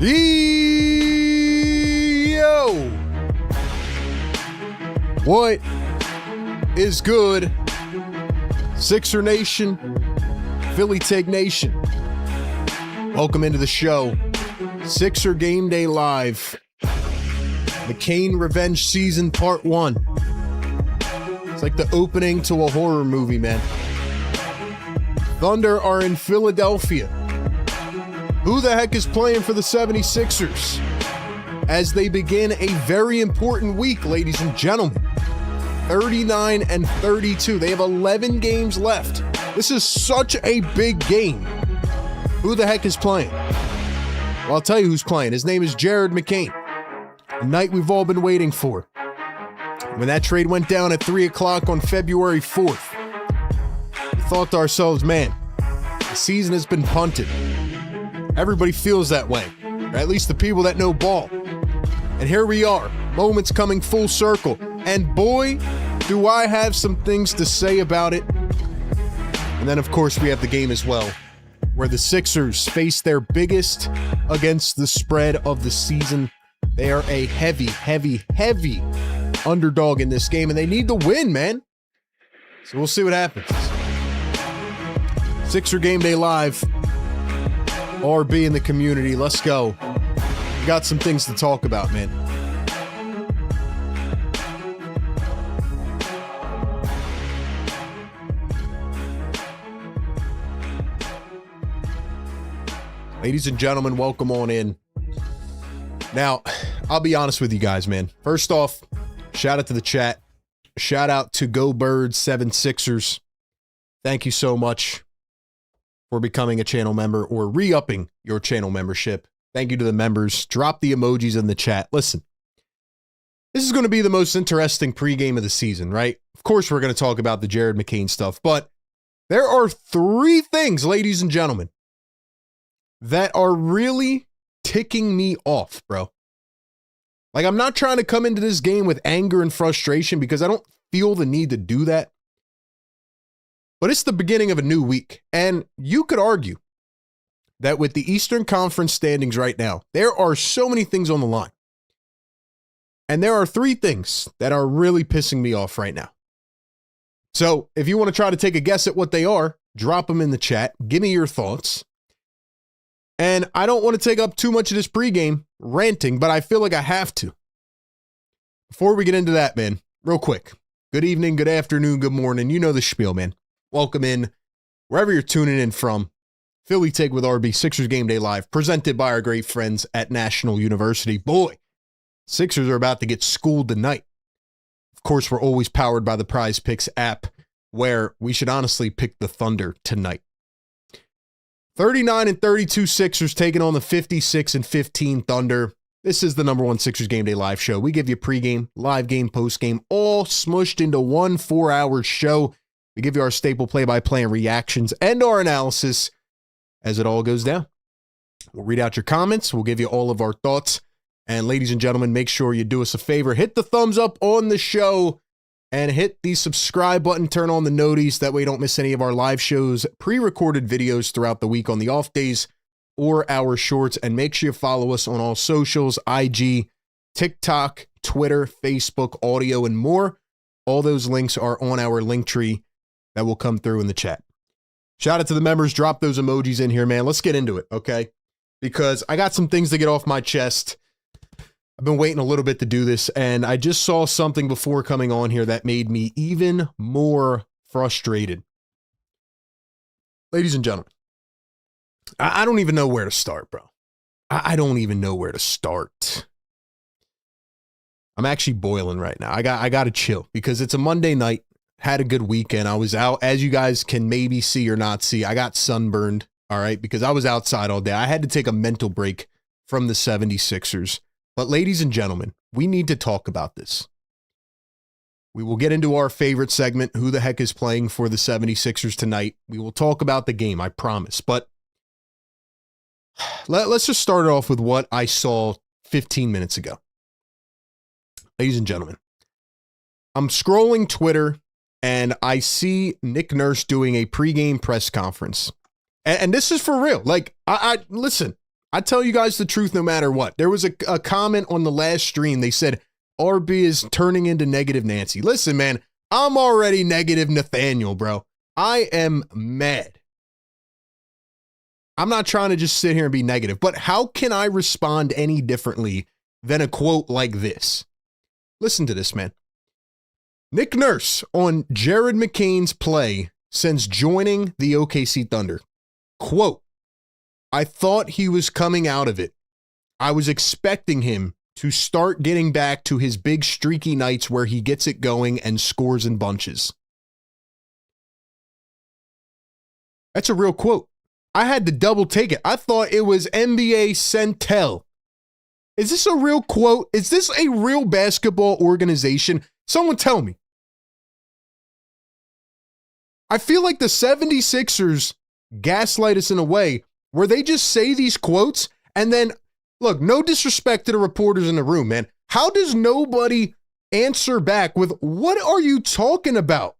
Yo! What is good? Sixer Nation, Philly Take Nation. Welcome into the show. Sixer Game Day Live. McCain Revenge Season Part 1. It's like the opening to a horror movie, man. Thunder are in Philadelphia. Who the heck is playing for the 76ers? As they begin a very important week, ladies and gentlemen. 39 and 32. They have 11 games left. This is such a big game. Who the heck is playing? Well, I'll tell you who's playing. His name is Jared McCain. The night we've all been waiting for. When that trade went down at 3 o'clock on February 4th, we thought to ourselves, man, the season has been punted. Everybody feels that way, or at least the people that know ball. And here we are, moments coming full circle. And boy, do I have some things to say about it. And then, of course, we have the game as well, where the Sixers face their biggest against the spread of the season. They are a heavy underdog in this game, and they need to win, man. So we'll see what happens. Sixer Game Day Live. RB in the community. Let's go. We got some things to talk about, man. Ladies and gentlemen, welcome on in. Now, I'll be honest with you guys, man. First off, shout out to the chat. Shout out to Go Birds 76ers. Thank you so much for becoming a channel member or re-upping your channel membership. Thank you to the members. Drop the emojis in the chat. Listen, this is going to be the most interesting pregame of the season, right? Of course, we're going to talk about the Jared McCain stuff, but there are three things, ladies and gentlemen, that are really ticking me off, bro. Like, I'm not trying to come into this game with anger and frustration because I don't feel the need to do that. But it's the beginning of a new week, and you could argue that with the Eastern Conference standings right now, there are so many things on the line. And there are three things that are really pissing me off right now. So if you want to try to take a guess at what they are, drop them in the chat. Give me your thoughts. And I don't want to take up too much of this pregame ranting, but I feel like I have to. Before we get into that, man, real quick. Good evening, good afternoon, good morning. You know the spiel, man. Welcome in, wherever you're tuning in from. Philly Take with RB, Sixers Game Day Live, presented by our great friends at National University. Boy, Sixers are about to get schooled tonight. Of course, we're always powered by the Prize Picks app, where we should honestly pick the Thunder tonight. 39 and 32 Sixers taking on the 56 and 15 Thunder. This is the number one Sixers Game Day Live show. We give you pregame, live game, postgame, all smushed into one 4-hour show. We give you our staple play-by-play and reactions and our analysis as it all goes down. We'll read out your comments. We'll give you all of our thoughts. And ladies and gentlemen, make sure you do us a favor. Hit the thumbs up on the show and hit the subscribe button. Turn on the noties. That way you don't miss any of our live shows, pre-recorded videos throughout the week on the off days or our shorts. And make sure you follow us on all socials, IG, TikTok, Twitter, Facebook, audio, and more. All those links are on our link tree that will come through in the chat. Shout out to the members. Drop those emojis in here, man. Let's get into it, okay? Because I got some things to get off my chest. I've been waiting a little bit to do this, and I just saw something before coming on here that made me even more frustrated. Ladies and gentlemen, I don't even know where to start, bro. I don't even know where to start. I'm actually boiling right now. I got to chill because it's a Monday night. Had a good weekend. I was out, as you guys can maybe see or not see. I got sunburned, all right, because I was outside all day. I had to take a mental break from the 76ers. But ladies and gentlemen, we need to talk about this. We will get into our favorite segment, who the heck is playing for the 76ers tonight. We will talk about the game, I promise. But let's just start it off with what I saw 15 minutes ago. Ladies and gentlemen, I'm scrolling Twitter and I see Nick Nurse doing a pregame press conference. And this is for real. Like, I listen, I tell you guys the truth no matter what. There was a comment on the last stream. They said, RB is turning into negative Nancy. Listen, man, I'm already negative Nathaniel, bro. I am mad. I'm not trying to just sit here and be negative, but how can I respond any differently than a quote like this? Listen to this, man. Nick Nurse on Jared McCain's play since joining the OKC Thunder. Quote, I thought he was coming out of it. I was expecting him to start getting back to his big streaky nights where he gets it going and scores in bunches. That's a real quote. I had to double take it. I thought it was NBA Centel. Is this a real quote? Is this a real basketball organization? Someone tell me. I feel like the 76ers gaslight us in a way where they just say these quotes and then, look, no disrespect to the reporters in the room, man. How does nobody answer back with, what are you talking about?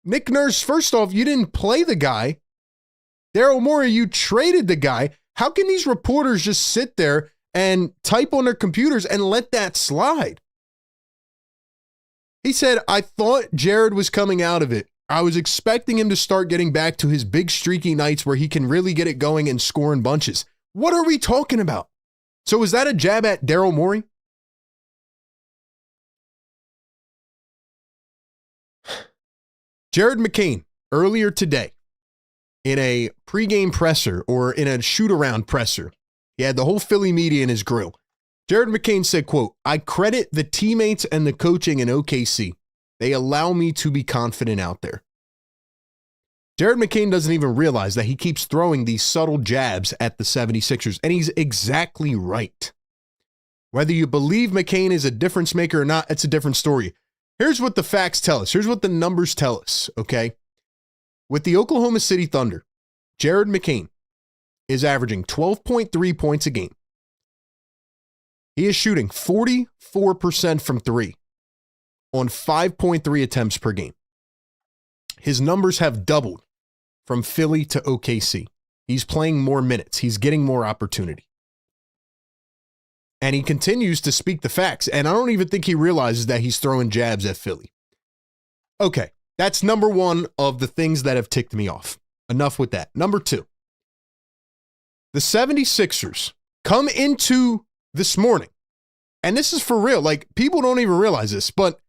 Nick Nurse, first off, you didn't play the guy. Daryl Morey, you traded the guy. How can these reporters just sit there and type on their computers and let that slide? He said, I thought Jared was coming out of it. I was expecting him to start getting back to his big streaky nights where he can really get it going and score in bunches. What are we talking about? So is that a jab at Daryl Morey? Jared McCain, earlier today, in a pregame presser or in a shoot-around presser, he had the whole Philly media in his grill. Jared McCain said, quote, I credit the teammates and the coaching in OKC. They allow me to be confident out there. Jared McCain doesn't even realize that he keeps throwing these subtle jabs at the 76ers, and he's exactly right. Whether you believe McCain is a difference maker or not, it's a different story. Here's what the facts tell us. Here's what the numbers tell us, okay? With the Oklahoma City Thunder, Jared McCain is averaging 12.3 points a game. He is shooting 44% from three on 5.3 attempts per game. His numbers have doubled from Philly to OKC. He's playing more minutes. He's getting more opportunity. And he continues to speak the facts. And I don't even think he realizes that he's throwing jabs at Philly. Okay, that's number one of the things that have ticked me off. Enough with that. Number two, the 76ers come into this morning, and this is for real. Like, people don't even realize this, but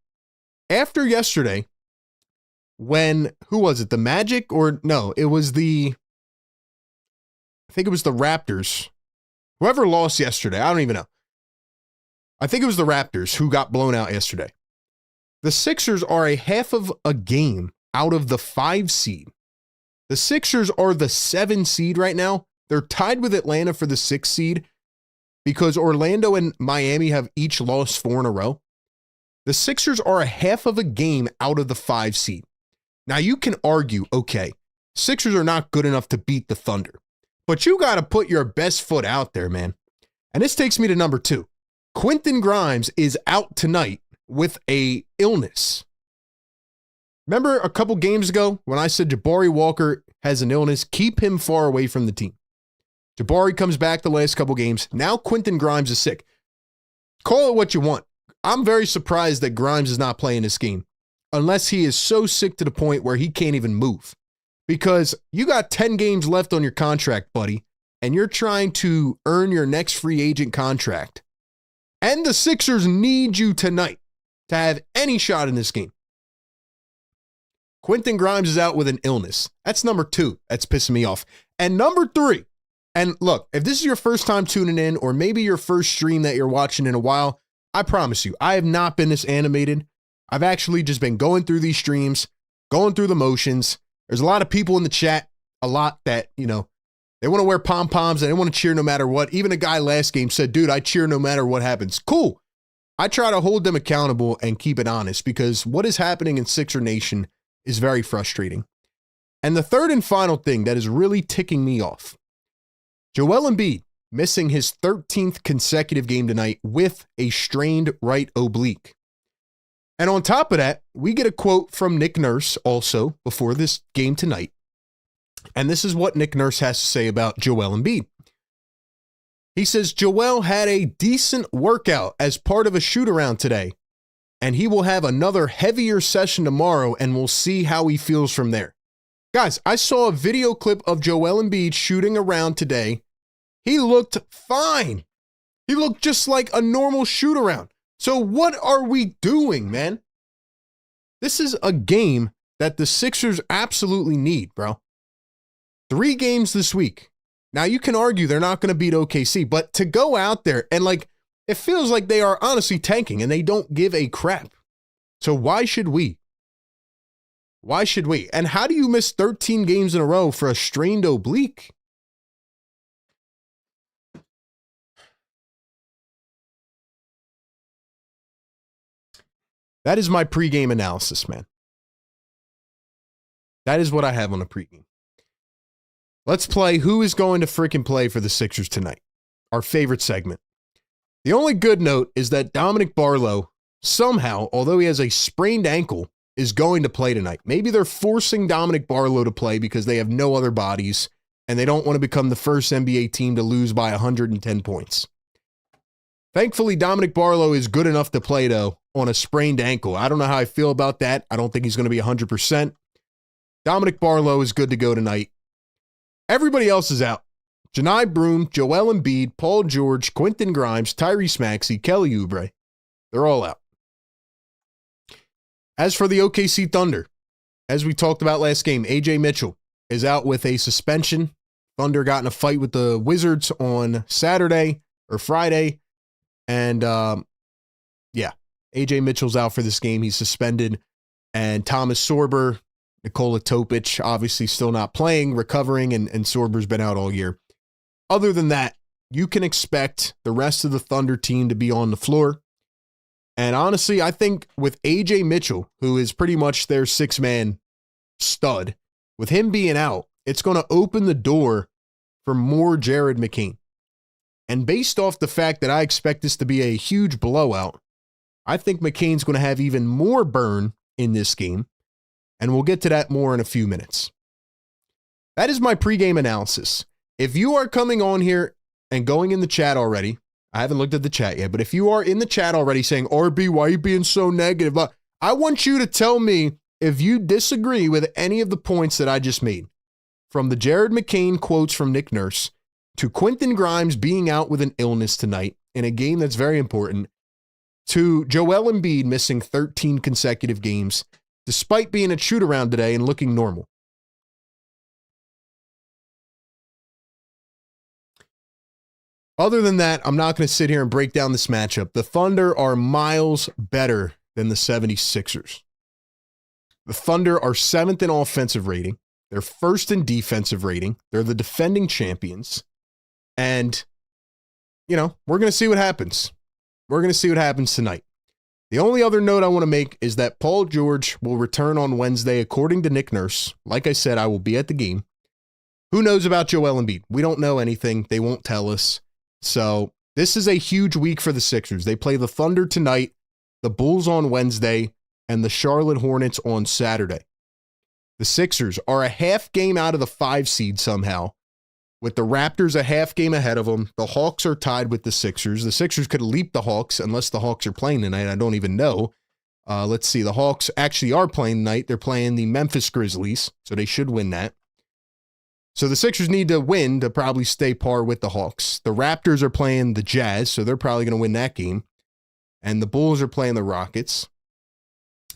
after yesterday, when, who was it? The Magic or no, it was I think it was the Raptors. Whoever lost yesterday, I don't even know. I think it was the Raptors who got blown out yesterday. The Sixers are a half of a game out of the 5 seed. The Sixers are the 7 seed right now. They're tied with Atlanta for the 6 seed because Orlando and Miami have each lost 4 in a row. The Sixers are a half of a game out of the 5 seed. Now you can argue, okay, Sixers are not good enough to beat the Thunder, but you got to put your best foot out there, man. And this takes me to number 2. Quentin Grimes is out tonight with a illness. Remember a couple games ago when I said Jabari Walker has an illness, keep him far away from the team. Jabari comes back the last couple games. Now Quentin Grimes is sick. Call it what you want. I'm very surprised that Grimes is not playing this game unless he is so sick to the point where he can't even move. Because you got 10 games left on your contract, buddy, and you're trying to earn your next free agent contract. And the Sixers need you tonight to have any shot in this game. Quentin Grimes is out with an illness. That's number 2. That's pissing me off. And number 3, and look, if this is your first time tuning in or maybe your first stream that you're watching in a while, I promise you, I have not been this animated. I've actually just been going through these streams, going through the motions. There's a lot of people in the chat, a lot that, you know, they want to wear pom-poms and they want to cheer no matter what. Even a guy last game said, dude, I cheer no matter what happens. Cool. I try to hold them accountable and keep it honest because what is happening in Sixer Nation is very frustrating. And the third and final thing that is really ticking me off, Joel Embiid missing his 13th consecutive game tonight with a strained right oblique. And on top of that, we get a quote from Nick Nurse also before this game tonight. And this is what Nick Nurse has to say about Joel Embiid. He says, Joel had a decent workout as part of a shoot-around today, and he will have another heavier session tomorrow, and we'll see how he feels from there. Guys, I saw a video clip of Joel Embiid shooting around today. He looked fine. He looked just like a normal shoot-around. So what are we doing, man? This is a game that the Sixers absolutely need, bro. 3 games this week. Now, you can argue they're not going to beat OKC, but to go out there and, it feels like they are honestly tanking and they don't give a crap. So why should we? Why should we? And how do you miss 13 games in a row for a strained oblique? That is my pregame analysis, man. That is what I have on the pregame. Let's play who is going to freaking play for the Sixers tonight. Our favorite segment. The only good note is that Dominic Barlow somehow, although he has a sprained ankle, is going to play tonight. Maybe they're forcing Dominic Barlow to play because they have no other bodies and they don't want to become the first NBA team to lose by 110 points. Thankfully, Dominic Barlow is good enough to play, though, on a sprained ankle. I don't know how I feel about that. I don't think he's going to be 100%. Dominic Barlow is good to go tonight. Everybody else is out. Janai Broom, Joel Embiid, Paul George, Quentin Grimes, Tyrese Maxey, Kelly Oubre. They're all out. As for the OKC Thunder, as we talked about last game, AJ Mitchell is out with a suspension. Thunder got in a fight with the Wizards on Saturday or Friday. And AJ Mitchell's out for this game. He's suspended. And Thomas Sorber, Nikola Topic, obviously still not playing, recovering, and Sorber's been out all year. Other than that, you can expect the rest of the Thunder team to be on the floor. And honestly, I think with AJ Mitchell, who is pretty much their 6-man stud, with him being out, it's going to open the door for more Jared McCain. And based off the fact that I expect this to be a huge blowout, I think McCain's going to have even more burn in this game. And we'll get to that more in a few minutes. That is my pregame analysis. If you are coming on here and going in the chat already, I haven't looked at the chat yet, but if you are in the chat already saying, RB, why are you being so negative? I want you to tell me if you disagree with any of the points that I just made. From the Jared McCain quotes from Nick Nurse to Quentin Grimes being out with an illness tonight in a game that's very important, to Joel Embiid missing 13 consecutive games despite being at shoot-around today and looking normal. Other than that, I'm not going to sit here and break down this matchup. The Thunder are miles better than the 76ers. The Thunder are 7th in offensive rating. They're 1st in defensive rating. They're the defending champions. And, we're going to see what happens. We're going to see what happens tonight. The only other note I want to make is that Paul George will return on Wednesday, according to Nick Nurse. Like I said, I will be at the game. Who knows about Joel Embiid? We don't know anything. They won't tell us. So this is a huge week for the Sixers. They play the Thunder tonight, the Bulls on Wednesday, and the Charlotte Hornets on Saturday. The Sixers are a half game out of the 5 seed somehow, with the Raptors a half game ahead of them. The Hawks are tied with the Sixers. The Sixers could leap the Hawks unless the Hawks are playing tonight. I don't even know. Let's see. The Hawks actually are playing tonight. They're playing the Memphis Grizzlies, so they should win that. So the Sixers need to win to probably stay par with the Hawks. The Raptors are playing the Jazz, so they're probably going to win that game. And the Bulls are playing the Rockets.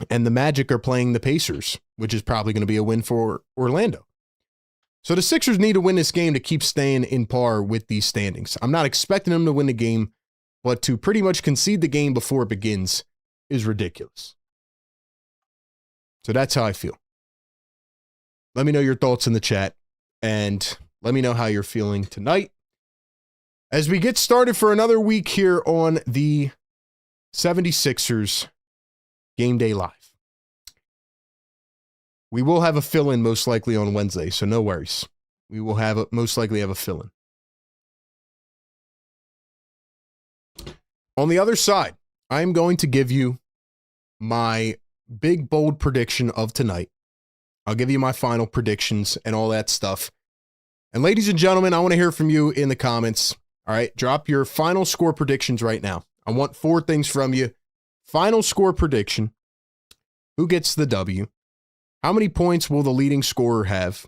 And the Magic are playing the Pacers, which is probably going to be a win for Orlando. So the Sixers need to win this game to keep staying in par with these standings. I'm not expecting them to win the game, but to pretty much concede the game before it begins is ridiculous. So that's how I feel. Let me know your thoughts in the chat. And let me know how you're feeling tonight as we get started for another week here on the 76ers Game Day Live. We will have a fill-in most likely on Wednesday, so no worries. We will most likely have a fill-in. On the other side, I'm going to give you my big, bold prediction of tonight. I'll give you my final predictions and all that stuff. And ladies and gentlemen, I want to hear from you in the comments. All right, drop your final score predictions right now. I want 4 things from you. Final score prediction. Who gets the W? How many points will the leading scorer have?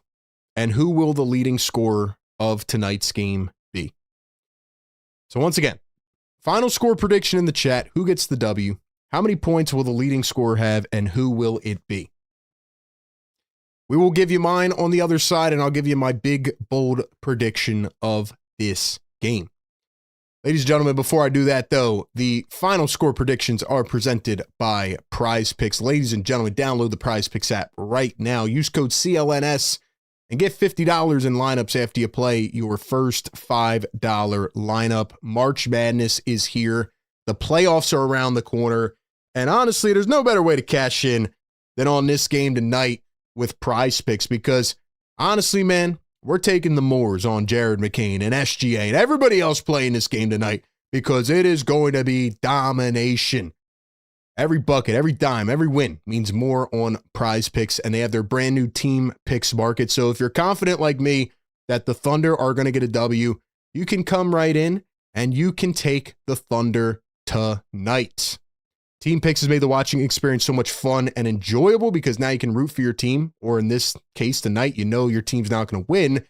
And who will the leading scorer of tonight's game be? So once again, final score prediction in the chat. Who gets the W? How many points will the leading scorer have? And who will it be? We will give you mine on the other side, and I'll give you my big, bold prediction of this game. Ladies and gentlemen, before I do that, though, the final score predictions are presented by Prize Picks. Ladies and gentlemen, download the Prize Picks app right now. Use code CLNS and get $50 in lineups after you play your first $5 lineup. March Madness is here. The playoffs are around the corner. And honestly, there's no better way to cash in than on this game tonight with Prize Picks, because honestly, man, we're taking the Moors on Jared McCain and SGA and everybody else playing this game tonight, because it is going to be domination. Every bucket, every dime, every win means more on Prize Picks, and they have their brand new team picks market. So if you're confident like me that the Thunder are going to get a W, you can come right in and you can take the Thunder tonight. Team Picks has made the watching experience so much fun and enjoyable, because now you can root for your team, or in this case tonight, you know your team's not going to win,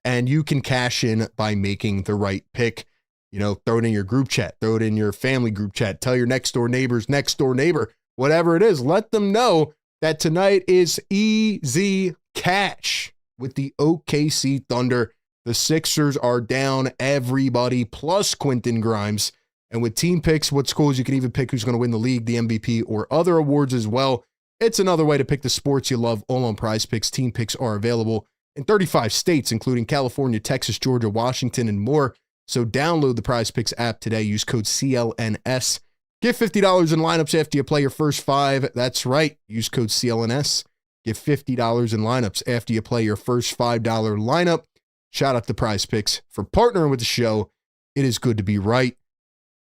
and you can cash in by making the right pick. You know, throw it in your group chat, throw it in your family group chat, tell your next door neighbor's next door neighbor, whatever it is, let them know that tonight is easy cash with the OKC Thunder. The Sixers are down everybody plus Quentin Grimes. And with Team Picks, what's cool is you can even pick who's going to win the league, the MVP, or other awards as well. It's another way to pick the sports you love all on Prize Picks. Team Picks are available in 35 states, including California, Texas, Georgia, Washington, and more. So download the Prize Picks app today. Use code CLNS. Get $50 in lineups after you play your first 5. That's right. Use code CLNS. Get $50 in lineups after you play your first $5 lineup. Shout out to Prize Picks for partnering with the show. It is good to be right.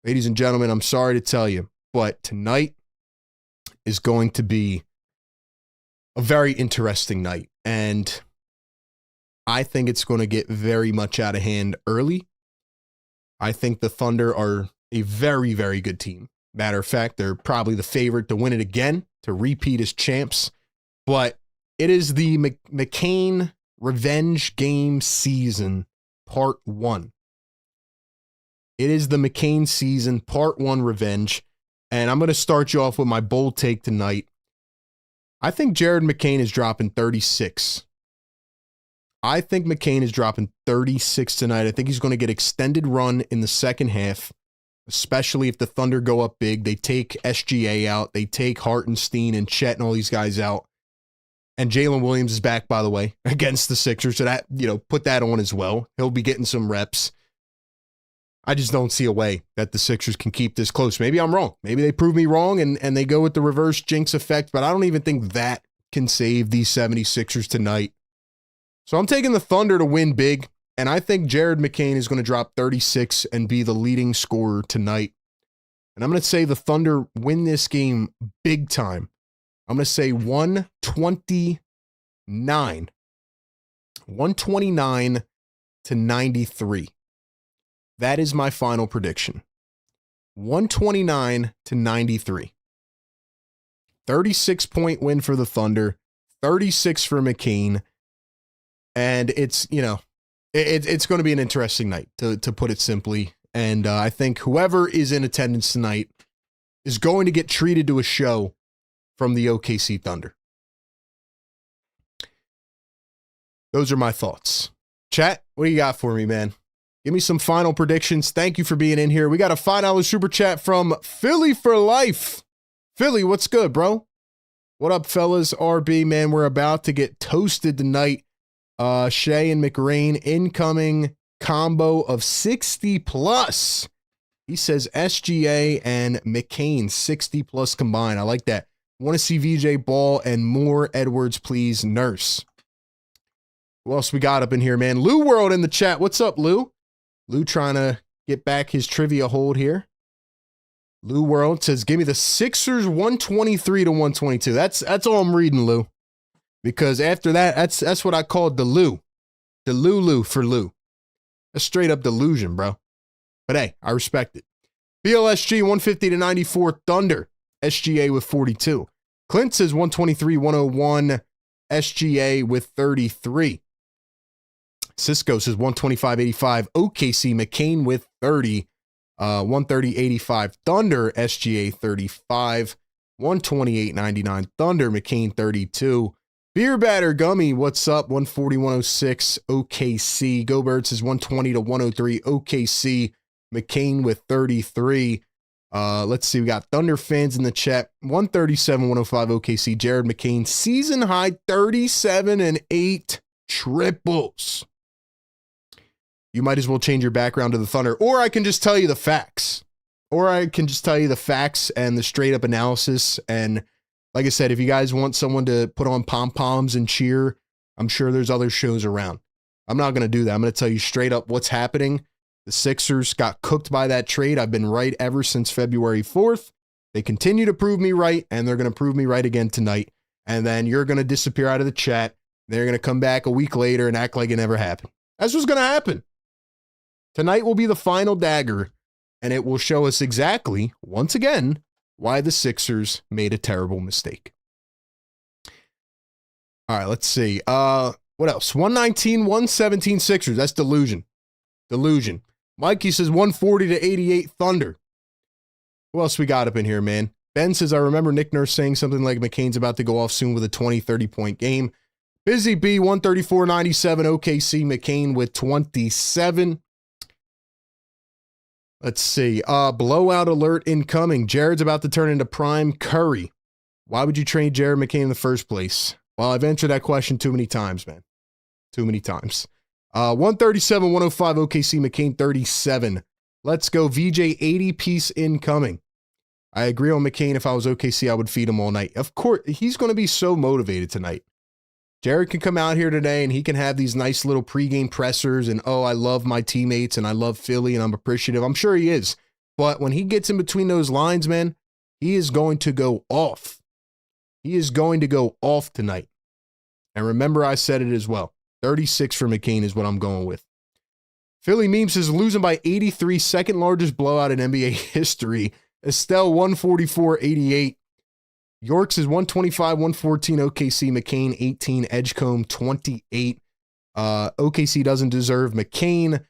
Ladies and gentlemen, I'm sorry to tell you, but tonight is going to be a very interesting night. And I think it's going to get very much out of hand early. I think the Thunder are a very, very good team. Matter of fact, they're probably the favorite to win it again, to repeat as champs. But it is the McCain Revenge Game Season, Part 1. It is the McCain season, Part 1 revenge. And I'm going to start you off with my bold take tonight. I think Jared McCain is dropping 36. I think McCain is dropping 36 tonight. I think he's going to get extended run in the second half, especially if the Thunder go up big. They take SGA out. They take Hartenstein and Chet and all these guys out. And Jalen Williams is back, by the way, against the Sixers. So that, put that on as well. He'll be getting some reps. I just don't see a way that the Sixers can keep this close. Maybe I'm wrong. Maybe they prove me wrong and they go with the reverse jinx effect, but I don't even think that can save these 76ers tonight. So I'm taking the Thunder to win big, and I think Jared McCain is going to drop 36 and be the leading scorer tonight. And I'm going to say the Thunder win this game big time. I'm going to say 129. 129 to 93. That is my final prediction. 129 to 93. 36-point win for the Thunder, 36 for McCain. And it's, it's going to be an interesting night, to put it simply. And I think whoever is in attendance tonight is going to get treated to a show from the OKC Thunder. Those are my thoughts. Chat, what do you got for me, man? Give me some final predictions. Thank you for being in here. We got a $5 super chat from Philly for Life. Philly, what's good, bro? What up, fellas? RB, man, we're about to get toasted tonight. Shea and McRain, incoming combo of 60 plus. He says SGA and McCain, 60 plus combined. I like that. Want to see VJ Ball and more Edwards, please, Nurse. Who else we got up in here, man? Lou World in the chat. What's up, Lou? Lou trying to get back his trivia hold here. Lou World says, give me the Sixers 123 to 122. That's all I'm reading, Lou. Because after that, that's what I call Delulu for Lou. A straight up delusion, bro. But hey, I respect it. BLSG 150 to 94 Thunder. SGA with 42. Clint says 123-101 SGA with 33. Cisco says 125-85 OKC. McCain with 30. 130-85 Thunder. SGA 35. 128-99 Thunder. McCain 32. Beer Batter Gummy, what's up? 140-106 OKC. Go Birds says 120-103 OKC. McCain with 33. Let's see. We got Thunder fans in the chat. 137-105 OKC. Jared McCain, season high 37 and 8 triples. You might as well change your background to the Thunder, or I can just tell you the facts. And the straight up analysis. And like I said, if you guys want someone to put on pom-poms and cheer, I'm sure there's other shows around. I'm not going to do that. I'm going to tell you straight up what's happening. The Sixers got cooked by that trade. I've been right ever since February 4th. They continue to prove me right, and they're going to prove me right again tonight. And then you're going to disappear out of the chat. They're going to come back a week later and act like it never happened. That's what's going to happen. Tonight will be the final dagger, and it will show us exactly, once again, why the Sixers made a terrible mistake. All right, let's see. What else? 119-117 Sixers. That's delusion. Mikey says 140-88 Thunder. Who else we got up in here, man? Ben says, I remember Nick Nurse saying something like McCain's about to go off soon with a 20-30 point game. Busy B, 134-97 OKC. McCain with 27. Let's see. Blowout alert incoming. Jared's about to turn into prime Curry. Why would you trade Jared McCain in the first place? Well, I've answered that question too many times, man. Too many times. 137-105 OKC. McCain 37. Let's go. VJ 80 piece incoming. I agree on McCain. If I was OKC, I would feed him all night. Of course, he's going to be so motivated tonight. Jared can come out here today and he can have these nice little pregame pressers and, oh, I love my teammates and I love Philly and I'm appreciative. I'm sure he is. But when he gets in between those lines, man, he is going to go off. He is going to go off tonight. And remember, I said it as well. 36 for McCain is what I'm going with. Philly Meme says losing by 83, second largest blowout in NBA history. Estelle 144-88. Yorks is 125-114 OKC. McCain 18. Edgecombe 28. OKC doesn't deserve McCain.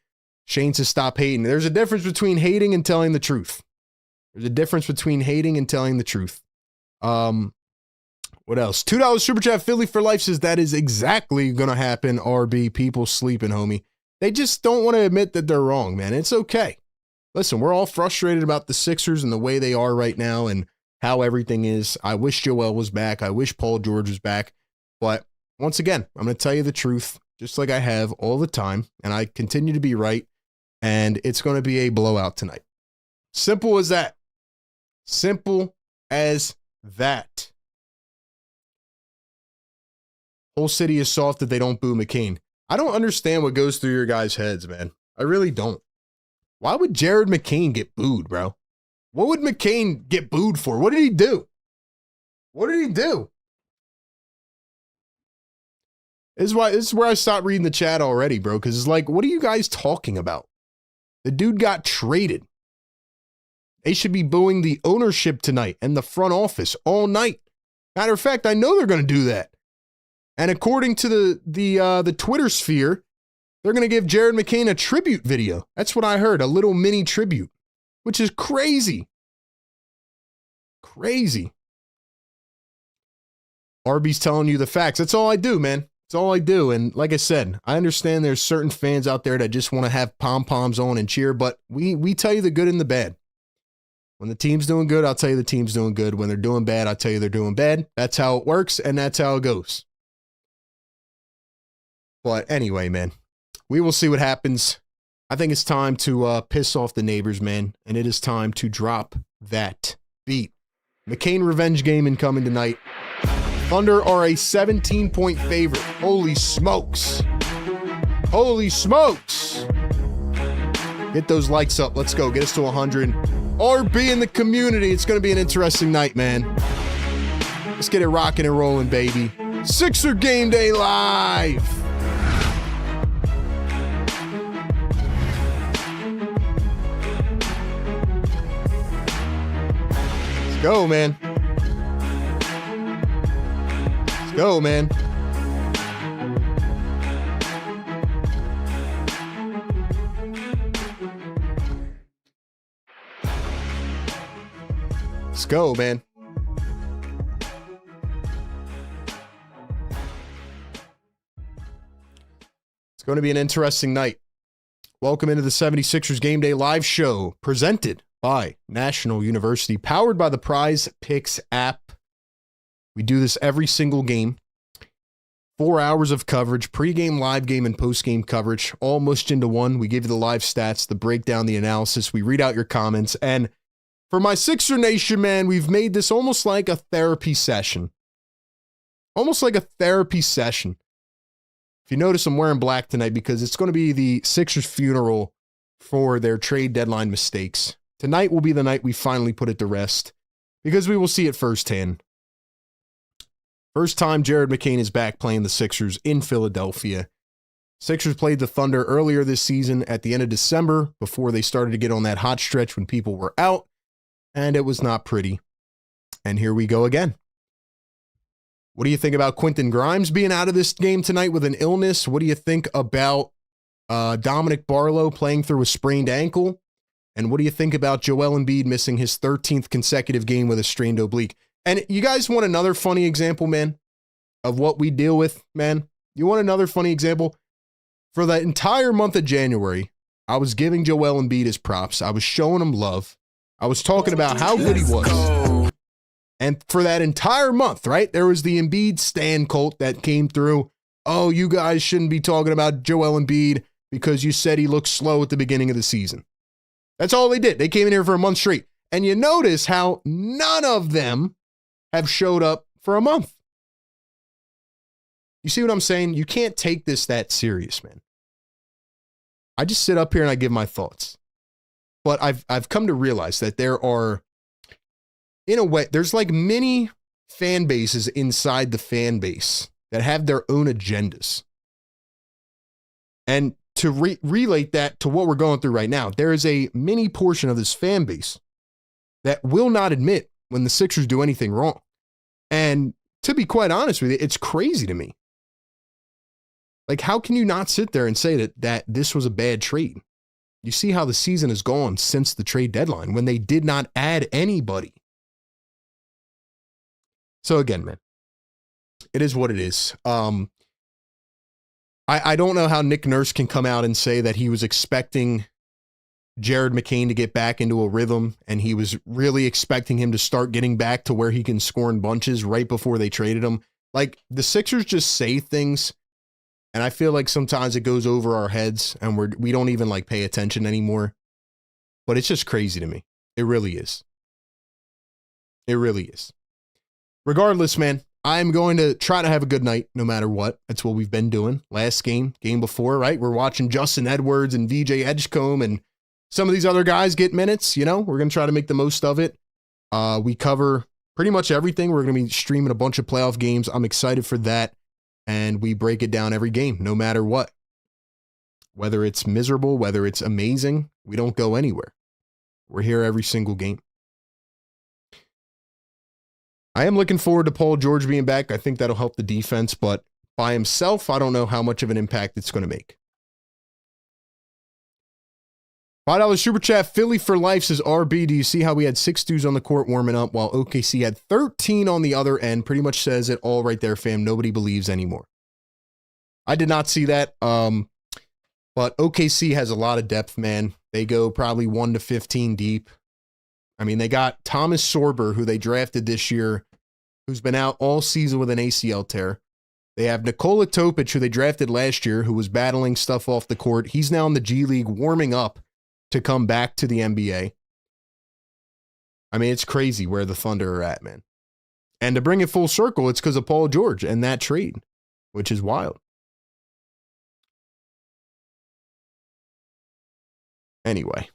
Shane says stop hating. There's a difference between hating and telling the truth. What else? $2 Super Chat. Philly for Life says that is exactly going to happen, RB. People sleeping, homie. They just don't want to admit that they're wrong, man. It's okay. Listen, we're all frustrated about the Sixers and the way they are right now and how everything is. I wish Joel was back. I wish Paul George was back. But once again, I'm going to tell you the truth, just like I have all the time, and I continue to be right, and it's going to be a blowout tonight. Simple as that. Simple as that. Whole city is soft that they don't boo McCain. I don't understand what goes through your guys' heads, man. I really don't. Why would Jared McCain get booed, bro? What would McCain get booed for? What did he do? This is where I stopped reading the chat already, bro, because it's like, what are you guys talking about? The dude got traded. They should be booing the ownership tonight and the front office all night. Matter of fact, I know they're going to do that. And according to the Twitter sphere, they're going to give Jared McCain a tribute video. That's what I heard, a little mini tribute, which is crazy. Crazy. Arby's telling you the facts. That's all I do, man. That's all I do. And like I said, I understand there's certain fans out there that just want to have pom-poms on and cheer, but we tell you the good and the bad. When the team's doing good, I'll tell you the team's doing good. When they're doing bad, I'll tell you they're doing bad. That's how it works, and that's how it goes. But anyway, man, we will see what happens. I think it's time to piss off the neighbors, man, and it is time to drop that beat. McCain revenge game incoming tonight. Thunder are a 17-point favorite. Holy smokes. Holy smokes. Get those likes up. Let's go. Get us to 100. RB in the community. It's going to be an interesting night, man. Let's get it rocking and rolling, baby. Sixer Game Day Live. Let's go, man. Let's go, man. Let's go, man. It's going to be an interesting night. Welcome into the 76ers Game Day Live show, presented by National University, powered by the Prize Picks app. We do this every single game. 4 hours of coverage, pregame, live game, and postgame coverage, all mushed into one. We give you the live stats, the breakdown, the analysis. We read out your comments, and for my Sixer Nation, man, we've made this almost like a therapy session. Almost like a therapy session. If you notice, I'm wearing black tonight because it's going to be the Sixers funeral for their trade deadline mistakes. Tonight will be the night we finally put it to rest because we will see it firsthand. First time Jared McCain is back playing the Sixers in Philadelphia. Sixers played the Thunder earlier this season at the end of December before they started to get on that hot stretch when people were out. And it was not pretty. And here we go again. What do you think about Quentin Grimes being out of this game tonight with an illness? What do you think about Dominic Barlow playing through a sprained ankle? And what do you think about Joel Embiid missing his 13th consecutive game with a strained oblique? And you guys want another funny example, man, of what we deal with, man? You want another funny example? For the entire month of January, I was giving Joel Embiid his props. I was showing him love. I was talking about how good he was. And for that entire month, right, there was the Embiid stan cult that came through. Oh, you guys shouldn't be talking about Joel Embiid because you said he looked slow at the beginning of the season. That's all they did. They came in here for a month straight. And you notice how none of them have showed up for a month. You see what I'm saying? You can't take this that serious, man. I just sit up here and I give my thoughts. But I've come to realize that there are, in a way, there's like many fan bases inside the fan base that have their own agendas. And to relate that to what we're going through right now, there is a mini portion of this fan base that will not admit when the Sixers do anything wrong. And to be quite honest with you, it's crazy to me. Like, how can you not sit there and say that this was a bad trade? You see how the season has gone since the trade deadline when they did not add anybody. So again, man, it is what it is. I don't know how Nick Nurse can come out and say that he was expecting Jared McCain to get back into a rhythm and he was really expecting him to start getting back to where he can score in bunches right before they traded him. Like, the Sixers just say things, and I feel like sometimes it goes over our heads and we don't even like pay attention anymore. But it's just crazy to me. It really is. It really is. Regardless, man, I'm going to try to have a good night no matter what. That's what we've been doing. Last game before, right? We're watching Justin Edwards and VJ Edgecombe and some of these other guys get minutes, you know? We're going to try to make the most of it. We cover pretty much everything. We're going to be streaming a bunch of playoff games. I'm excited for that. And we break it down every game, no matter what. Whether it's miserable, whether it's amazing, we don't go anywhere. We're here every single game. I am looking forward to Paul George being back. I think that'll help the defense, but by himself, I don't know how much of an impact it's going to make. $5 Super Chat, Philly for Life says, RB, do you see how we had 6 dudes on the court warming up while OKC had 13 on the other end? Pretty much says it all right there, fam. Nobody believes anymore. I did not see that, but OKC has a lot of depth, man. They go probably 1 to 15 deep. I mean, they got Thomas Sorber, who they drafted this year, who's been out all season with an ACL tear. They have Nikola Topic, who they drafted last year, who was battling stuff off the court. He's now in the G League warming up to come back to the NBA. I mean, it's crazy where the Thunder are at, man. And to bring it full circle, it's because of Paul George and that trade, which is wild. Anyway.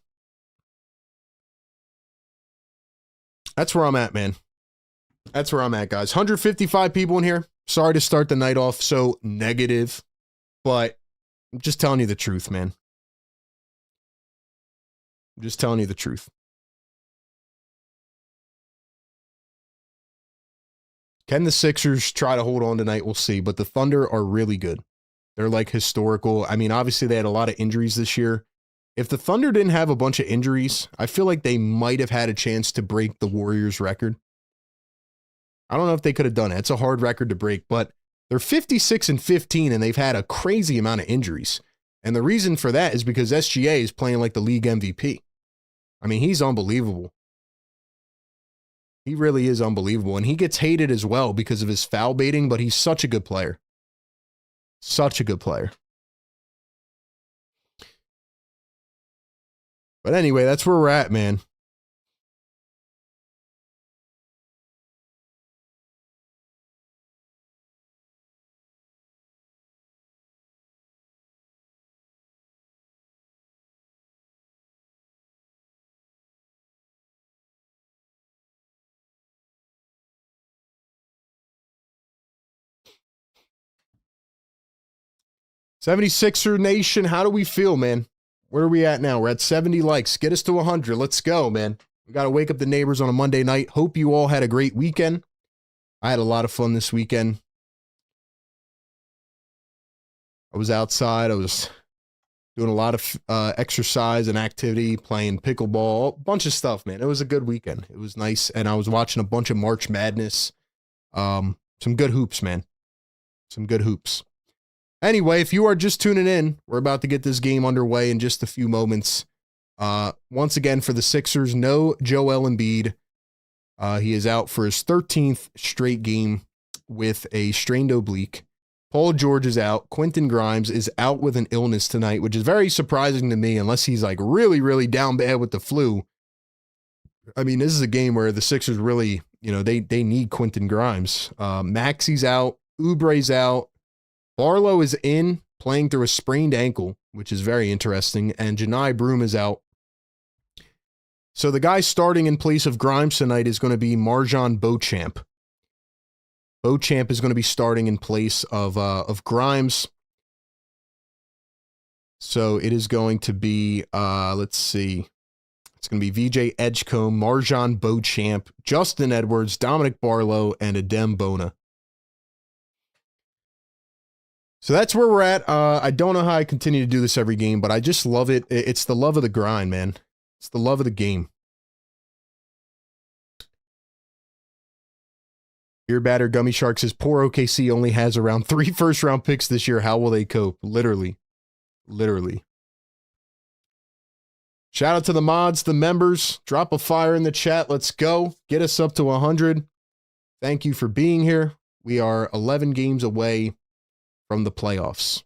That's where I'm at, man. That's where I'm at, guys. 155 people in here. Sorry to start the night off so negative, but I'm just telling you the truth, man. I'm just telling you the truth. Can the Sixers try to hold on tonight? We'll see, but the Thunder are really good. They're like historical. I mean, obviously they had a lot of injuries this year. If the Thunder didn't have a bunch of injuries, I feel like they might have had a chance to break the Warriors record. I don't know if they could have done it. It's a hard record to break, but they're 56-15 and they've had a crazy amount of injuries. And the reason for that is because SGA is playing like the league MVP. I mean, he's unbelievable. He really is unbelievable. And he gets hated as well because of his foul baiting, but he's such a good player. Such a good player. But anyway, that's where we're at, man. '76er Nation, how do we feel, man? Where are we at now? We're at 70 likes. Get us to 100. Let's go, man. We got to wake up the neighbors on a Monday night. Hope you all had a great weekend. I had a lot of fun this weekend. I was outside. I was doing a lot of exercise and activity, playing pickleball, a bunch of stuff, man. It was a good weekend. It was nice. And I was watching a bunch of March Madness. Some good hoops, man. Some good hoops. Anyway, if you are just tuning in, we're about to get this game underway in just a few moments. Once again, for the Sixers, no Joel Embiid. He is out for his 13th straight game with a strained oblique. Paul George is out. Quentin Grimes is out with an illness tonight, which is very surprising to me, unless he's like really, really down bad with the flu. I mean, this is a game where the Sixers really, they need Quentin Grimes. Maxi's out. Oubre's out. Barlow is in, playing through a sprained ankle, which is very interesting, and Janai Broom is out. So the guy starting in place of Grimes tonight is going to be Marjan Beauchamp. Beauchamp is going to be starting in place of Grimes. So it is going to be, let's see, it's going to be VJ Edgecombe, Marjan Beauchamp, Justin Edwards, Dominic Barlow, and Adem Bona. So that's where we're at. I don't know how I continue to do this every game, but I just love it. It's the love of the grind, man. It's the love of the game. Beer Batter Gummy Shark says, poor OKC only has around 3 first-round picks this year. How will they cope? Literally. Literally. Shout out to the mods, the members. Drop a fire in the chat. Let's go. Get us up to 100. Thank you for being here. We are 11 games away from the playoffs.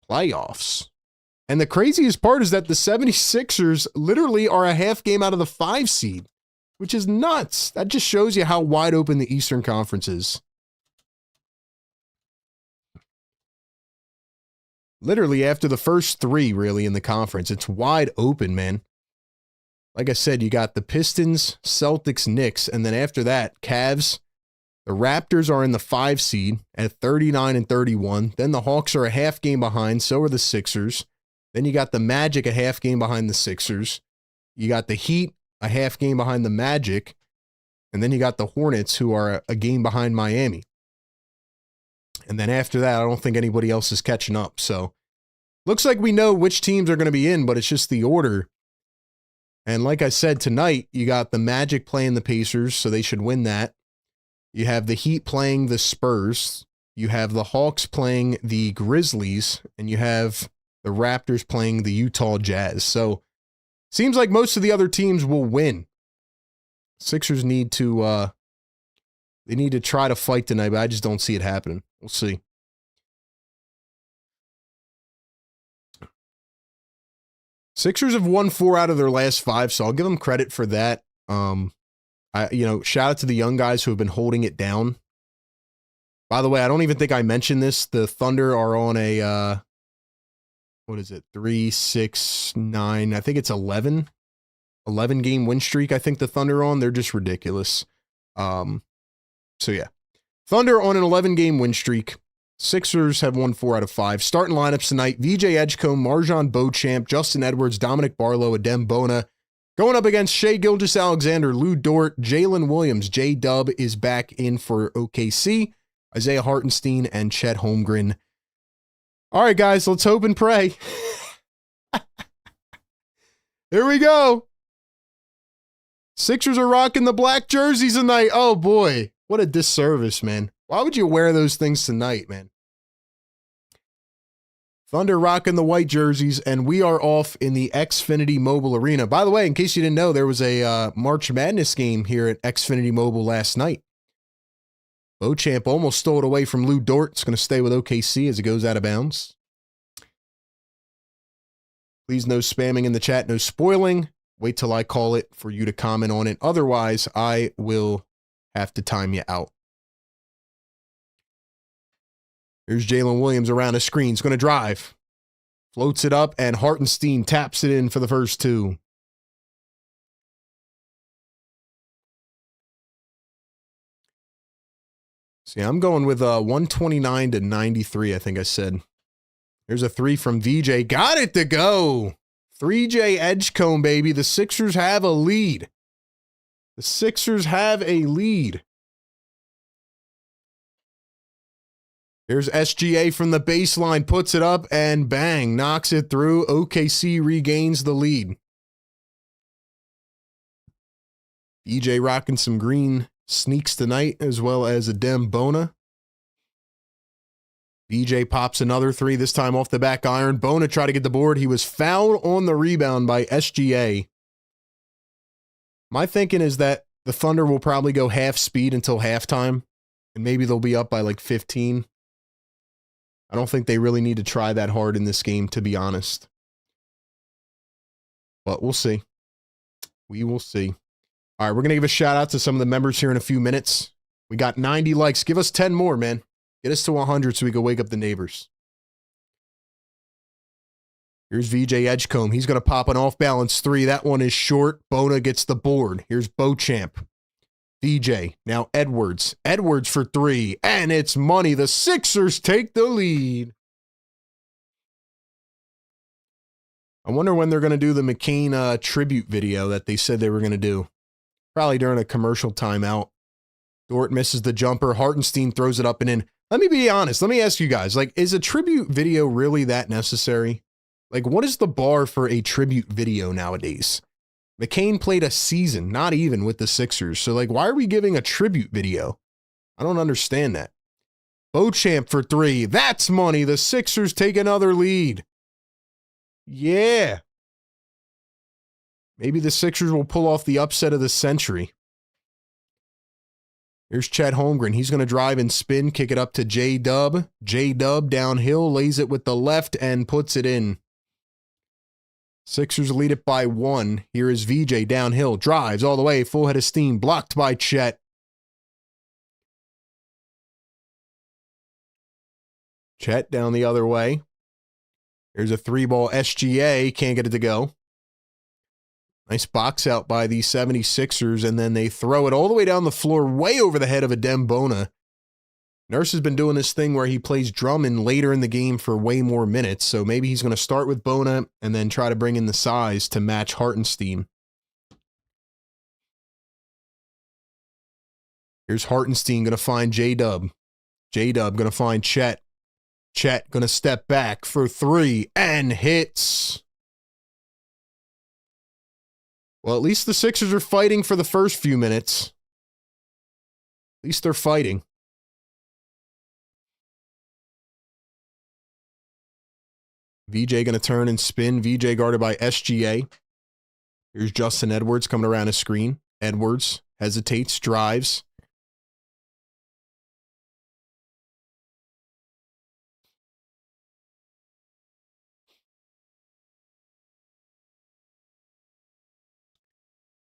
And the craziest part is that the 76ers literally are a half game out of the 5 seed, which is nuts. That just shows you how wide open the Eastern Conference is. Literally after the first 3, really, in the conference, it's wide open, man. Like I said, you got the Pistons, Celtics, Knicks, and then after that, Cavs. The Raptors are in the 5 seed at 39-31. Then the Hawks are a half game behind. So are the Sixers. Then you got the Magic a half game behind the Sixers. You got the Heat a half game behind the Magic. And then you got the Hornets, who are a game behind Miami. And then after that, I don't think anybody else is catching up. So looks like we know which teams are going to be in, but it's just the order. And like I said, tonight, you got the Magic playing the Pacers, so they should win that. You have the Heat playing the Spurs. You have the Hawks playing the Grizzlies. And you have the Raptors playing the Utah Jazz. So seems like most of the other teams will win. Sixers need to they need to try to fight tonight, but I just don't see it happening. We'll see. Sixers have won 4 out of their last 5, so I'll give them credit for that. Shout out to the young guys who have been holding it down. By the way, I don't even think I mentioned this. The Thunder are on a, 3, 6, 9, I think it's 11 game win streak. I think the Thunder are on. They're just ridiculous. So yeah. Thunder on an 11-game win streak. Sixers have won 4 out of 5. Starting lineups tonight: VJ Edgecombe, Marjon Beauchamp, Justin Edwards, Dominic Barlow, Adem Bona. Going up against Shai Gilgeous-Alexander, Lou Dort, Jalen Williams. J-Dub is back in for OKC. Isaiah Hartenstein and Chet Holmgren. All right, guys, let's hope and pray. Here we go. Sixers are rocking the black jerseys tonight. Oh, boy. What a disservice, man. Why would you wear those things tonight, man? Thunder rocking the white jerseys, and we are off in the Xfinity Mobile Arena. By the way, in case you didn't know, there was a March Madness game here at Xfinity Mobile last night. Beauchamp almost stole it away from Lou Dort. It's going to stay with OKC as it goes out of bounds. Please, no spamming in the chat, no spoiling. Wait till I call it for you to comment on it. Otherwise, I will have to time you out. Here's Jalen Williams around the screen. He's going to drive. Floats it up, and Hartenstein taps it in for the first two. See, I'm going with 129 to 93, I think I said. Here's a three from VJ. Got it to go. 3J Edgecombe, baby. The Sixers have a lead. The Sixers have a lead. Here's SGA from the baseline, puts it up, and bang, knocks it through. OKC regains the lead. DJ rocking some green sneaks tonight, as well as Adem Bona. DJ pops another three, this time off the back iron. Bona tried to get the board. He was fouled on the rebound by SGA. My thinking is that the Thunder will probably go half speed until halftime, and maybe they'll be up by like 15. I don't think they really need to try that hard in this game, to be honest. But we'll see. We will see. All right, we're going to give a shout out to some of the members here in a few minutes. We got 90 likes. Give us 10 more, man. Get us to 100 so we can wake up the neighbors. Here's VJ Edgecombe. He's going to pop an off-balance three. That one is short. Bona gets the board. Here's Beauchamp. VJ. Now Edwards. Edwards for three. And it's money. The Sixers take the lead. I wonder when they're going to do the McCain tribute video that they said they were going to do. Probably during a commercial timeout. Dort misses the jumper. Hartenstein throws it up and in. Let me be honest. Let me ask you guys, like, is a tribute video really that necessary? Like, what is the bar for a tribute video nowadays? McCain played a season, not even with the Sixers. So, like, why are we giving a tribute video? I don't understand that. Beauchamp for three. That's money. The Sixers take another lead. Yeah. Maybe the Sixers will pull off the upset of the century. Here's Chet Holmgren. He's going to drive and spin, kick it up to J-Dub. J-Dub downhill, lays it with the left and puts it in. Sixers lead it by one. Here is VJ downhill, drives all the way, full head of steam, blocked by Chet. Chet down the other way. Here's a three-ball SGA, can't get it to go. Nice box out by the 76ers, and then they throw it all the way down the floor, way over the head of Adem Bona. Nurse has been doing this thing where he plays Drummond later in the game for way more minutes, so maybe he's going to start with Bona and then try to bring in the size to match Hartenstein. Here's Hartenstein going to find J-Dub. J-Dub going to find Chet. Chet going to step back for three and hits. Well, at least the Sixers are fighting for the first few minutes. At least they're fighting. VJ going to turn and spin. VJ guarded by SGA. Here's Justin Edwards coming around his screen. Edwards hesitates, drives.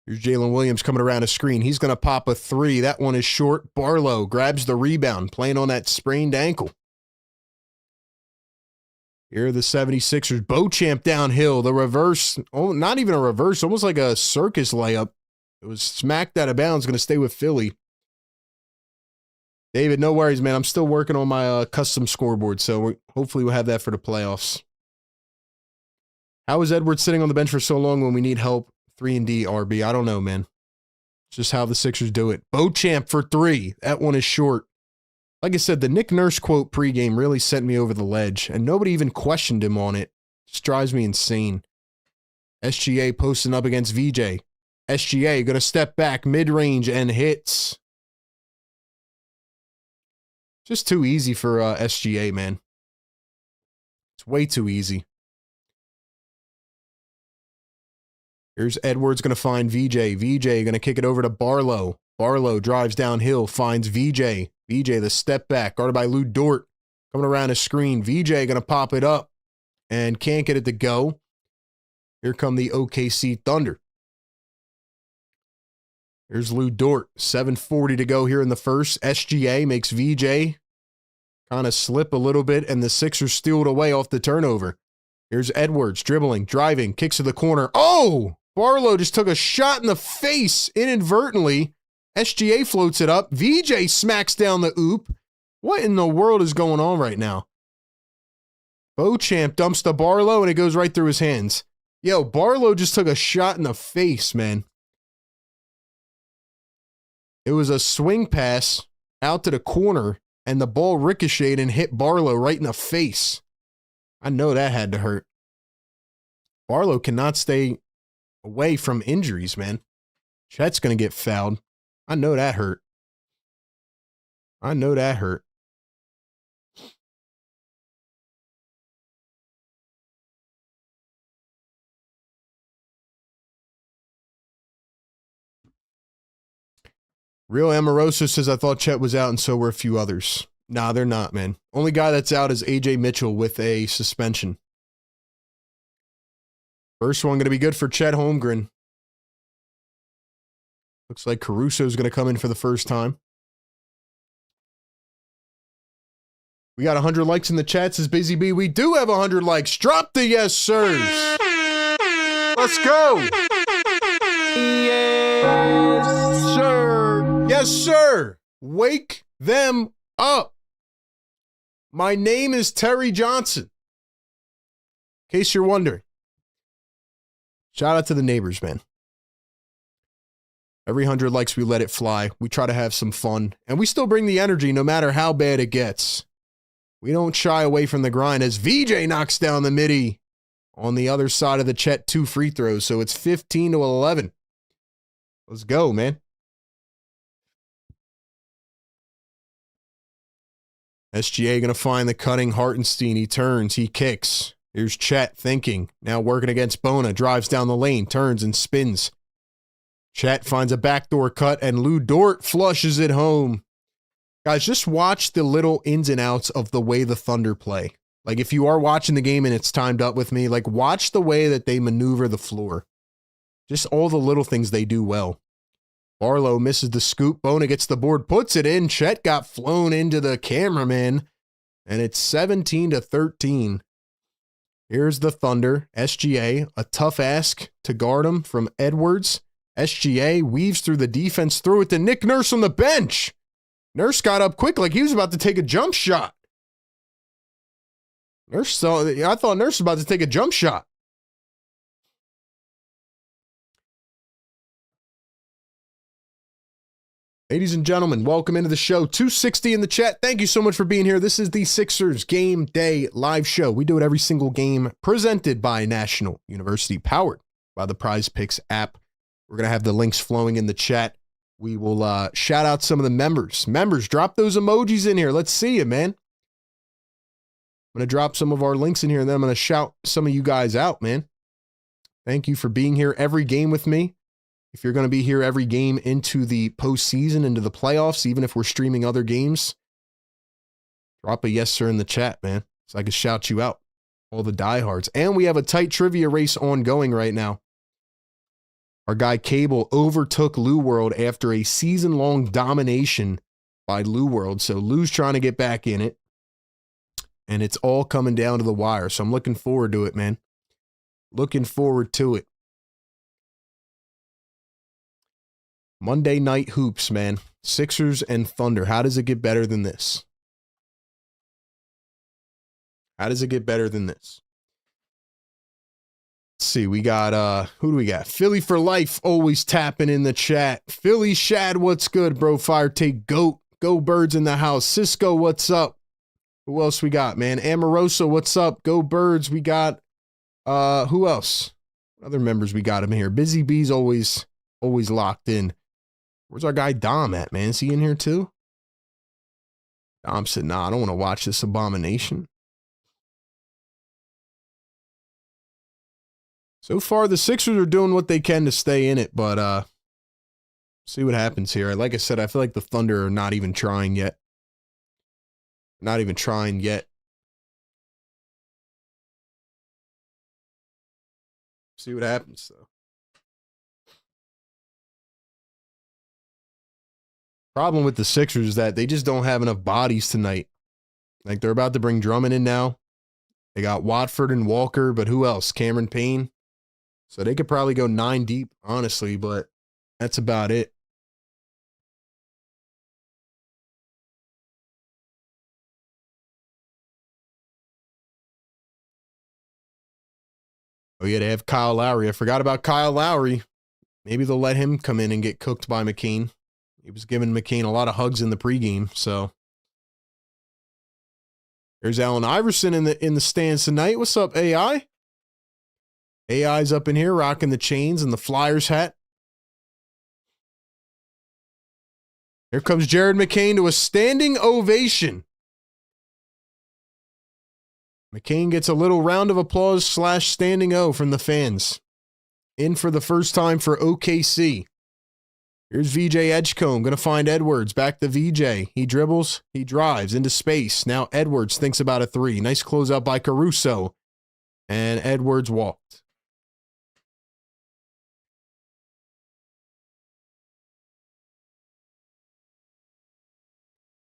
Here's Jalen Williams coming around a screen. He's going to pop a three. That one is short. Barlow grabs the rebound, playing on that sprained ankle. Here are the 76ers. Beauchamp downhill. The reverse, oh, not even a reverse, almost like a circus layup. It was smacked out of bounds, going to stay with Philly. David, no worries, man. I'm still working on my custom scoreboard, so hopefully we'll have that for the playoffs. How is Edwards sitting on the bench for so long when we need help? 3-and-D RB. I don't know, man. It's just how the Sixers do it. Beauchamp for 3. That one is short. Like I said, the Nick Nurse quote pregame really sent me over the ledge, and nobody even questioned him on it. Just drives me insane. SGA posting up against VJ. SGA going to step back mid-range and hits. Just too easy for SGA, man. It's way too easy. Here's Edwards going to find VJ. VJ going to kick it over to Barlow. Barlow drives downhill, finds VJ. VJ, the step back, guarded by Lou Dort. Coming around a screen. VJ going to pop it up and can't get it to go. Here come the OKC Thunder. Here's Lou Dort. 7:40 to go here in the first. SGA makes VJ kind of slip a little bit, and the Sixers steal it away off the turnover. Here's Edwards dribbling, driving, kicks to the corner. Oh! Barlow just took a shot in the face inadvertently. SGA floats it up. VJ smacks down the oop. What in the world is going on right now? Beauchamp dumps to Barlow, and it goes right through his hands. Yo, Barlow just took a shot in the face, man. It was a swing pass out to the corner, and the ball ricocheted and hit Barlow right in the face. I know that had to hurt. Barlow cannot stay away from injuries, man. Chet's going to get fouled. I know that hurt. I know that hurt. Real Amoroso says, I thought Chet was out and so were a few others. Nah, they're not, man. Only guy that's out is AJ Mitchell with a suspension. First one going to be good for Chet Holmgren. Looks like Caruso's going to come in for the first time. We got 100 likes in the chat, says Busy Bee. We do have 100 likes. Drop the yes, sirs. Let's go. Yes, sir. Yes, sir. Wake them up. My name is Terry Johnson. In case you're wondering. Shout out to the neighbors, man. Every 100 likes, we let it fly. We try to have some fun. And we still bring the energy no matter how bad it gets. We don't shy away from the grind as VJ knocks down the midi on the other side of the Chet 2 free throws. So it's 15-11. Let's go, man. SGA going to find the cutting Hartenstein. He turns. He kicks. Here's Chet thinking. Now working against Bona. Drives down the lane. Turns and spins. Chet finds a backdoor cut, and Lou Dort flushes it home. Guys, just watch the little ins and outs of the way the Thunder play. Like, if you are watching the game and it's timed up with me, like, watch the way that they maneuver the floor. Just all the little things they do well. Barlow misses the scoop. Bona gets the board, puts it in. Chet got flown into the cameraman, and it's 17-13. Here's the Thunder. SGA, a tough ask to guard him from Edwards. SGA weaves through the defense, threw it to Nick Nurse on the bench. Nurse got up quick like he was about to take a jump shot. I thought Nurse was about to take a jump shot. Ladies and gentlemen, welcome into the show. 260 in the chat. Thank you so much for being here. This is the Sixers Game Day live show. We do it every single game, presented by National University, powered by the Prize Picks app. We're going to have the links flowing in the chat. We will shout out some of the members. Members, drop those emojis in here. Let's see it, man. I'm going to drop some of our links in here, and then I'm going to shout some of you guys out, man. Thank you for being here every game with me. If you're going to be here every game into the postseason, into the playoffs, even if we're streaming other games, drop a yes, sir, in the chat, man, so I can shout you out, all the diehards. And we have a tight trivia race ongoing right now. Our guy Cable overtook Lou World after a season-long domination by Lou World. So Lou's trying to get back in it. And it's all coming down to the wire. So I'm looking forward to it, man. Looking forward to it. Monday Night Hoops, man. Sixers and Thunder. How does it get better than this? How does it get better than this? Let's see. We got, who do we got? Philly for life, always tapping in the chat. Philly Shad, what's good, bro? Fire take goat. Go Birds in the house. Cisco, what's up? Who else we got, man? Amoroso, what's up? Go Birds. We got, who else? Other members we got him here. Busy Bee's always locked in. Where's our guy Dom at, man? Is he in here too? Dom said, nah, I don't want to watch this abomination. So far, the Sixers are doing what they can to stay in it, but see what happens here. Like I said, I feel like the Thunder are not even trying yet. Not even trying yet. See what happens, though. Problem with the Sixers is that they just don't have enough bodies tonight. Like, they're about to bring Drummond in now. They got Watford and Walker, but who else? Cameron Payne. So they could probably go 9 deep, honestly, but that's about it. Oh, yeah, they have Kyle Lowry. I forgot about Kyle Lowry. Maybe they'll let him come in and get cooked by McCain. He was giving McCain a lot of hugs in the pregame, so. There's Allen Iverson in the stands tonight. What's up, AI? AI's up in here rocking the chains and the Flyers hat. Here comes Jared McCain to a standing ovation. McCain gets a little round of applause / standing O from the fans. In for the first time for OKC. Here's VJ Edgecombe, going to find Edwards. Back to VJ. He dribbles, he drives into space. Now Edwards thinks about a 3. Nice closeout by Caruso. And Edwards walked.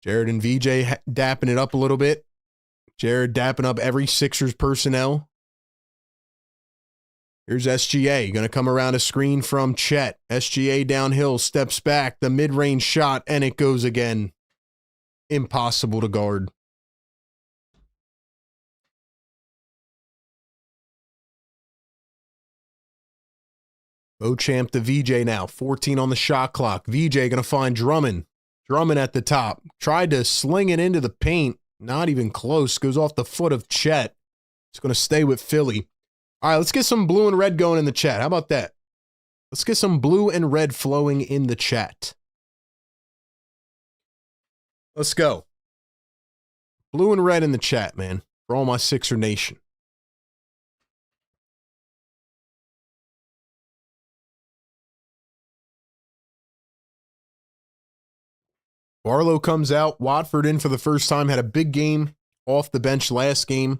Jared and VJ dapping it up a little bit. Jared dapping up every Sixers personnel. Here's SGA. Going to come around a screen from Chet. SGA downhill, steps back. The mid-range shot, and it goes again. Impossible to guard. Beauchamp to VJ now. 14 on the shot clock. VJ going to find Drummond. Drummond at the top. Tried to sling it into the paint. Not even close. Goes off the foot of Chet. It's going to stay with Philly. All right, let's get some blue and red going in the chat. How about that? Let's get some blue and red flowing in the chat. Let's go. Blue and red in the chat, man. For all my Sixer Nation. Barlow comes out. Watford in for the first time. Had a big game off the bench last game.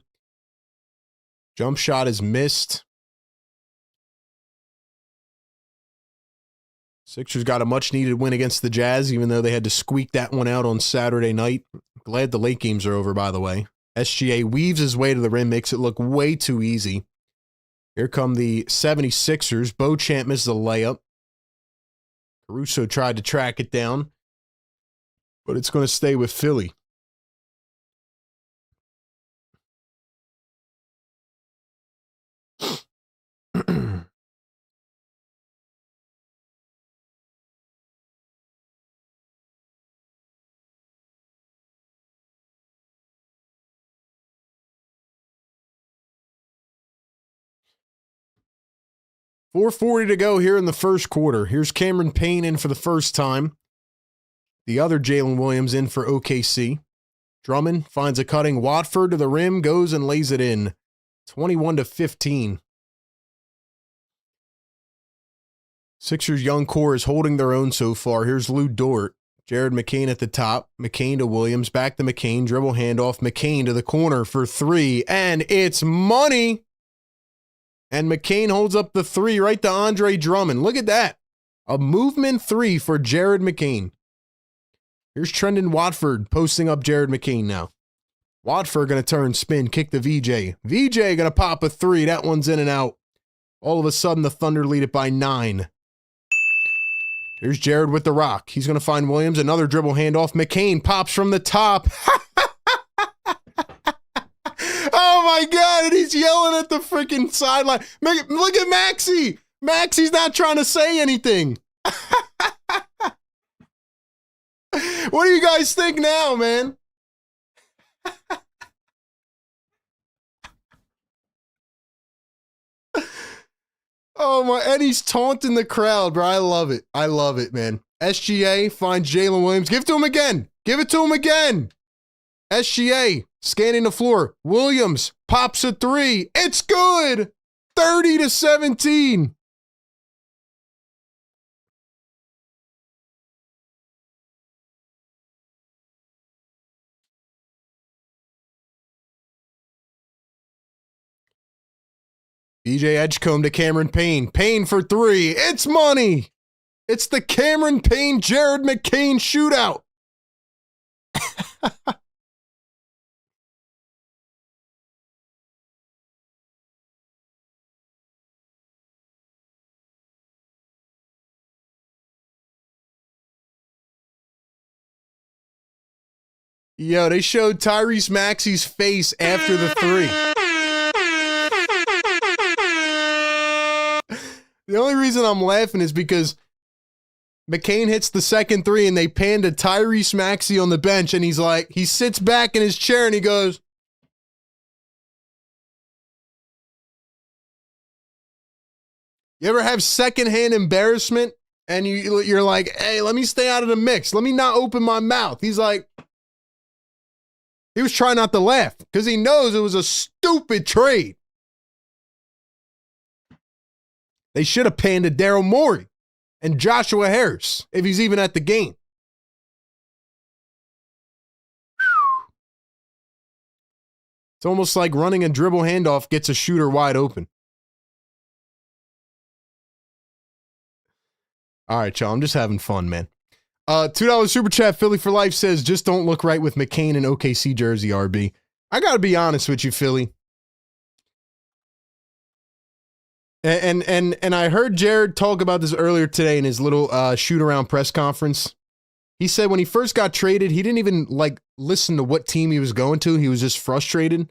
Jump shot is missed. Sixers got a much-needed win against the Jazz, even though they had to squeak that one out on Saturday night. Glad the late games are over, by the way. SGA weaves his way to the rim, makes it look way too easy. Here come the 76ers. Beauchamp misses a layup. Caruso tried to track it down, but it's going to stay with Philly. .440 to go here in the first quarter. Here's Cameron Payne in for the first time. The other Jalen Williams in for OKC. Drummond finds a cutting Watford to the rim, goes and lays it in. 21-15. Sixers young core is holding their own so far. Here's Lou Dort. Jared McCain at the top. McCain to Williams. Back to McCain. Dribble handoff. McCain to the corner for 3. And it's money. And McCain holds up the 3 right to Andre Drummond. Look at that. A movement 3 for Jared McCain. Here's Trendon Watford posting up Jared McCain now. Watford going to turn, spin, kick to VJ. VJ going to pop a 3. That one's in and out. All of a sudden, the Thunder lead it by 9. Here's Jared with the rock. He's going to find Williams. Another dribble handoff. McCain pops from the top. Oh, my God. And he's yelling at the freaking sideline. Look at Maxey. Maxey's not trying to say anything. What do you guys think now, man? Oh, my. And he's taunting the crowd, bro. I love it. I love it, man. SGA finds Jalen Williams. Give it to him again. Give it to him again. SGA scanning the floor. Williams pops a three. It's good. 30-17. BJ Edgecombe to Cameron Payne. Payne for three. It's money. It's the Cameron Payne, Jared McCain shootout. Yo, they showed Tyrese Maxey's face after the three. The only reason I'm laughing is because McCain hits the second three and they pan to Tyrese Maxey on the bench and he sits back in his chair and he goes, you ever have secondhand embarrassment and you're like, hey, let me stay out of the mix. Let me not open my mouth. He's like, he was trying not to laugh because he knows it was a stupid trade. They should have panned to Daryl Morey and Joshua Harris if he's even at the game. It's almost like running a dribble handoff gets a shooter wide open. All right, y'all. I'm just having fun, man. $2 super chat. Philly for life says, just don't look right with McCain and OKC jersey, RB. I got to be honest with you, Philly. And I heard Jared talk about this earlier today in his little shoot around press conference. He said when he first got traded, he didn't even listen to what team he was going to. He was just frustrated.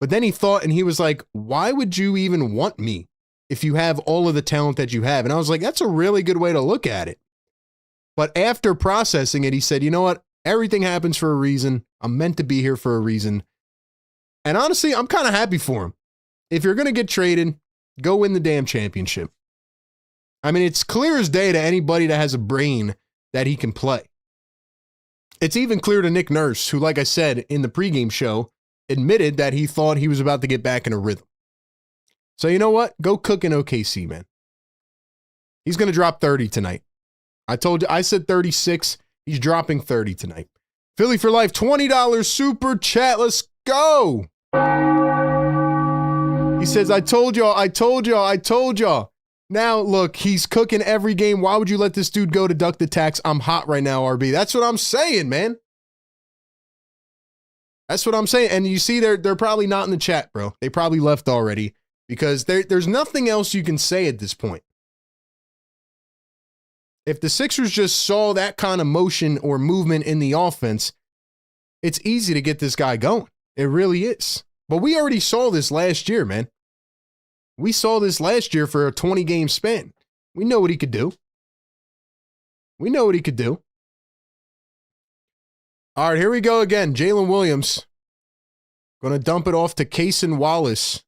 But then he thought, and he was like, why would you even want me if you have all of the talent that you have? And I was like, that's a really good way to look at it. But after processing it, he said, you know what? Everything happens for a reason. I'm meant to be here for a reason. And honestly, I'm kind of happy for him. If you're going to get traded, go win the damn championship. I mean, it's clear as day to anybody that has a brain that he can play. It's even clear to Nick Nurse, who, like I said in the pregame show, admitted that he thought he was about to get back in a rhythm. So you know what? Go cook in OKC, man. He's going to drop 30 tonight. I said 36. He's dropping 30 tonight. Philly for life, $20 super chat. Let's go. He says, I told y'all. Now, look, he's cooking every game. Why would you let this dude go deduct the tax? I'm hot right now, RB. That's what I'm saying, man. That's what I'm saying. And you see, they're probably not in the chat, bro. They probably left already because there's nothing else you can say at this point. If the Sixers just saw that kind of motion or movement in the offense, it's easy to get this guy going. It really is. But we already saw this last year, man. We saw this last year for a 20-game span. We know what he could do. All right, here we go again. Jalen Williams. Going to dump it off to Cason Wallace.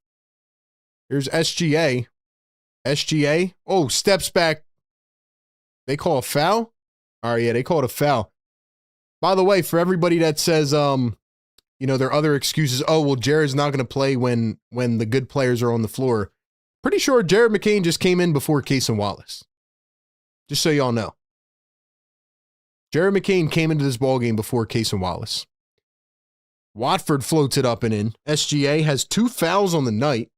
Here's SGA. Oh, steps back. They call a foul? All right, yeah, they called a foul. By the way, for everybody that says, there are other excuses. Oh, well, Jared's not going to play when the good players are on the floor. Pretty sure Jared McCain just came in before Cason Wallace. Just so y'all know. Jared McCain came into this ballgame before Cason Wallace. Watford floats it up and in. SGA has 2 fouls on the night.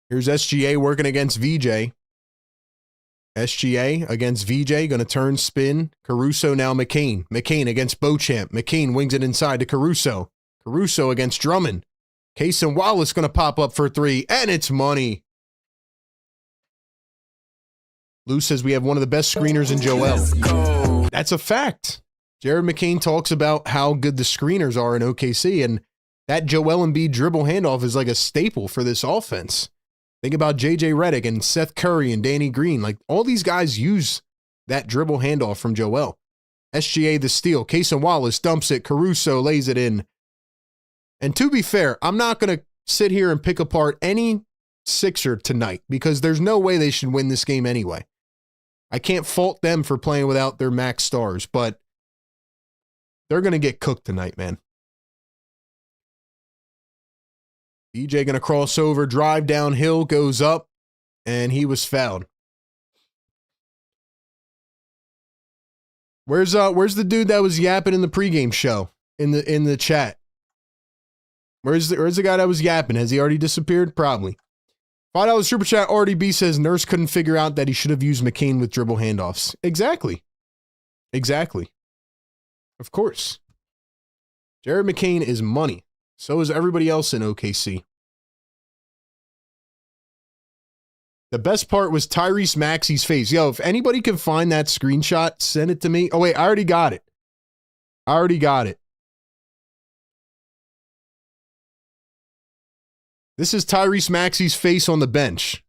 Here's SGA working against VJ. SGA against VJ, going to turn, spin. Caruso now McCain. McCain against Beauchamp. McCain wings it inside to Caruso. Caruso against Drummond. Cason Wallace going to pop up for 3, and it's money. Lou says we have one of the best screeners in Joel. That's a fact. Jared McCain talks about how good the screeners are in OKC, and that Joel Embiid dribble handoff is like a staple for this offense. Think about JJ Redick and Seth Curry and Danny Green. Like, all these guys use that dribble handoff from Joel. SGA the steal. Cason Wallace dumps it. Caruso lays it in. And to be fair, I'm not going to sit here and pick apart any Sixer tonight because there's no way they should win this game anyway. I can't fault them for playing without their max stars, but they're going to get cooked tonight, man. DJ going to cross over, drive downhill, goes up, and he was fouled. Where's the dude that was yapping in the pregame show in the chat? Where's the guy that was yapping? Has he already disappeared? Probably. $5 super chat. RDB says Nurse couldn't figure out that he should have used McCain with dribble handoffs. Exactly. Exactly. Of course. Jared McCain is money. So is everybody else in OKC. The best part was Tyrese Maxey's face. Yo, if anybody can find that screenshot, send it to me. Oh, wait, I already got it. This is Tyrese Maxey's face on the bench.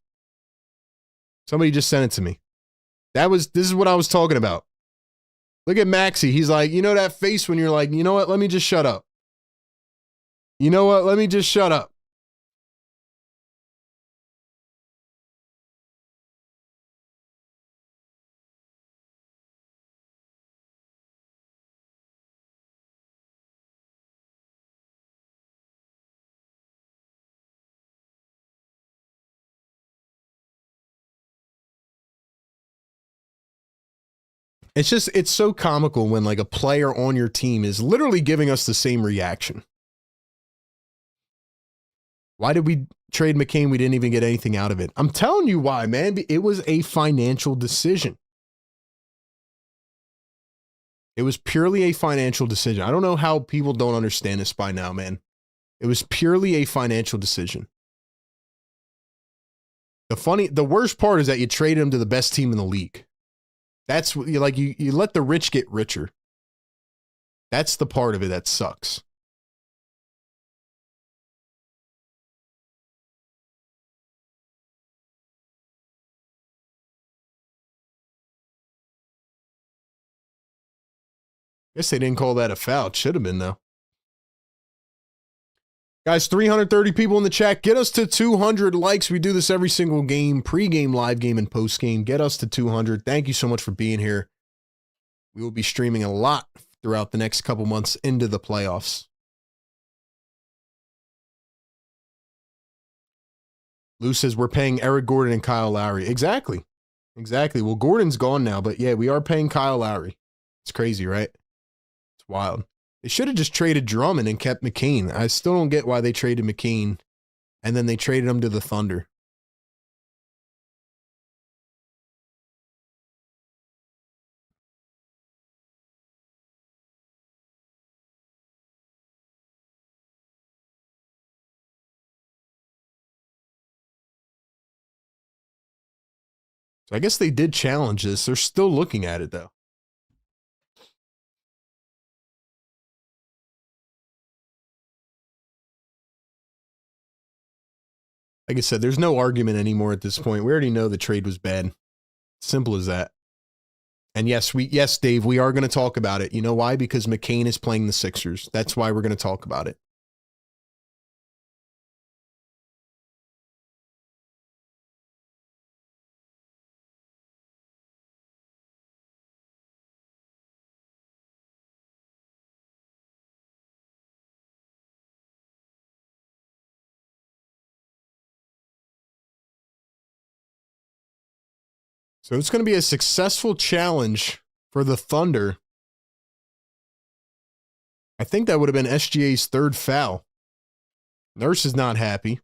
Somebody just sent it to me. This is what I was talking about. Look at Maxey. He's like, you know that face when you're like, you know what? Let me just shut up. You know what? Let me just shut up. It's so comical when like a player on your team is literally giving us the same reaction. Why did we trade McCain? We didn't even get anything out of it. I'm telling you why, man. It was a financial decision. It was purely a financial decision. I don't know how people don't understand this by now, man. It was purely a financial decision. The worst part is that you traded him to the best team in the league. That's like you let the rich get richer. That's the part of it that sucks. Guess they didn't call that a foul. It should have been, though. Guys, 330 people in the chat. Get us to 200 likes. We do this every single game, pregame, live game, and postgame. Get us to 200. Thank you so much for being here. We will be streaming a lot throughout the next couple months into the playoffs. Lou says we're paying Eric Gordon and Kyle Lowry. Exactly. Well, Gordon's gone now, but yeah, we are paying Kyle Lowry. It's crazy, right? It's wild. They should have just traded Drummond and kept McCain. I still don't get why they traded McCain and then they traded him to the Thunder. So I guess they did challenge this. They're still looking at it, though. Like I said, there's no argument anymore at this point. We already know the trade was bad. Simple as that. And yes, Dave, we are going to talk about it. You know why? Because McCain is playing the Sixers. That's why we're going to talk about it. So it's going to be a successful challenge for the Thunder. I think that would have been SGA's third foul. Nurse is not happy.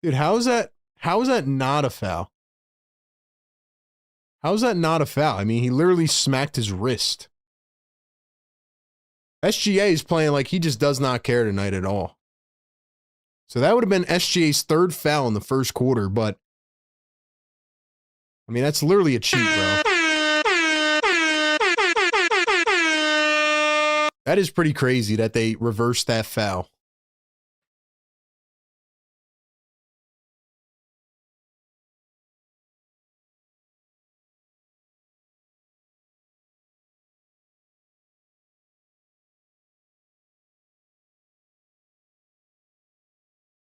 Dude, how is that not a foul? How is that not a foul? I mean, he literally smacked his wrist. SGA is playing like he just does not care tonight at all. So that would have been SGA's third foul in the first quarter, but I mean, that's literally a cheat, bro. That is pretty crazy that they reversed that foul.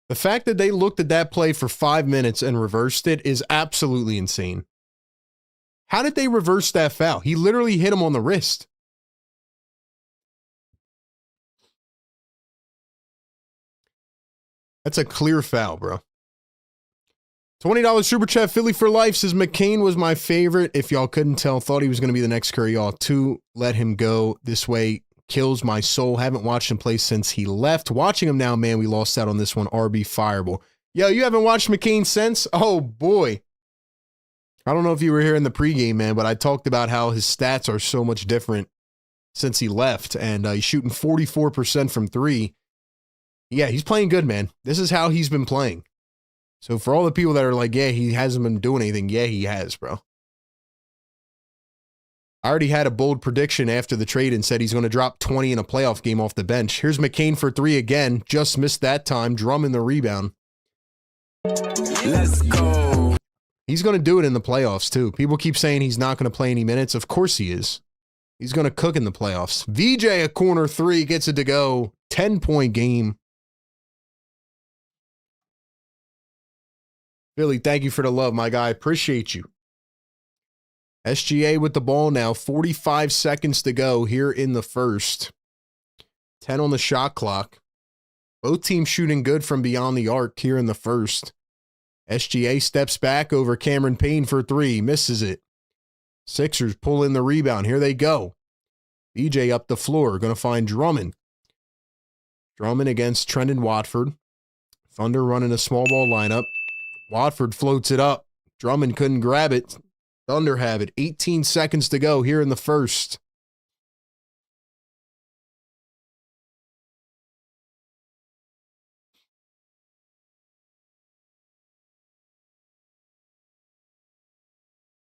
The fact that they looked at that play for 5 minutes and reversed it is absolutely insane. How did they reverse that foul? He literally hit him on the wrist. That's a clear foul, bro. $20 super chat. Philly for life says McCain was my favorite. If y'all couldn't tell, thought he was going to be the next Curry. Y'all too. Let him go this way. Kills my soul. Haven't watched him play since he left. Watching him now, man, we lost out on this one. RB fireable. Yo, you haven't watched McCain since? Oh, boy. I don't know if you were here in the pregame, man, but I talked about how his stats are so much different since he left, and he's shooting 44% from three. Yeah, he's playing good, man. This is how he's been playing. So for all the people that are like, yeah, he hasn't been doing anything, yeah, he has, bro. I already had a bold prediction after the trade and said he's going to drop 20 in a playoff game off the bench. Here's McCain for three again. Just missed that time. Drummond the rebound. Let's go. He's going to do it in the playoffs, too. People keep saying he's not going to play any minutes. Of course he is. He's going to cook in the playoffs. VJ, a corner three, gets it to go. 10-point game. Billy, thank you for the love, my guy. Appreciate you. SGA with the ball now. 45 seconds to go here in the first. 10 on the shot clock. Both teams shooting good from beyond the arc here in the first. SGA steps back over Cameron Payne for three. Misses it. Sixers pull in the rebound. Here they go. BJ up the floor. Going to find Drummond. Drummond against Trendon Watford. Thunder running a small ball lineup. Watford floats it up. Drummond couldn't grab it. Thunder have it. 18 seconds to go here in the first.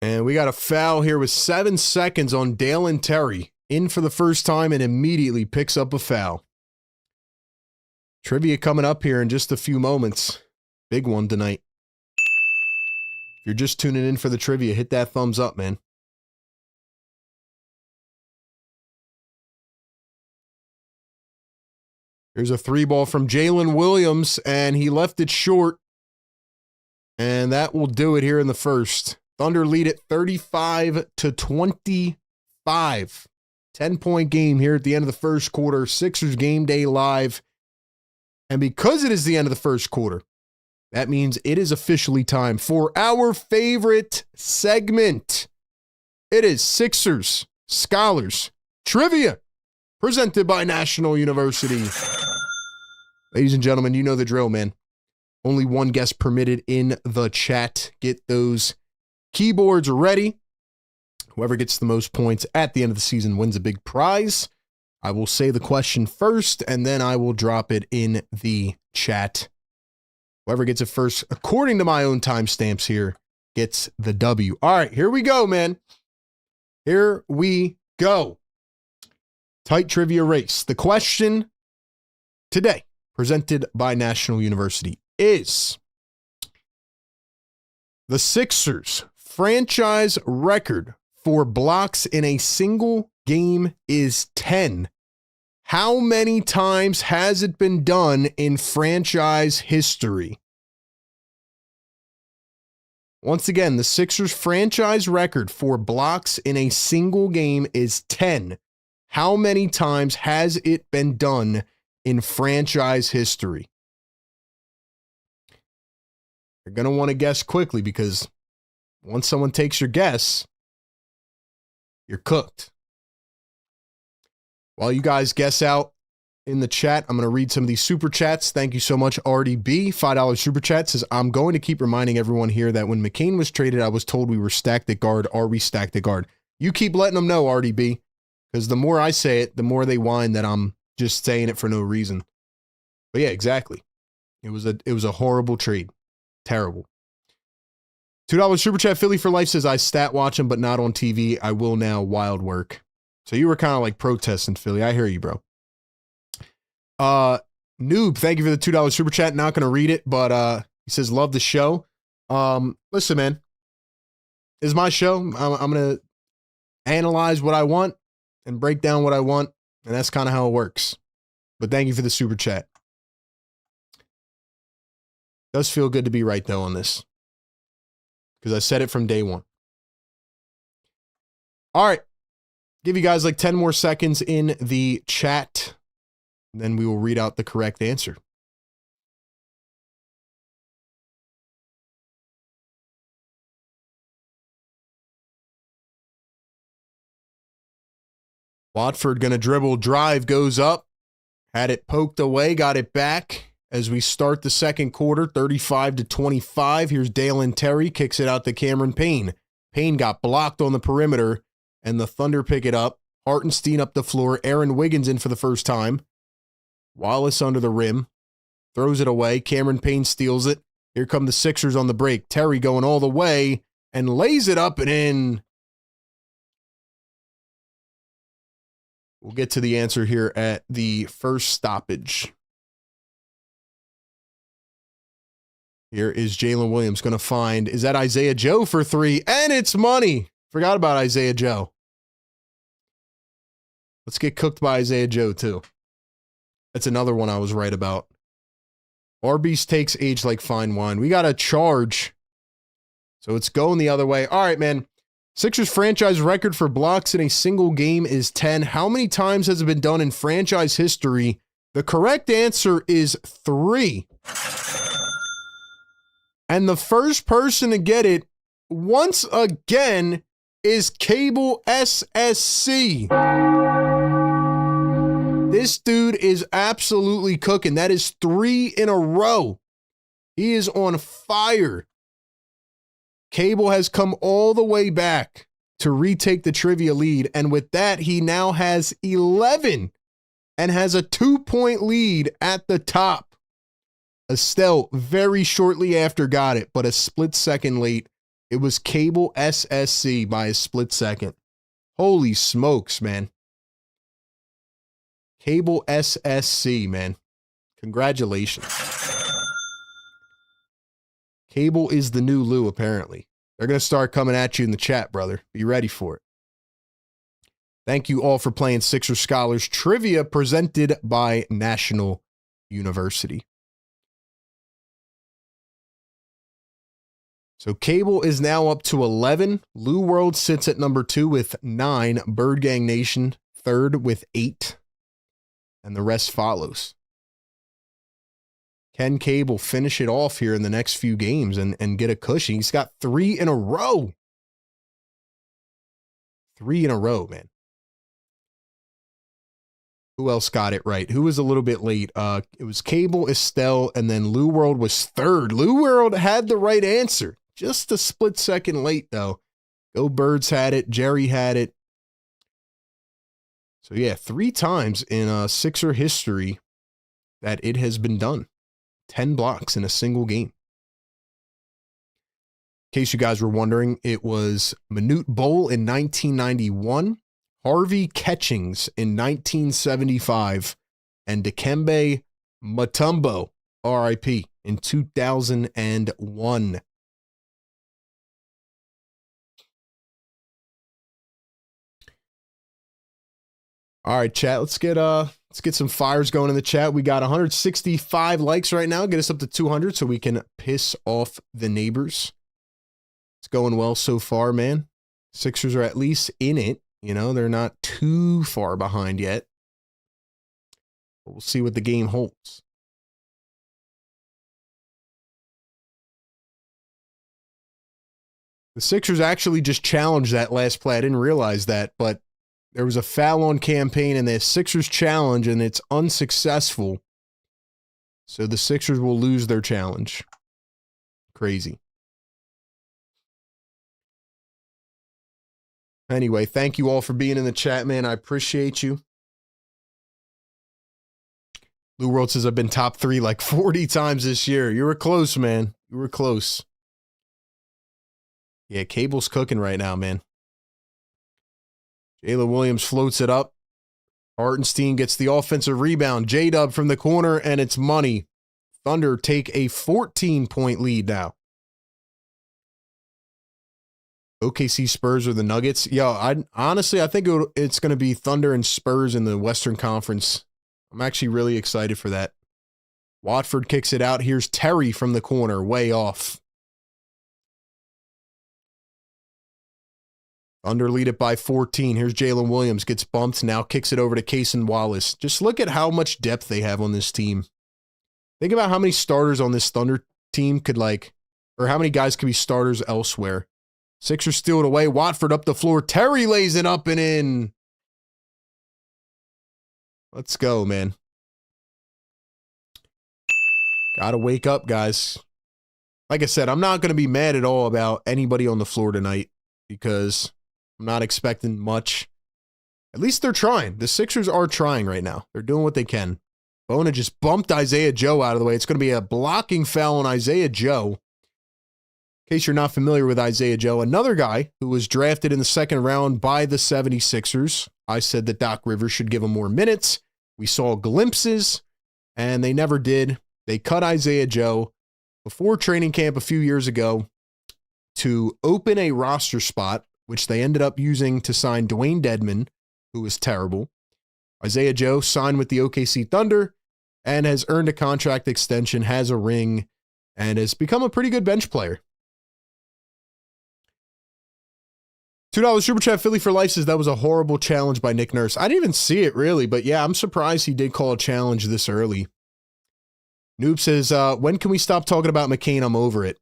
And we got a foul here with 7 seconds on Dalen Terry. In for the first time and immediately picks up a foul. Trivia coming up here in just a few moments. Big one tonight. If you're just tuning in for the trivia, hit that thumbs up, man. Here's a three ball from Jalen Williams, and he left it short. And that will do it here in the first. Thunder lead it 35-25. 10-point game here at the end of the first quarter. Sixers game day live. And because it is the end of the first quarter, that means it is officially time for our favorite segment. It is Sixers Scholars Trivia, presented by National University. Ladies and gentlemen, you know the drill, man. Only one guest permitted in the chat. Get those keyboards ready. Whoever gets the most points at the end of the season wins a big prize. I will say the question first, and then I will drop it in the chat. Whoever gets it first, according to my own timestamps here, gets the W. All right, here we go, man. Here we go. Tight trivia race. The question today, presented by National University, is the Sixers franchise record for blocks in a single game is 10. How many times has it been done in franchise history? Once again, the Sixers franchise record for blocks in a single game is 10. How many times has it been done in franchise history? You're going to want to guess quickly because once someone takes your guess, you're cooked. While you guys guess out in the chat, I'm going to read some of these super chats. Thank you so much, RDB. $5 super chat says, I'm going to keep reminding everyone here that when McCain was traded, I was told we were stacked at guard. Are we stacked at guard? You keep letting them know, RDB, because the more I say it, the more they whine that I'm just saying it for no reason. But yeah, exactly. It was a horrible trade. Terrible. $2 Super Chat Philly for Life says, I stat watch him, but not on TV. I will now. Wild work. So you were kind of like protesting, Philly. I hear you, bro. Noob, thank you for the $2 Super Chat. Not going to read it, but he says, love the show. Listen, man. This is my show. I'm going to analyze what I want and break down what I want, and that's kind of how it works. But thank you for the Super Chat. Does feel good to be right, though, on this. Because I said it from day one. All right. Give you guys like 10 more seconds in the chat. And then we will read out the correct answer. Watford going to dribble. Drive goes up. Had it poked away. Got it back. As we start the second quarter, 35-25. Here's Dalen Terry, kicks it out to Cameron Payne. Payne got blocked on the perimeter, and the Thunder pick it up. Hartenstein up the floor. Aaron Wiggins in for the first time. Wallace under the rim. Throws it away. Cameron Payne steals it. Here come the Sixers on the break. Terry going all the way and lays it up and in. We'll get to the answer here at the first stoppage. Here is Jalen Williams going to find, is that Isaiah Joe for three? And it's money. Forgot about Isaiah Joe. Let's get cooked by Isaiah Joe too. That's another one I was right about. Arby's takes age like fine wine. We got a charge. So it's going the other way. All right, man. Sixers franchise record for blocks in a single game is 10. How many times has it been done in franchise history? The correct answer is 3. And the first person to get it, once again, is Cable SSC. This dude is absolutely cooking. That is 3 in a row. He is on fire. Cable has come all the way back to retake the trivia lead. And with that, he now has 11 and has a 2-point lead at the top. Estelle very shortly after got it, but a split second late. It was Cable SSC by a split second. Holy smokes, man. Cable SSC, man. Congratulations. Cable is the new Lou, apparently. They're going to start coming at you in the chat, brother. Be ready for it. Thank you all for playing Sixer Scholars Trivia presented by National University. So Cable is now up to 11. Lou World sits at number 2 with 9. Bird Gang Nation third with 8. And the rest follows. Can Cable finish it off here in the next few games and get a cushion? He's got 3 in a row. 3 in a row, man. Who else got it right? Who was a little bit late? It was Cable, Estelle, and then Lou World was third. Lou World had the right answer. Just a split second late, though. Go Birds had it. Jerry had it. So, yeah, 3 times in Sixer history that it has been done. 10 blocks in a single game. In case you guys were wondering, it was Manute Bol in 1991, Harvey Catchings in 1975, and Dikembe Mutombo, RIP, in 2001. All right, chat. Let's get some fires going in the chat. We got 165 likes right now. Get us up to 200 so we can piss off the neighbors. It's going well so far, man. Sixers are at least in it. You know, they're not too far behind yet. But we'll see what the game holds. The Sixers actually just challenged that last play. I didn't realize that, but there was a foul on Campaign and the Sixers challenge, and it's unsuccessful. So the Sixers will lose their challenge. Crazy. Anyway, thank you all for being in the chat, man. I appreciate you. Lou World says I've been top 3 like 40 times this year. You were close, man. You were close. Yeah, Cable's cooking right now, man. Jalen Williams floats it up. Hartenstein gets the offensive rebound. J-Dub from the corner, and it's money. Thunder take a 14-point lead now. OKC Spurs or the Nuggets? Yo, I think it's going to be Thunder and Spurs in the Western Conference. I'm actually really excited for that. Watford kicks it out. Here's Terry from the corner, way off. Thunder lead it by 14. Here's Jalen Williams, gets bumped, now kicks it over to Cason Wallace. Just look at how much depth they have on this team. Think about how many starters on this Thunder team could or how many guys could be starters elsewhere. Sixers steal it away. Watford up the floor. Terry lays it up and in. Let's go, man. Gotta wake up, guys. Like I said, I'm not going to be mad at all about anybody on the floor tonight because I'm not expecting much. At least they're trying. The Sixers are trying right now. They're doing what they can. Bona just bumped Isaiah Joe out of the way. It's going to be a blocking foul on Isaiah Joe. In case you're not familiar with Isaiah Joe, another guy who was drafted in the second round by the 76ers. I said that Doc Rivers should give him more minutes. We saw glimpses, and they never did. They cut Isaiah Joe before training camp a few years ago to open a roster spot, which they ended up using to sign Dwayne Dedmon, who was terrible. Isaiah Joe signed with the OKC Thunder and has earned a contract extension, has a ring, and has become a pretty good bench player. $2 Super Chat Philly for Life says that was a horrible challenge by Nick Nurse. I didn't even see it really, but yeah, I'm surprised he did call a challenge this early. Noob says, when can we stop talking about McCain? I'm over it.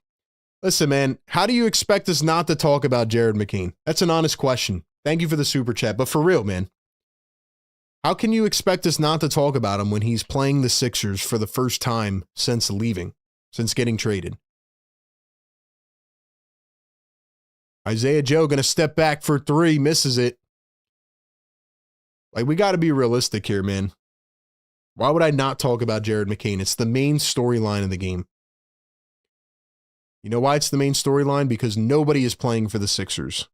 Listen, man, how do you expect us not to talk about Jared McCain? That's an honest question. Thank you for the Super Chat, but for real, man. How can you expect us not to talk about him when he's playing the Sixers for the first time since leaving, since getting traded? Isaiah Joe going to step back for 3, misses it. We got to be realistic here, man. Why would I not talk about Jared McCain? It's the main storyline of the game. You know why it's the main storyline? Because nobody is playing for the Sixers.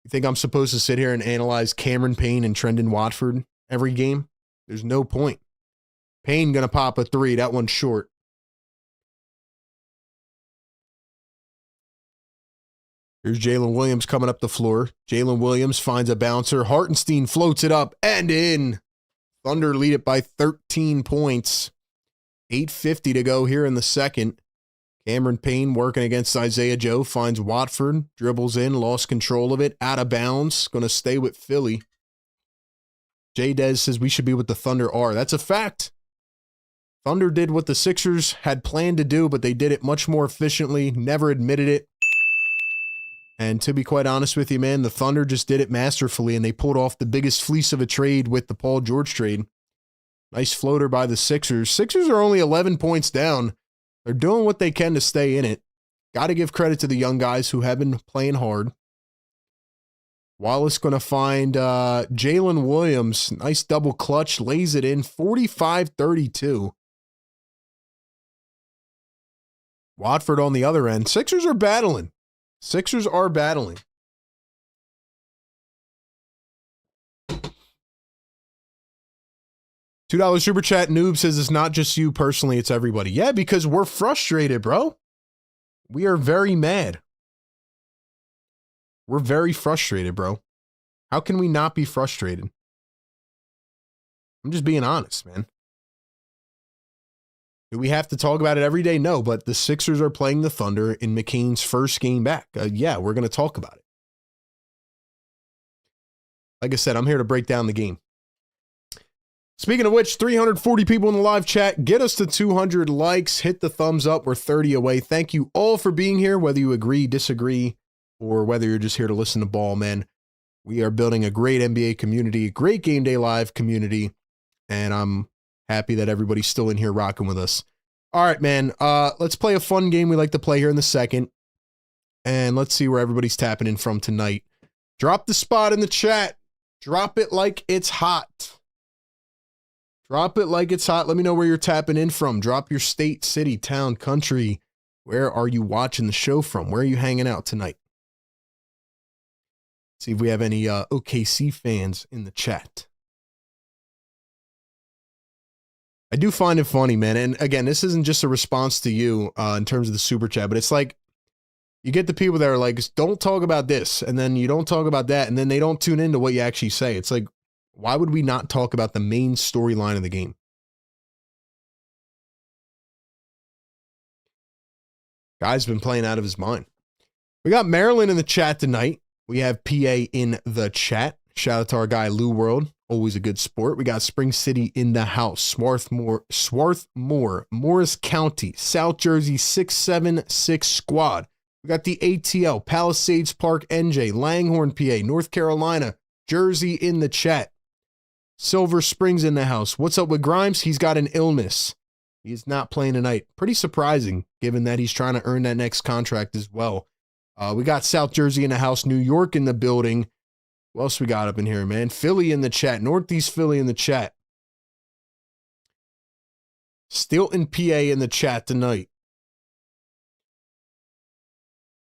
You think I'm supposed to sit here and analyze Cameron Payne and Trendon Watford every game? There's no point. Payne going to pop a 3. That one's short. Here's Jalen Williams coming up the floor. Jalen Williams finds a bouncer. Hartenstein floats it up and in. Thunder lead it by 13 points. 8:50 to go here in the second. Cameron Payne working against Isaiah Joe. Finds Watford. Dribbles in. Lost control of it. Out of bounds. Going to stay with Philly. J. Dez says we should be what the Thunder are. That's a fact. Thunder did what the Sixers had planned to do, but they did it much more efficiently. Never admitted it. And to be quite honest with you, man, the Thunder just did it masterfully, and they pulled off the biggest fleece of a trade with the Paul George trade. Nice floater by the Sixers. Sixers are only 11 points down. They're doing what they can to stay in it. Got to give credit to the young guys who have been playing hard. Wallace going to find Jalen Williams. Nice double clutch. Lays it in. 45-32. Watford on the other end. Sixers are battling. $2 Super Chat Noob says it's not just you personally, it's everybody. Yeah, because we're frustrated, bro. We are very mad. We're very frustrated, bro. How can we not be frustrated? I'm just being honest, man. Do we have to talk about it every day? No, but the Sixers are playing the Thunder in McCain's first game back. Yeah, we're going to talk about it. Like I said, I'm here to break down the game. Speaking of which, 340 people in the live chat. Get us to 200 likes. Hit the thumbs up. We're 30 away. Thank you all for being here, whether you agree, disagree, or whether you're just here to listen to ball, man. We are building a great NBA community, a great Game Day Live community, and I'm happy that everybody's still in here rocking with us. All right, man. Let's play a fun game we like to play here in the second. And let's see where everybody's tapping in from tonight. Drop the spot in the chat. Drop it like it's hot. Drop it like it's hot. Let me know where you're tapping in from. Drop your state, city, town, country. Where are you watching the show from? Where are you hanging out tonight? See if we have any OKC fans in the chat. I do find it funny, man. And again, this isn't just a response to you in terms of the super chat, but it's like you get the people that are like, don't talk about this. And then you don't talk about that. And then they don't tune into what you actually say. It's like, why would we not talk about the main storyline of the game? Guy's been playing out of his mind. We got Maryland in the chat tonight. We have PA in the chat. Shout out to our guy, Lou World. Always a good sport. We got Spring City in the house. Swarthmore, Morris County, South Jersey 676 squad. We got the ATL, Palisades Park, NJ, Langhorne, PA, North Carolina, Jersey in the chat. Silver Springs in the house. What's up with Grimes? He's got an illness. He's not playing tonight. Pretty surprising, given that he's trying to earn that next contract as well. We got South Jersey in the house, New York in the building. What else we got up in here, man? Philly in the chat, Northeast Philly in the chat. Stilton, PA in the chat tonight.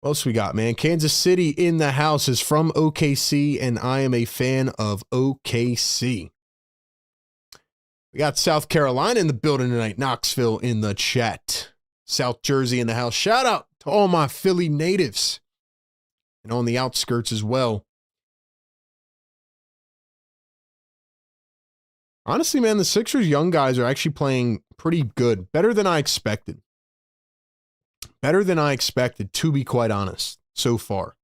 What else we got, man? Kansas City in the house is from OKC, and I am a fan of OKC. We got South Carolina in the building tonight. Knoxville in the chat. South Jersey in the house. Shout out to all my Philly natives. And on the outskirts as well. Honestly, man, the Sixers young guys are actually playing pretty good. Better than I expected. Better than I expected, to be quite honest, so far.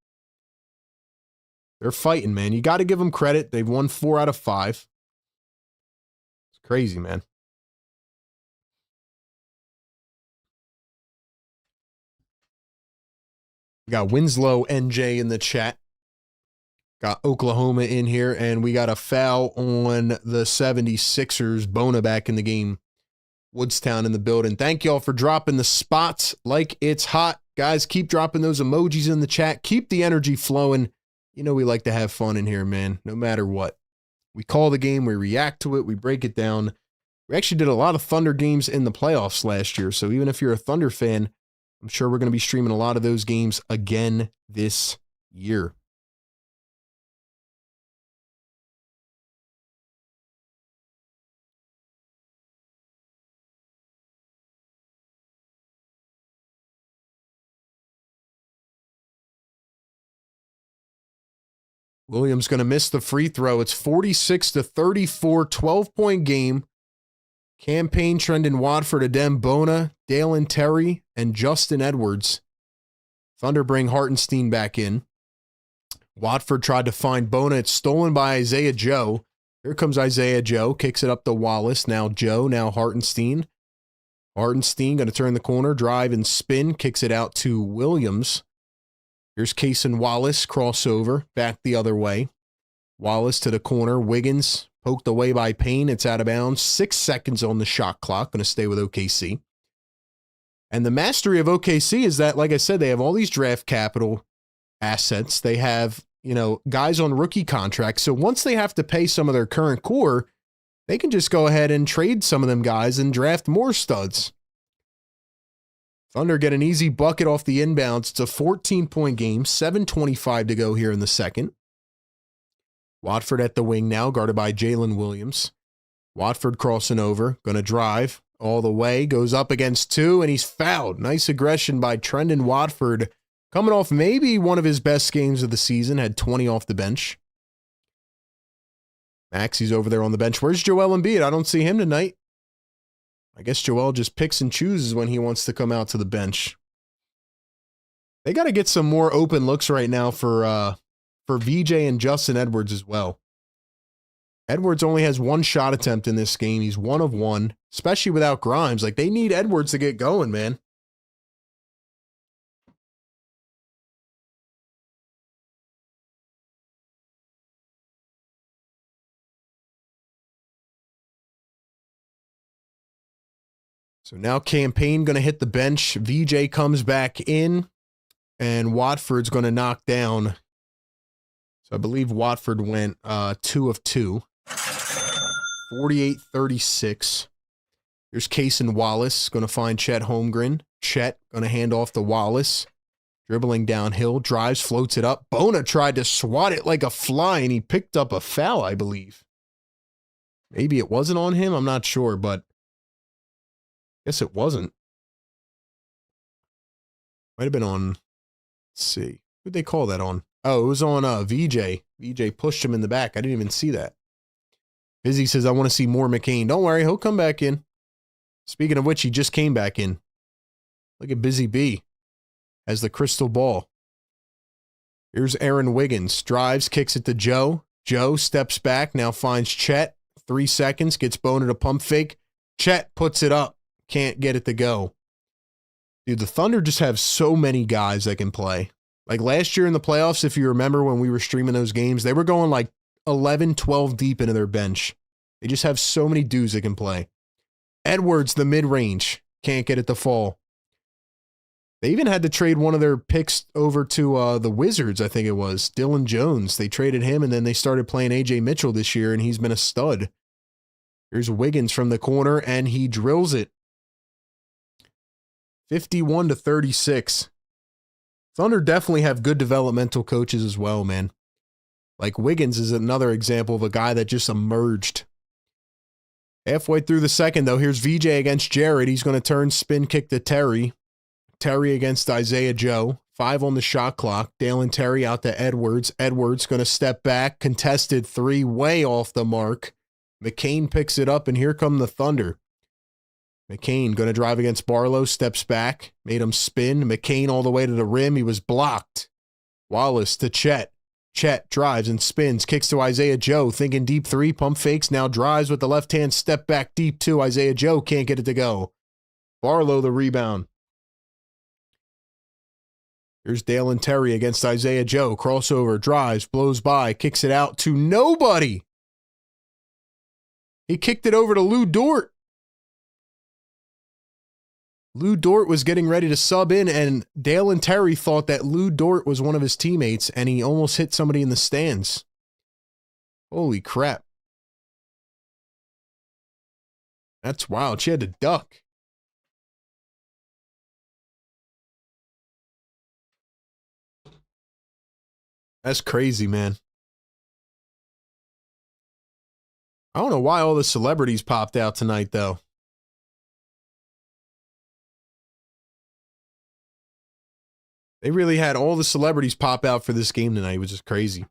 They're fighting, man. You got to give them credit. They've won 4 out of 5. Crazy, man. We got Winslow NJ in the chat. Got Oklahoma in here, and we got a foul on the 76ers. Bona back in the game. Woodstown in the building. Thank y'all for dropping the spots like it's hot. Guys, keep dropping those emojis in the chat. Keep the energy flowing. You know we like to have fun in here, man, no matter what. We call the game, we react to it, we break it down. We actually did a lot of Thunder games in the playoffs last year, so even if you're a Thunder fan, I'm sure we're going to be streaming a lot of those games again this year. Williams going to miss the free throw. It's 46-34, 12-point game. Campaign trending Watford, Adem Bona, Dalen Terry, and Justin Edwards. Thunder bring Hartenstein back in. Watford tried to find Bona. It's stolen by Isaiah Joe. Here comes Isaiah Joe. Kicks it up to Wallace. Now Joe. Now Hartenstein. Hartenstein going to turn the corner. Drive and spin. Kicks it out to Williams. Here's Cason Wallace. Crossover. Back the other way. Wallace to the corner. Wiggins poked away by Payne. It's out of bounds. 6 seconds on the shot clock. Going to stay with OKC. And the mastery of OKC is that, like I said, they have all these draft capital assets. They have, guys on rookie contracts. So once they have to pay some of their current core, they can just go ahead and trade some of them guys and draft more studs. Thunder get an easy bucket off the inbounds. It's a 14-point game, 7:25 to go here in the second. Watford at the wing now, guarded by Jalen Williams. Watford crossing over, going to drive all the way, goes up against 2, and he's fouled. Nice aggression by Trendon Watford, coming off maybe one of his best games of the season, had 20 off the bench. Maxey's over there on the bench. Where's Joel Embiid? I don't see him tonight. I guess Joel just picks and chooses when he wants to come out to the bench. They got to get some more open looks right now for VJ and Justin Edwards as well. Edwards only has 1 shot attempt in this game. He's 1 of 1, especially without Grimes. Like, they need Edwards to get going, man. So now Campaign going to hit the bench. VJ comes back in, and Watford's going to knock down. So I believe Watford went 2 of 2. 48-36. Here's Case and Wallace. Going to find Chet Holmgren. Chet going to hand off to Wallace. Dribbling downhill. Drives, floats it up. Bona tried to swat it like a fly, and he picked up a foul, I believe. Maybe it wasn't on him. I'm not sure, but I guess it wasn't. Might have been on, let's see. Who'd they call that on? Oh, it was on VJ. VJ pushed him in the back. I didn't even see that. Busy says, I want to see more McCain. Don't worry, he'll come back in. Speaking of which, he just came back in. Look at Busy B as the crystal ball. Here's Aaron Wiggins. Drives, kicks it to Joe. Joe steps back, now finds Chet. 3 seconds, gets Bona to pump fake. Chet puts it up. Can't get it to go. Dude, the Thunder just have so many guys that can play. Like last year in the playoffs, if you remember when we were streaming those games, they were going like 11, 12 deep into their bench. They just have so many dudes that can play. Edwards, the mid-range. Can't get it to fall. They even had to trade one of their picks over to the Wizards, I think it was. Dylan Jones. They traded him, and then they started playing A.J. Mitchell this year, and he's been a stud. Here's Wiggins from the corner, and he drills it. 51-36. Thunder definitely have good developmental coaches as well, man. Like Wiggins is another example of a guy that just emerged. Halfway through the second, though, here's VJ against Jared. He's going to turn spin kick to Terry. Terry against Isaiah Joe. 5 on the shot clock. Dalen Terry out to Edwards. Edwards going to step back. Contested 3, way off the mark. McCain picks it up, and here come the Thunder. McCain going to drive against Barlow. Steps back. Made him spin. McCain all the way to the rim. He was blocked. Wallace to Chet. Chet drives and spins. Kicks to Isaiah Joe. Thinking deep 3. Pump fakes. Now drives with the left hand. Step back deep 2. Isaiah Joe can't get it to go. Barlow the rebound. Here's Dalen Terry against Isaiah Joe. Crossover, drives, blows by, kicks it out to nobody. He kicked it over to Lou Dort. Lou Dort was getting ready to sub in, and Dalen Terry thought that Lou Dort was one of his teammates, and he almost hit somebody in the stands. Holy crap. That's wild. She had to duck. That's crazy, man. I don't know why all the celebrities popped out tonight, though. They really had all the celebrities pop out for this game tonight, which is crazy.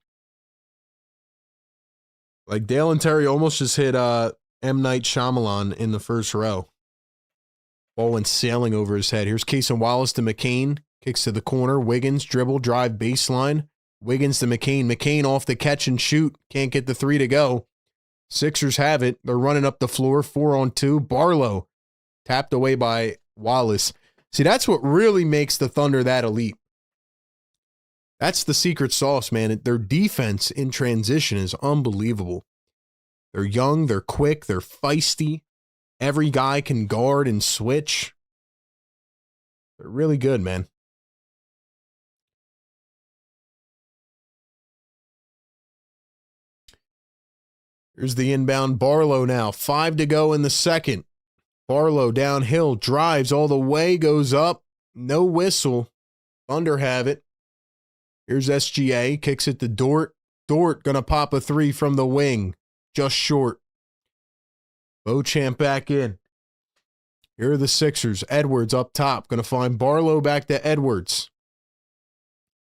Like, Dalen Terry almost just hit M. Night Shyamalan in the first row. Ball went sailing over his head. Here's Case and Wallace to McCain. Kicks to the corner. Wiggins, dribble, drive, baseline. Wiggins to McCain. McCain off the catch and shoot. Can't get the 3 to go. Sixers have it. They're running up the floor. 4-on-2. Barlow tapped away by Wallace. See, that's what really makes the Thunder that elite. That's the secret sauce, man. Their defense in transition is unbelievable. They're young. They're quick. They're feisty. Every guy can guard and switch. They're really good, man. Here's the inbound Barlow now. 5 to go in the second. Barlow downhill, drives all the way, goes up. No whistle. Thunder have it. Here's SGA, kicks it to Dort. Dort gonna pop a 3 from the wing. Just short. Beauchamp back in. Here are the Sixers. Edwards up top. Gonna find Barlow back to Edwards.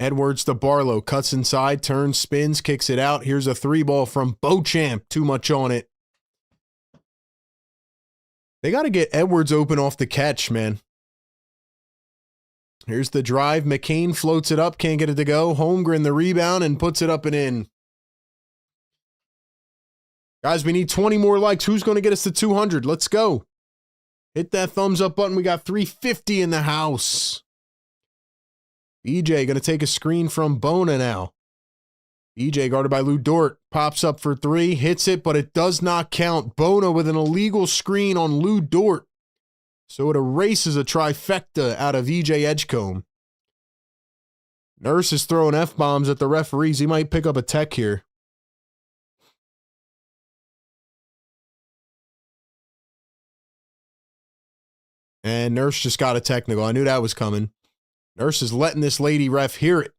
Edwards to Barlow, cuts inside, turns, spins, kicks it out. Here's a 3-ball from Beauchamp. Too much on it. They got to get Edwards open off the catch, man. Here's the drive. McCain floats it up, can't get it to go. Holmgren the rebound and puts it up and in. Guys, we need 20 more likes. Who's going to get us to 200? Let's go. Hit that thumbs up button. We got 350 in the house. EJ going to take a screen from Bona now. EJ guarded by Lou Dort. Pops up for 3. Hits it, but it does not count. Bona with an illegal screen on Lou Dort. So it erases a trifecta out of EJ Edgecombe. Nurse is throwing F-bombs at the referees. He might pick up a tech here. And Nurse just got a technical. I knew that was coming. Nurse is letting this lady ref hear it.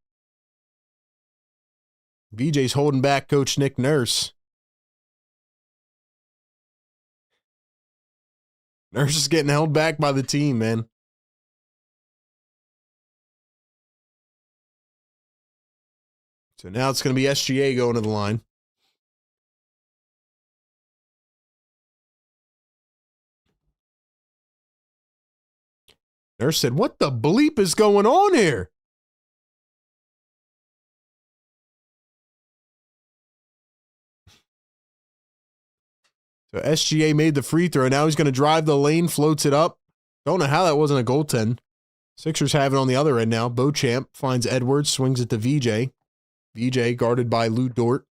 VJ's holding back Coach Nick Nurse. Nurse is getting held back by the team, man. So now it's going to be SGA going to the line. Nurse said, "What the bleep is going on here?" So SGA made the free throw. Now he's going to drive the lane, floats it up. Don't know how that wasn't a goaltend. Sixers have it on the other end now. Beauchamp finds Edwards, swings it to VJ. VJ guarded by Lou Dort.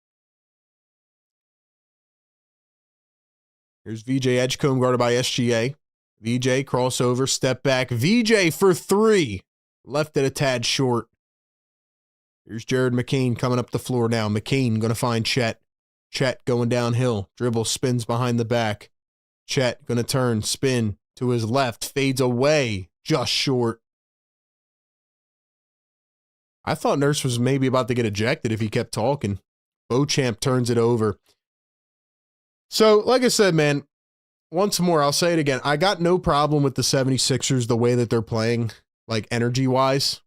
Here's VJ Edgecombe guarded by SGA. VJ crossover, step back. VJ for three. Left it a tad short. Here's Jared McCain coming up the floor now. McCain going to find Chet. Chet going downhill. Dribble, spins behind the back. Chet going to turn, spin to his left. Fades away. Just short. I thought Nurse was maybe about to get ejected if he kept talking. Beauchamp turns it over. So, like I said, man, once more, I'll say it again. I got no problem with the 76ers, the way that they're playing, like energy-wise.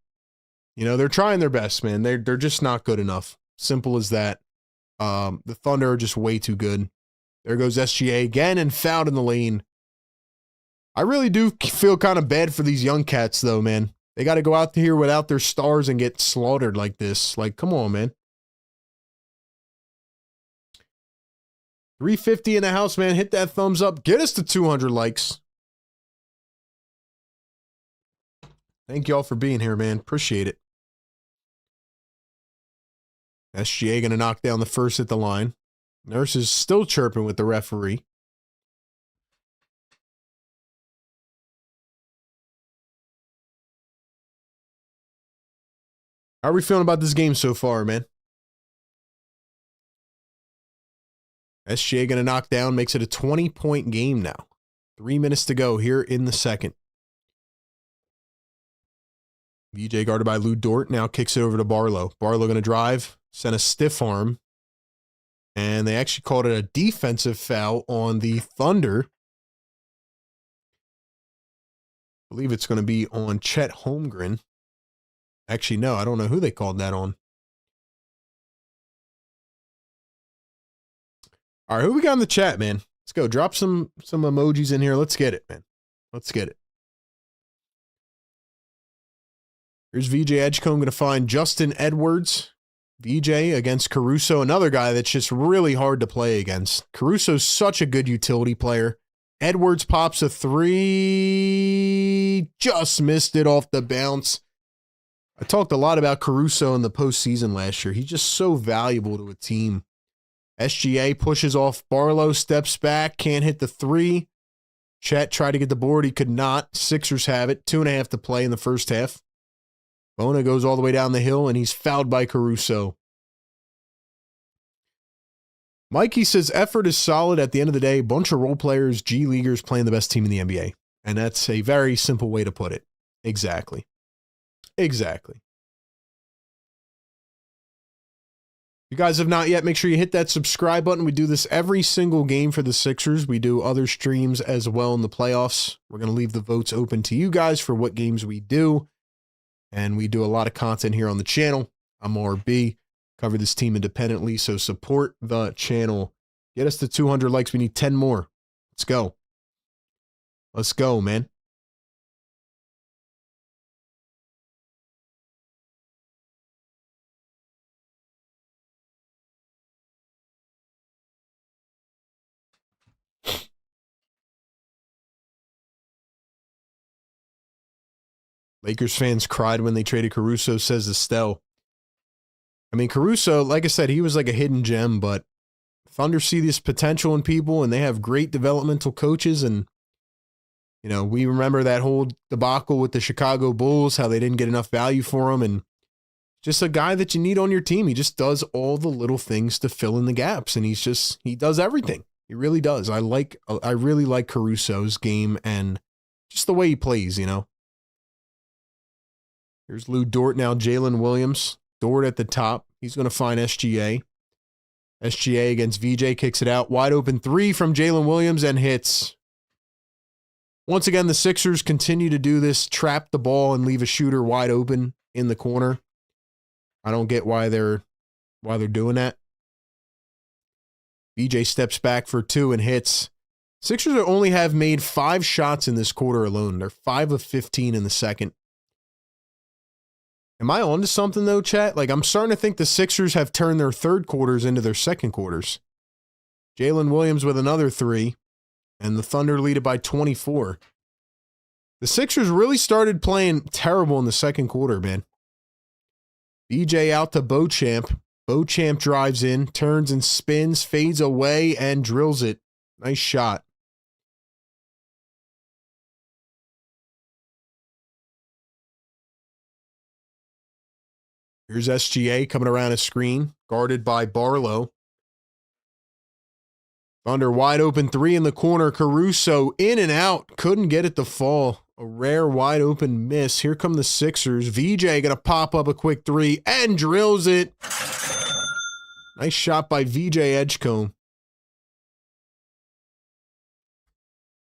You know, they're trying their best, man. They're just not good enough. Simple as that. The Thunder are just way too good. There goes SGA again and fouled in the lane. I really do feel kind of bad for these young cats, though, man. They got to go out here without their stars and get slaughtered like this. Like, come on, man. 350 in the house, man. Hit that thumbs up. Get us to 200 likes. Thank y'all for being here, man. Appreciate it. SGA going to knock down the first at the line. Nurse is still chirping with the referee. How are we feeling about this game so far, man? SGA going to knock down, makes it a 20-point game now. 3 minutes to go here in the second. VJ guarded by Lou Dort, now kicks it over to Barlow. Barlow going to drive, send a stiff arm. And they actually called it a defensive foul on the Thunder. I believe it's going to be on Chet Holmgren. Actually, no, I don't know who they called that on. All right, who we got in the chat, man? Let's go. Drop some emojis in here. Let's get it, man. Let's get it. Here's VJ Edgecombe going to find Justin Edwards. VJ against Caruso, another guy that's just really hard to play against. Caruso's such a good utility player. Edwards pops a three. Just missed it off the bounce. I talked a lot about Caruso in the postseason last year. He's just so valuable to a team. SGA pushes off Barlow, steps back, can't hit the three. Chet tried to get the board. He could not. Sixers have it. 2.5 to play in the first half. Bona goes all the way down the hill, and he's fouled by Caruso. Mikey says, effort is solid at the end of the day. Bunch of role players, G Leaguers playing the best team in the NBA. And that's a very simple way to put it. Exactly. Exactly. If you guys have not yet, make sure you hit that subscribe button. We do this every single game for the Sixers. We do other streams as well in the playoffs. We're going to leave the votes open to you guys for what games we do. And we do a lot of content here on the channel. I'm RB. Cover this team independently, so support the channel. Get us to 200 likes. We need 10 more. Let's go. Let's go, man. Lakers fans cried when they traded Caruso, says Estelle. I mean, Caruso, like I said, he was like a hidden gem, but Thunder see this potential in people, and they have great developmental coaches. And, you know, we remember that whole debacle with the Chicago Bulls, how they didn't get enough value for him. And just a guy that you need on your team. He just does all the little things to fill in the gaps, and he does everything. He really does. I really like Caruso's game and Just the way he plays, you know. Here's Lou Dort now, Jalen Williams. Dort at the top. He's going to find SGA. SGA against VJ, kicks it out. Wide open three from Jalen Williams and hits. Once again, the Sixers continue to do this, trap the ball and leave a shooter wide open in the corner. I don't get why they're doing that. VJ steps back for two and hits. Sixers only have made 5 shots in this quarter alone. They're 5 of 15 in the second. Am I on to something, though, chat? Like, I'm starting to think the Sixers have turned their third quarters into their second quarters. Jalen Williams with another 3, and the Thunder lead it by 24. The Sixers really started playing terrible in the second quarter, man. BJ out to Beauchamp. Beauchamp drives in, turns and spins, fades away, and drills it. Nice shot. Here's SGA coming around a screen, guarded by Barlow. Thunder wide open 3 in the corner. Caruso in and out. Couldn't get it to fall. A rare wide open miss. Here come the Sixers. VJ going to pop up a quick 3 and drills it. Nice shot by VJ Edgecombe.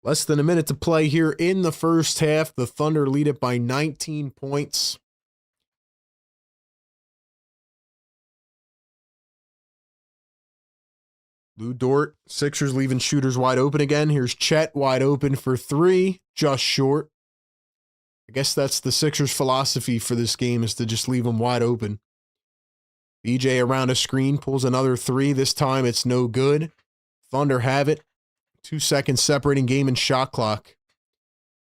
Less than a minute to play here in the first half. The Thunder lead it by 19 points. Lou Dort, Sixers leaving shooters wide open again. Here's Chet wide open for 3, just short. I guess that's the Sixers' philosophy for this game, is to just leave them wide open. BJ around a screen, pulls another 3. This time it's no good. Thunder have it. 2 seconds separating game and shot clock.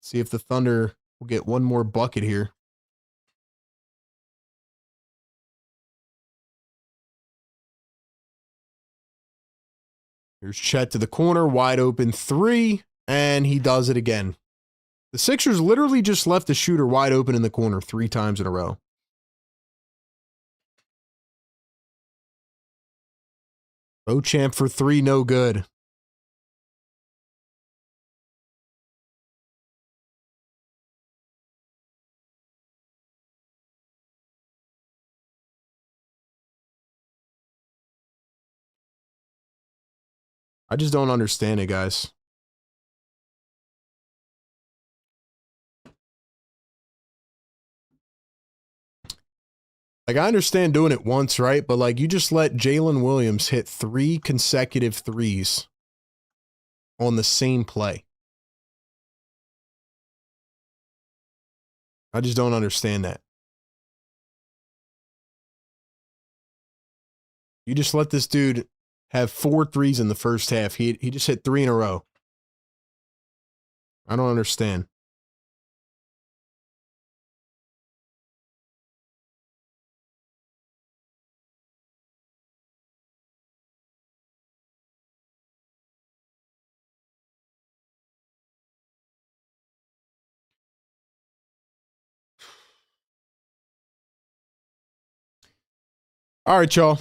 See if the Thunder will get one more bucket here. Here's Chet to the corner, wide open 3, and he does it again. The Sixers literally just left the shooter wide open in the corner 3 times in a row. Beauchamp for 3, no good. I just don't understand it, guys. Like, I understand doing it once, right? But, like, you just let Jalen Williams hit 3 consecutive threes on the same play. I just don't understand that. You just let this dude have 4 threes in the first half. He just hit 3 in a row. I don't understand. All right, y'all.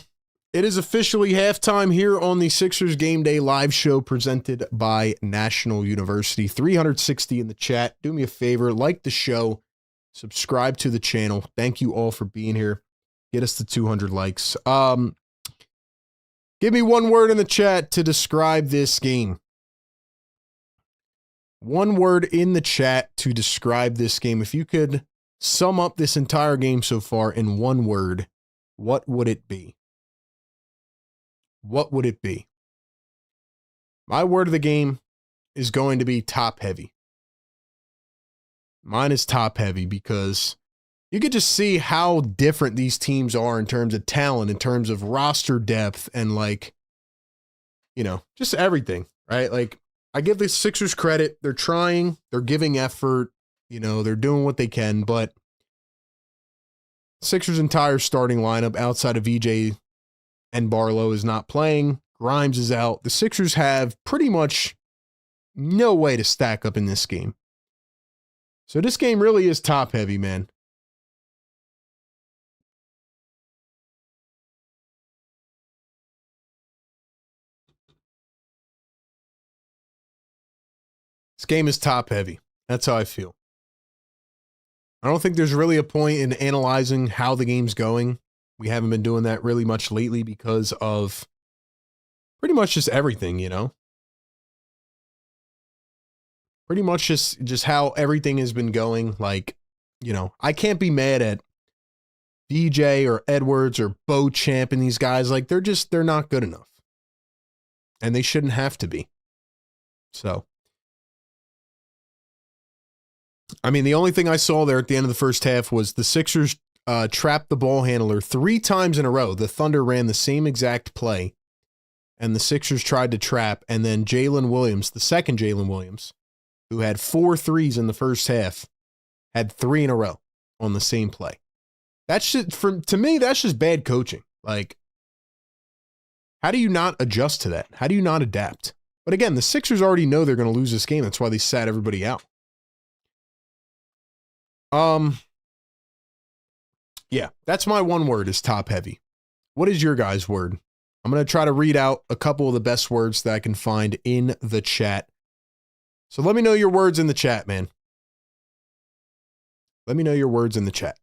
It is officially halftime here on the Sixers Game Day live show presented by National University. 360 in the chat. Do me a favor, like the show, subscribe to the channel. Thank you all for being here. Get us to 200 likes. Give me one word in the chat to describe this game. One word in the chat to describe this game. If you could sum up this entire game so far in one word, what would it be? What would it be? My word of the game is going to be top heavy. Mine is top heavy because you could just see how different these teams are in terms of talent, in terms of roster depth, and like, you know, just everything, right? Like, I give the Sixers credit. They're trying, they're giving effort, you know, they're doing what they can, but Sixers' entire starting lineup outside of VJ and Barlow is not playing. Grimes is out. The Sixers have pretty much no way to stack up in this game. So this game really is top heavy, man. This game is top heavy. That's how I feel. I don't think there's really a point in analyzing how the game's going. We haven't been doing that really much lately because of pretty much just everything, you know? Pretty much just how everything has been going. Like, you know, I can't be mad at DJ or Edwards or Beauchamp and these guys. Like, they're not good enough. And they shouldn't have to be. So, I mean, the only thing I saw there at the end of the first half was the Sixers trapped the ball handler 3 times in a row. The Thunder ran the same exact play, and the Sixers tried to trap, and then Jalen Williams, the second Jalen Williams, who had 4 threes in the first half, had 3 in a row on the same play. That's just, to me, that's just bad coaching. Like, how do you not adjust to that? How do you not adapt? But again, the Sixers already know they're going to lose this game. That's why they sat everybody out. Yeah, that's my one word, is top heavy. What is your guys' word? I'm going to try to read out a couple of the best words that I can find in the chat. So let me know your words in the chat, man. Let me know your words in the chat.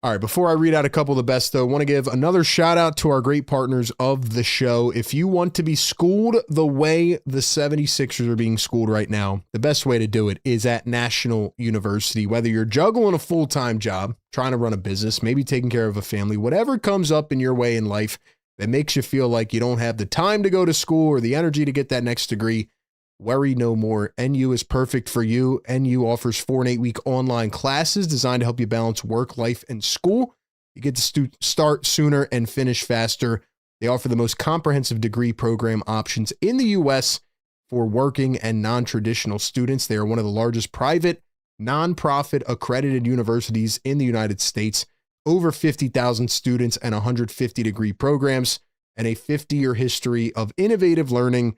All right, before I read out a couple of the best, though, I want to give another shout out to our great partners of the show. If you want to be schooled the way the 76ers are being schooled right now, the best way to do it is at National University. Whether you're juggling a full-time job, trying to run a business, maybe taking care of a family, whatever comes up in your way in life that makes you feel like you don't have the time to go to school or the energy to get that next degree, worry no more. NU is perfect for you. NU offers 4 and 8 week online classes designed to help you balance work, life, and school. You get to start sooner and finish faster. They offer the most comprehensive degree program options in the U.S. for working and non-traditional students. They are one of the largest private, nonprofit accredited universities in the United States. Over 50,000 students and 150 degree programs, and a 50-year history of innovative learning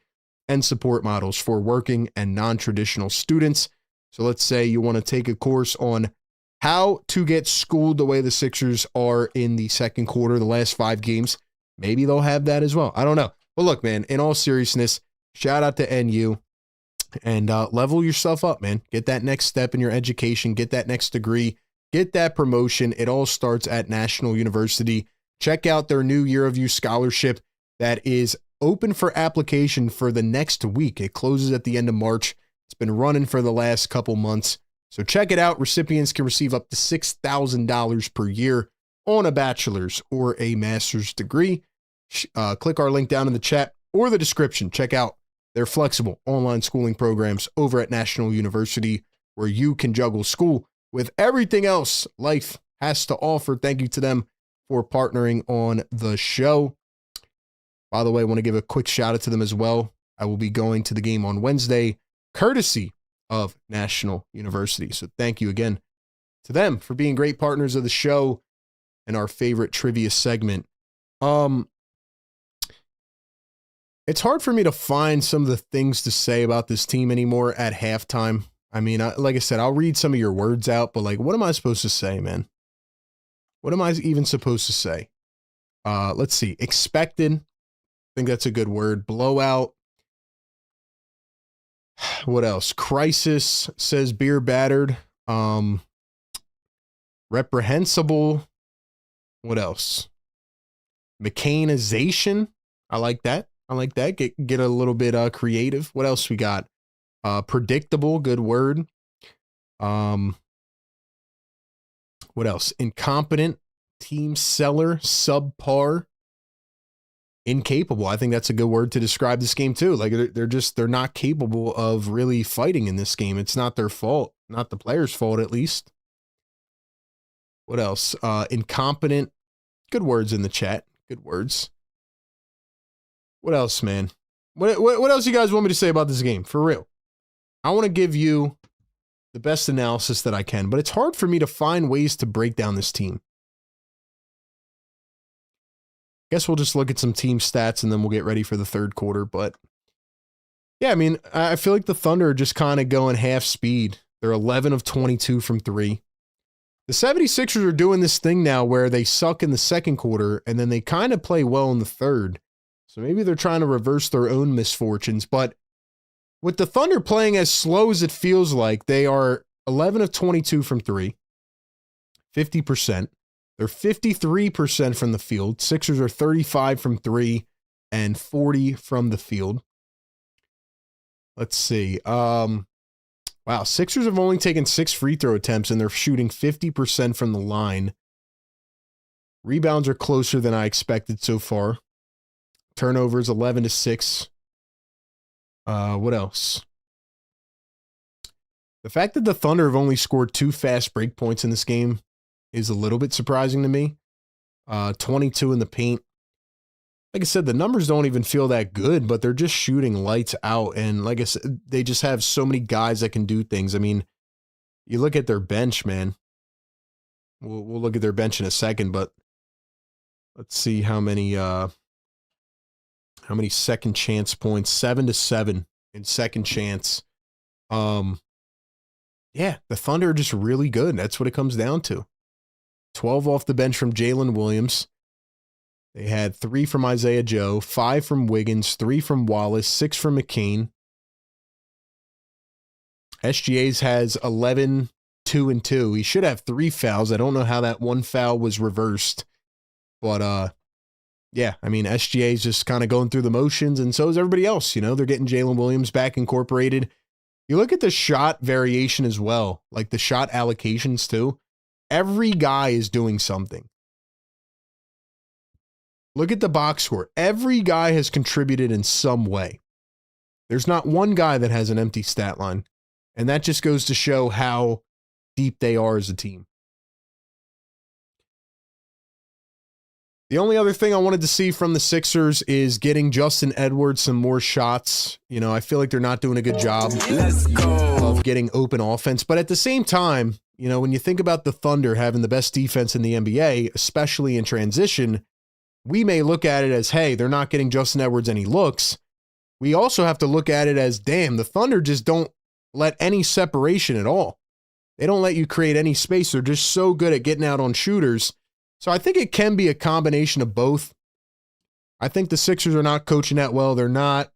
and support models for working and non-traditional students. So let's say you want to take a course on how to get schooled the way the Sixers are in the second quarter, the last 5 games. Maybe they'll have that as well. I don't know. But look, man, in all seriousness, shout out to NU and level yourself up, man. Get that next step in your education. Get that next degree. Get that promotion. It all starts at National University. Check out their new Year of You scholarship that is open for application for the next week. It closes at the end of March. It's been running for the last couple months. So check it out. Recipients can receive up to $6,000 per year on a bachelor's or a master's degree. Click our link down in the chat or the description. Check out their flexible online schooling programs over at National University, where you can juggle school with everything else life has to offer. Thank you to them for partnering on the show. By the way, I want to give a quick shout out to them as well. I will be going to the game on Wednesday, courtesy of National University. So thank you again to them for being great partners of the show and our favorite trivia segment. It's hard for me to find some of the things to say about this team anymore at halftime. I mean, like I said, I'll read some of your words out, but like, what am I supposed to say, man? What am I even supposed to say? Let's see. Expected. I think that's a good word. Blowout. What else? Crisis, says beer battered. Reprehensible. What else? Mechanization. I like that. I like that. Get a little bit creative. What else we got? Predictable. Good word. What else? Incompetent. Team seller. Subpar. Incapable. I think that's a good word to describe this game too. Like they're not capable of really fighting in this game. It's not their fault, not the players' fault at least. What else? Incompetent. Good words in the chat. Good words. What else, man? What else you guys want me to say about this game? For real. I want to give you the best analysis that I can, but it's hard for me to find ways to break down this team. Guess we'll just look at some team stats and then we'll get ready for the third quarter. But yeah, I mean, I feel like the Thunder are just kind of going half speed. They're 11 of 22 from 3. The 76ers are doing this thing now where they suck in the second quarter and then they kind of play well in the third. So maybe they're trying to reverse their own misfortunes. But with the Thunder playing as slow as it feels like, they are 11 of 22 from three, 50%. They're 53% from the field. Sixers are 35 from three and 40 from the field. Let's see. Wow, Sixers have only taken 6 free throw attempts, and they're shooting 50% from the line. Rebounds are closer than I expected so far. Turnovers 11 to 6. What else? The fact that the Thunder have only scored 2 fast break points in this game is a little bit surprising to me. 22 in the paint. Like I said, the numbers don't even feel that good, but they're just shooting lights out. And like I said, they just have so many guys that can do things. I mean, you look at their bench, man. We'll look at their bench in a second, but let's see how many second chance points. 7 to 7 in second chance. Yeah, the Thunder are just really good. That's what it comes down to. 12 off the bench from Jalen Williams. They had 3 from Isaiah Joe, 5 from Wiggins, 3 from Wallace, 6 from McCain. SGA's has 11, 2, and 2. He should have 3 fouls. I don't know how that 1 foul was reversed. But, yeah, I mean, SGA's just kind of going through the motions, and so is everybody else. You know, they're getting Jalen Williams back incorporated. You look at the shot variation as well, like the shot allocations too. Every guy is doing something. Look at the box score. Every guy has contributed in some way. There's not one guy that has an empty stat line. And that just goes to show how deep they are as a team. The only other thing I wanted to see from the Sixers is getting Justin Edwards some more shots. You know, I feel like they're not doing a good job of getting open offense. But at the same time, you know, when you think about the Thunder having the best defense in the NBA, especially in transition, we may look at it as, hey, they're not getting Justin Edwards any looks. We also have to look at it as, damn, the Thunder just don't let any separation at all. They don't let you create any space. They're just so good at getting out on shooters. So I think it can be a combination of both. I think the Sixers are not coaching that well. They're not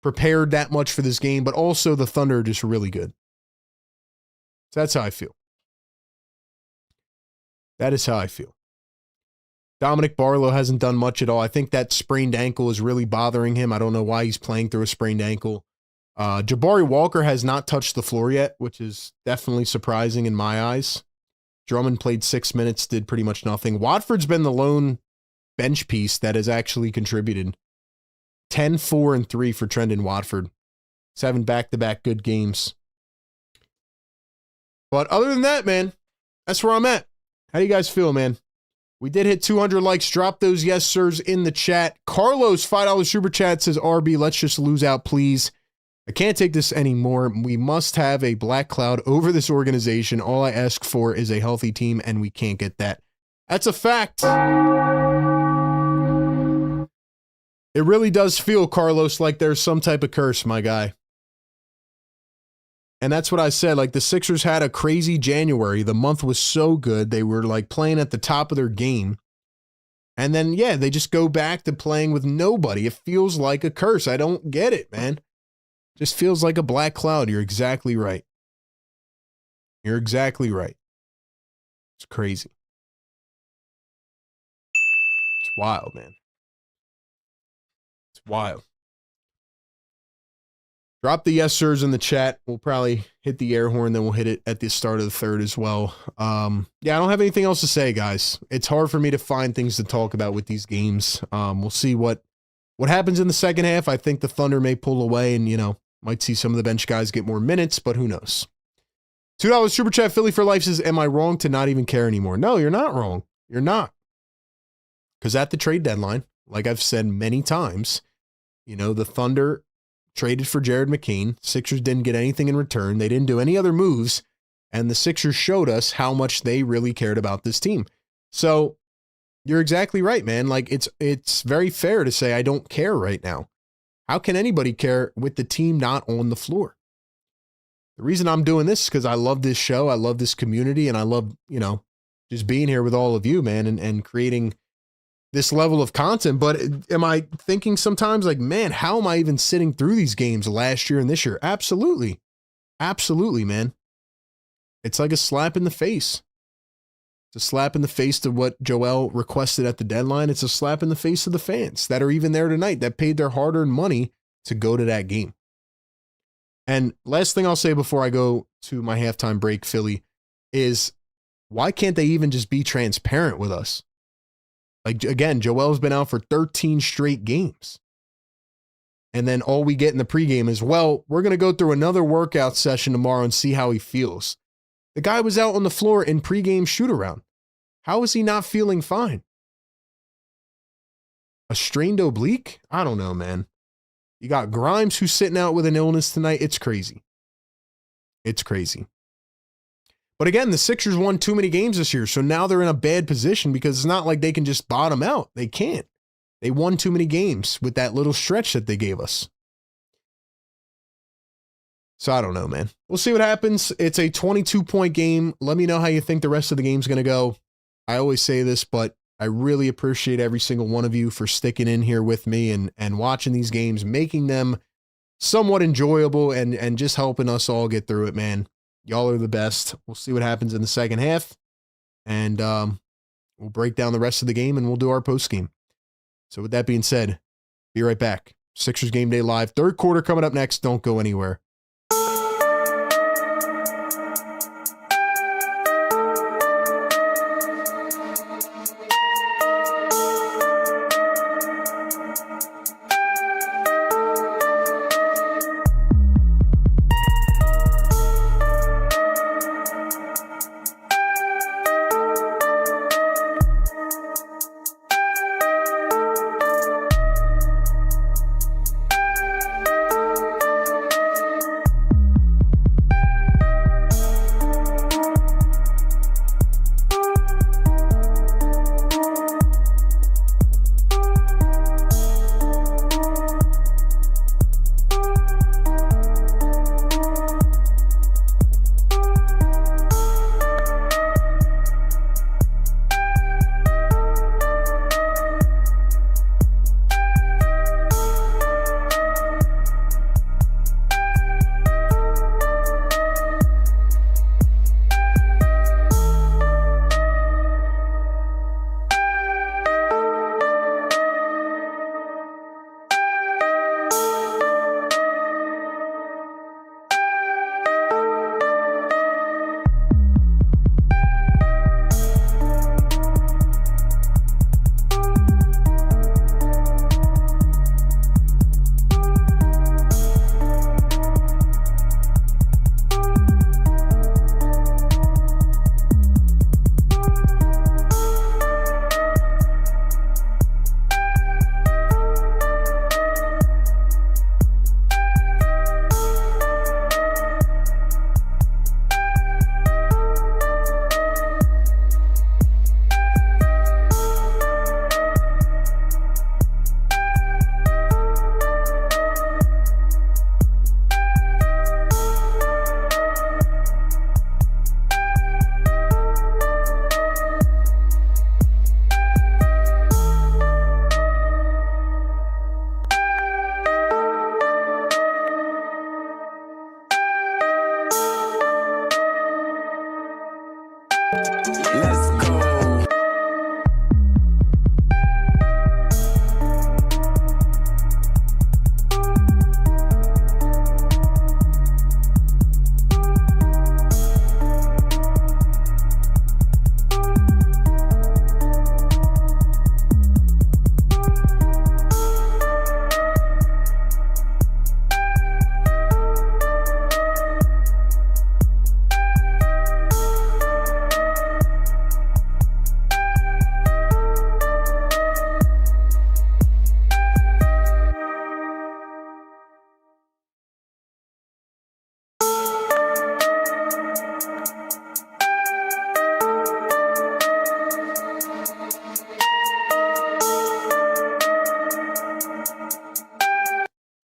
prepared that much for this game, but also the Thunder are just really good. So that's how I feel. That is how I feel. Dominic Barlow hasn't done much at all. I think that sprained ankle is really bothering him. I don't know why he's playing through a sprained ankle. Jabari Walker has not touched the floor yet, which is definitely surprising in my eyes. Drummond played 6 minutes, did pretty much nothing. Watford's been the lone bench piece that has actually contributed. 10, 4, and 3 for Trendon Watford. 7 back-to-back good games. But other than that, man, that's where I'm at. How do you guys feel, man? We did hit 200 likes. Drop those yes, sirs in the chat. Carlos, $5 super chat, says, RB, let's just lose out, please. I can't take this anymore. We must have a black cloud over this organization. All I ask for is a healthy team, and we can't get that. That's a fact. It really does feel, Carlos, like there's some type of curse, my guy. And that's what I said. Like, the Sixers had a crazy January. The month was so good. They were, like, playing at the top of their game. And then, yeah, they just go back to playing with nobody. It feels like a curse. I don't get it, man. Just feels like a black cloud. You're exactly right. You're exactly right. It's crazy. It's wild, man. It's wild. Drop the yes sirs in the chat. We'll probably hit the air horn, then we'll hit it at the start of the third as well. Yeah, I don't have anything else to say, guys. It's hard for me to find things to talk about with these games. We'll see what happens in the second half. I think the Thunder may pull away and, you know, might see some of the bench guys get more minutes, but who knows? $2 super chat. Philly for life says, am I wrong to not even care anymore? No, you're not wrong. You're not. Because at the trade deadline, like I've said many times, you know, the Thunder traded for Jared McCain. Sixers didn't get anything in return. They didn't do any other moves. And the Sixers showed us how much they really cared about this team. So you're exactly right, man. Like, it's very fair to say I don't care right now. How can anybody care with the team not on the floor? The reason I'm doing this is because I love this show. I love this community, and I love, you know, just being here with all of you, man, and creating this level of content, but am I thinking sometimes like, man, how am I even sitting through these games last year and this year? Absolutely. Absolutely, man. It's like a slap in the face. It's a slap in the face to what Joel requested at the deadline. It's a slap in the face of the fans that are even there tonight that paid their hard-earned money to go to that game. And last thing I'll say before I go to my halftime break, Philly, is why can't they even just be transparent with us? Like, again, Joel's been out for 13 straight games. And then all we get in the pregame is, well, we're going to go through another workout session tomorrow and see how he feels. The guy was out on the floor in pregame shoot-around. How is he not feeling fine? A strained oblique? I don't know, man. You got Grimes who's sitting out with an illness tonight. It's crazy. It's crazy. But again, the Sixers won too many games this year, so now they're in a bad position because it's not like they can just bottom out. They can't. They won too many games with that little stretch that they gave us. So I don't know, man. We'll see what happens. It's a 22-point game. Let me know how you think the rest of the game's going to go. I always say this, but I really appreciate every single one of you for sticking in here with me and watching these games, making them somewhat enjoyable and just helping us all get through it, man. Y'all are the best. We'll see what happens in the second half. And we'll break down the rest of the game and we'll do our post game. So with that being said, be right back. Sixers Game Day Live. Third quarter coming up next. Don't go anywhere.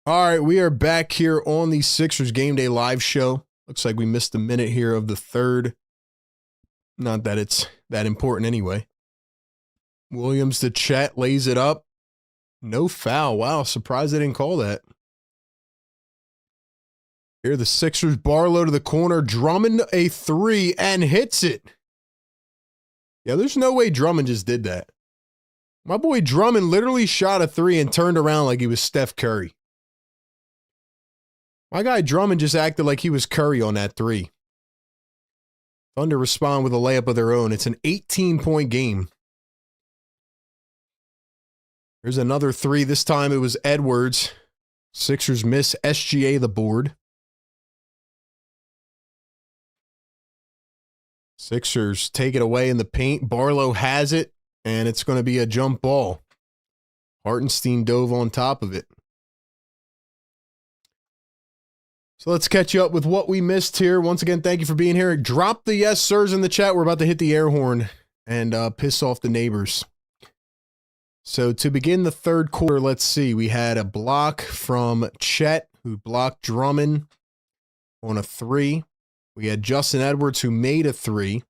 All right, we are back here on the Sixers Game Day Live show. Looks like we missed a minute here of the third. Not that it's that important anyway. Williams to Chet, lays it up. No foul. Wow, surprised they didn't call that. Here the Sixers, Barlow to the corner, Drummond a three and hits it. Yeah, there's no way Drummond just did that. My boy Drummond literally shot a three and turned around like he was Steph Curry. My guy Drummond just acted like he was Curry on that three. Thunder respond with a layup of their own. It's an 18-point game. There's another three. This time it was Edwards. Sixers miss SGA the board. Sixers take it away in the paint. Barlow has it, and it's going to be a jump ball. Hartenstein dove on top of it. So let's catch you up with what we missed here. Once again, thank you for being here. Drop the yes sirs in the chat. We're about to hit the air horn and piss off the neighbors. So to begin the third quarter, let's see. We had a block from Chet, who blocked Drummond on a three. We had Justin Edwards, who made a three.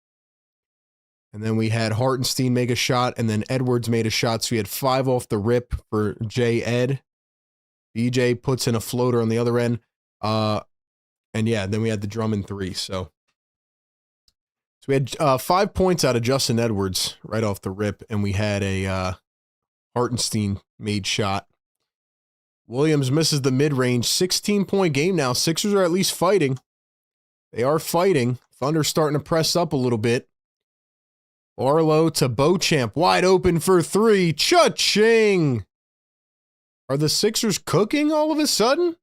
And then we had Hartenstein make a shot, and then Edwards made a shot. So we had 5 off the rip for J-Ed. BJ puts in a floater on the other end. And yeah, then we had the Drummond three. So we had 5 points out of Justin Edwards right off the rip, and we had a Hartenstein made shot. Williams misses the mid-range. 16-point game now. Sixers are at least fighting. They are fighting. Thunder starting to press up a little bit. Barlow to Beauchamp. Wide open for three. Cha-ching! Are the Sixers cooking all of a sudden?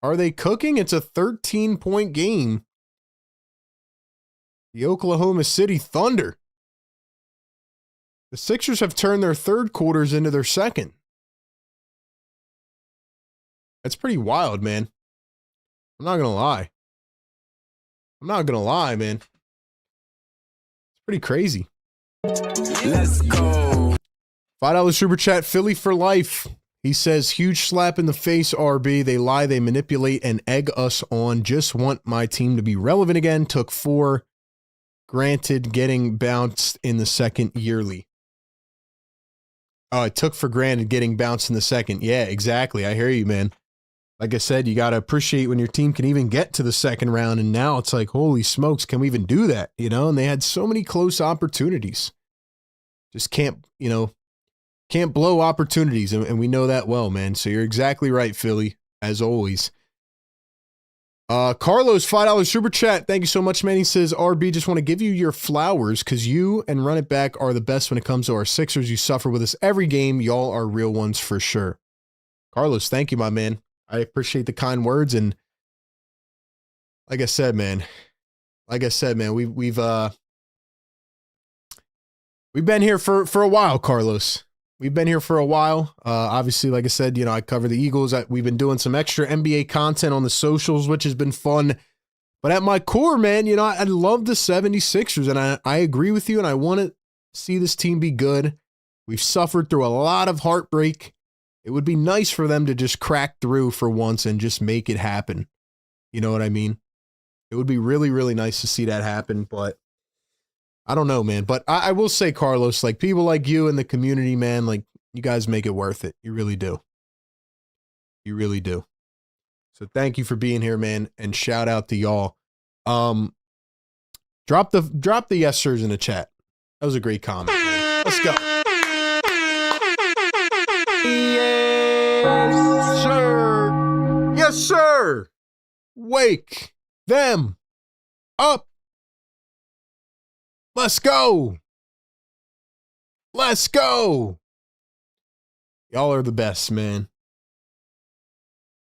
Are they cooking? It's a 13-point game. The Oklahoma City Thunder. The Sixers have turned their third quarters into their second. That's pretty wild, man. I'm not going to lie. I'm not going to lie, man. It's pretty crazy. Let's go. $5 super chat, Philly for life. He says, huge slap in the face, RB. They lie, they manipulate, and egg us on. Just want my team to be relevant again. Took 4. Granted, getting bounced in the second yearly. Oh, I took for granted getting bounced in the second. Yeah, exactly. I hear you, man. Like I said, you got to appreciate when your team can even get to the second round. And now it's like, holy smokes, can we even do that? You know, and they had so many close opportunities. Just can't, you know, can't blow opportunities. And we know that well, man. So you're exactly right, Philly, as always. Carlos, $5 super chat. Thank you so much, man. He says, RB, just want to give you your flowers because you and Run It Back are the best when it comes to our Sixers. You suffer with us every game. Y'all are real ones for sure. Carlos, thank you, my man. I appreciate the kind words. And like I said, man, we've been here for a while, Carlos. We've been here for a while. Obviously, like I said, you know, I cover the Eagles. We've been doing some extra NBA content on the socials, which has been fun. But at my core, man, you know, I love the 76ers, and I agree with you, and I want to see this team be good. We've suffered through a lot of heartbreak. It would be nice for them to just crack through for once and just make it happen. You know what I mean? It would be really, really nice to see that happen, but I don't know, man. But I will say, Carlos, like people like you in the community, man, like you guys make it worth it. You really do. You really do. So thank you for being here, man, and shout out to y'all. Drop the yes sirs in the chat. That was a great comment, man. Let's go. Yes, sir. Yes, sir. Wake them up. Let's go. Let's go. Y'all are the best, man.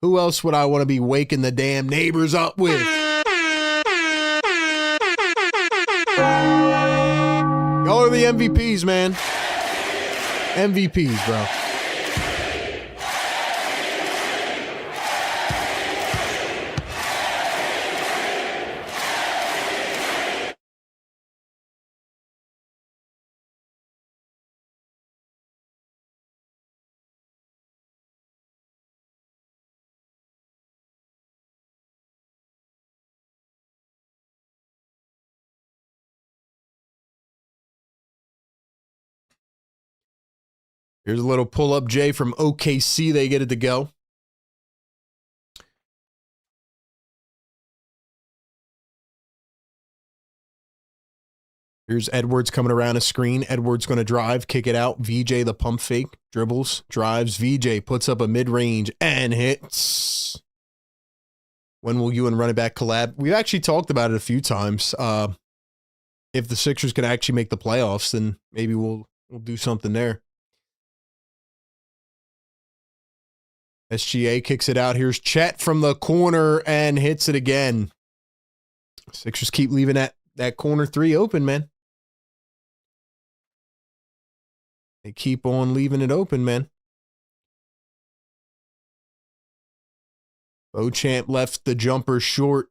Who else would I want to be waking the damn neighbors up with? Y'all are the MVPs, man. MVPs, bro. Here's a little pull-up J from OKC. They get it to go. Here's Edwards coming around a screen. Edwards going to drive, kick it out. VJ, the pump fake, dribbles, drives. VJ puts up a mid-range and hits. When will you and running back collab? We've actually talked about it a few times. If the Sixers can actually make the playoffs, then maybe we'll do something there. SGA kicks it out. Here's Chet from the corner and hits it again. Sixers keep leaving that corner three open, man. They keep on leaving it open, man. Beauchamp left the jumper short.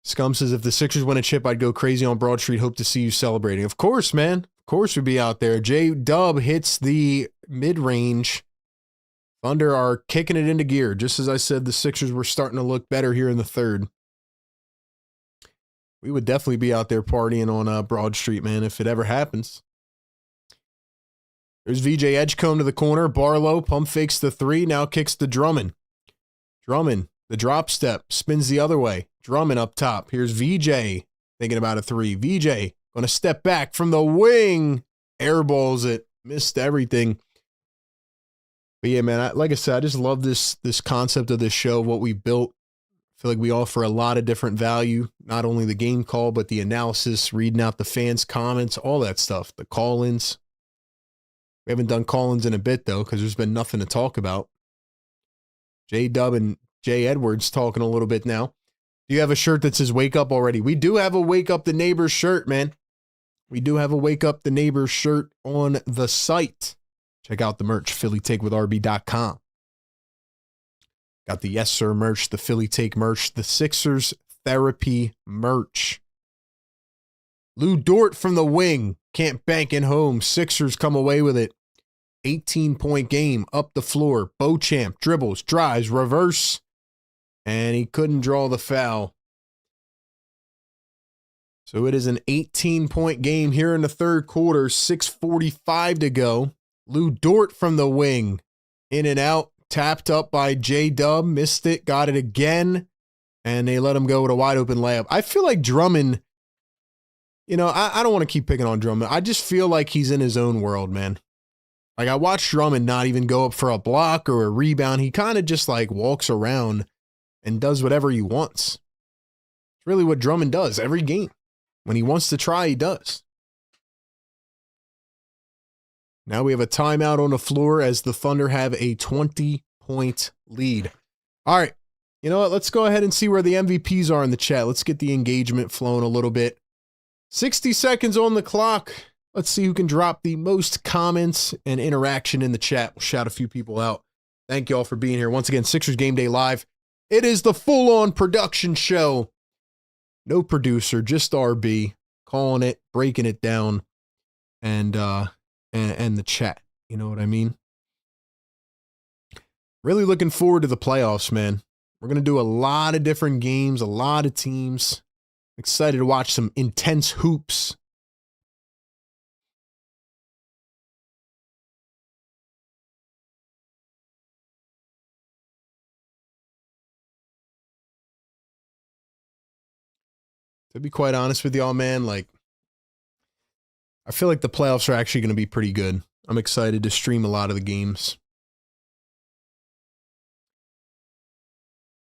Scum says, if the Sixers win a chip, I'd go crazy on Broad Street. Hope to see you celebrating. Of course, man. Of course we'd be out there. J-Dub hits the mid-range. Thunder are kicking it into gear. Just as I said, the Sixers were starting to look better here in the third. We would definitely be out there partying on Broad Street, man, if it ever happens. There's VJ Edgecombe to the corner. Barlow pump fakes the three. Now kicks to Drummond. Drummond, the drop step, spins the other way. Drummond up top. Here's VJ thinking about a three. VJ going to step back from the wing. Airballs it. Missed everything. But yeah, man, like I said, I just love this concept of this show, what we built. I feel like we offer a lot of different value, not only the game call, but the analysis, reading out the fans' comments, all that stuff, the call-ins. We haven't done call-ins in a bit, though, because there's been nothing to talk about. J-Dub and Jay Edwards talking a little bit now. Do you have a shirt that says Wake Up already? We do have a Wake Up the Neighbors shirt, man. We do have a Wake Up the Neighbors shirt on the site. Check out the merch, phillytakewithrb.com. Got the Yes Sir merch, the Philly Take merch, the Sixers Therapy merch. Lou Dort from the wing. Can't bank in home. Sixers come away with it. 18-point game, up the floor. Beauchamp dribbles, drives, reverse. And he couldn't draw the foul. So it is an 18-point game here in the third quarter. 6:45 to go. Lou Dort from the wing. In and out. Tapped up by J-Dub. Missed it. Got it again. And they let him go with a wide open layup. I feel like Drummond, you know, I don't want to keep picking on Drummond. I just feel like he's in his own world, man. Like, I watched Drummond not even go up for a block or a rebound. He kind of just, like, walks around and does whatever he wants. It's really what Drummond does every game. When he wants to try, he does. Now we have a timeout on the floor as the Thunder have a 20-point lead. All right. You know what? Let's go ahead and see where the MVPs are in the chat. Let's get the engagement flowing a little bit. 60 seconds on the clock. Let's see who can drop the most comments and interaction in the chat. We'll shout a few people out. Thank you all for being here. Once again, Sixers Game Day Live. It is the full-on production show. No producer, just RB. Calling it, breaking it down, and the chat. You know what I mean? Really looking forward to the playoffs, man. We're going to do a lot of different games, a lot of teams. Excited to watch some intense hoops. To be quite honest with y'all, man, like, I feel like the playoffs are actually going to be pretty good. I'm excited to stream a lot of the games.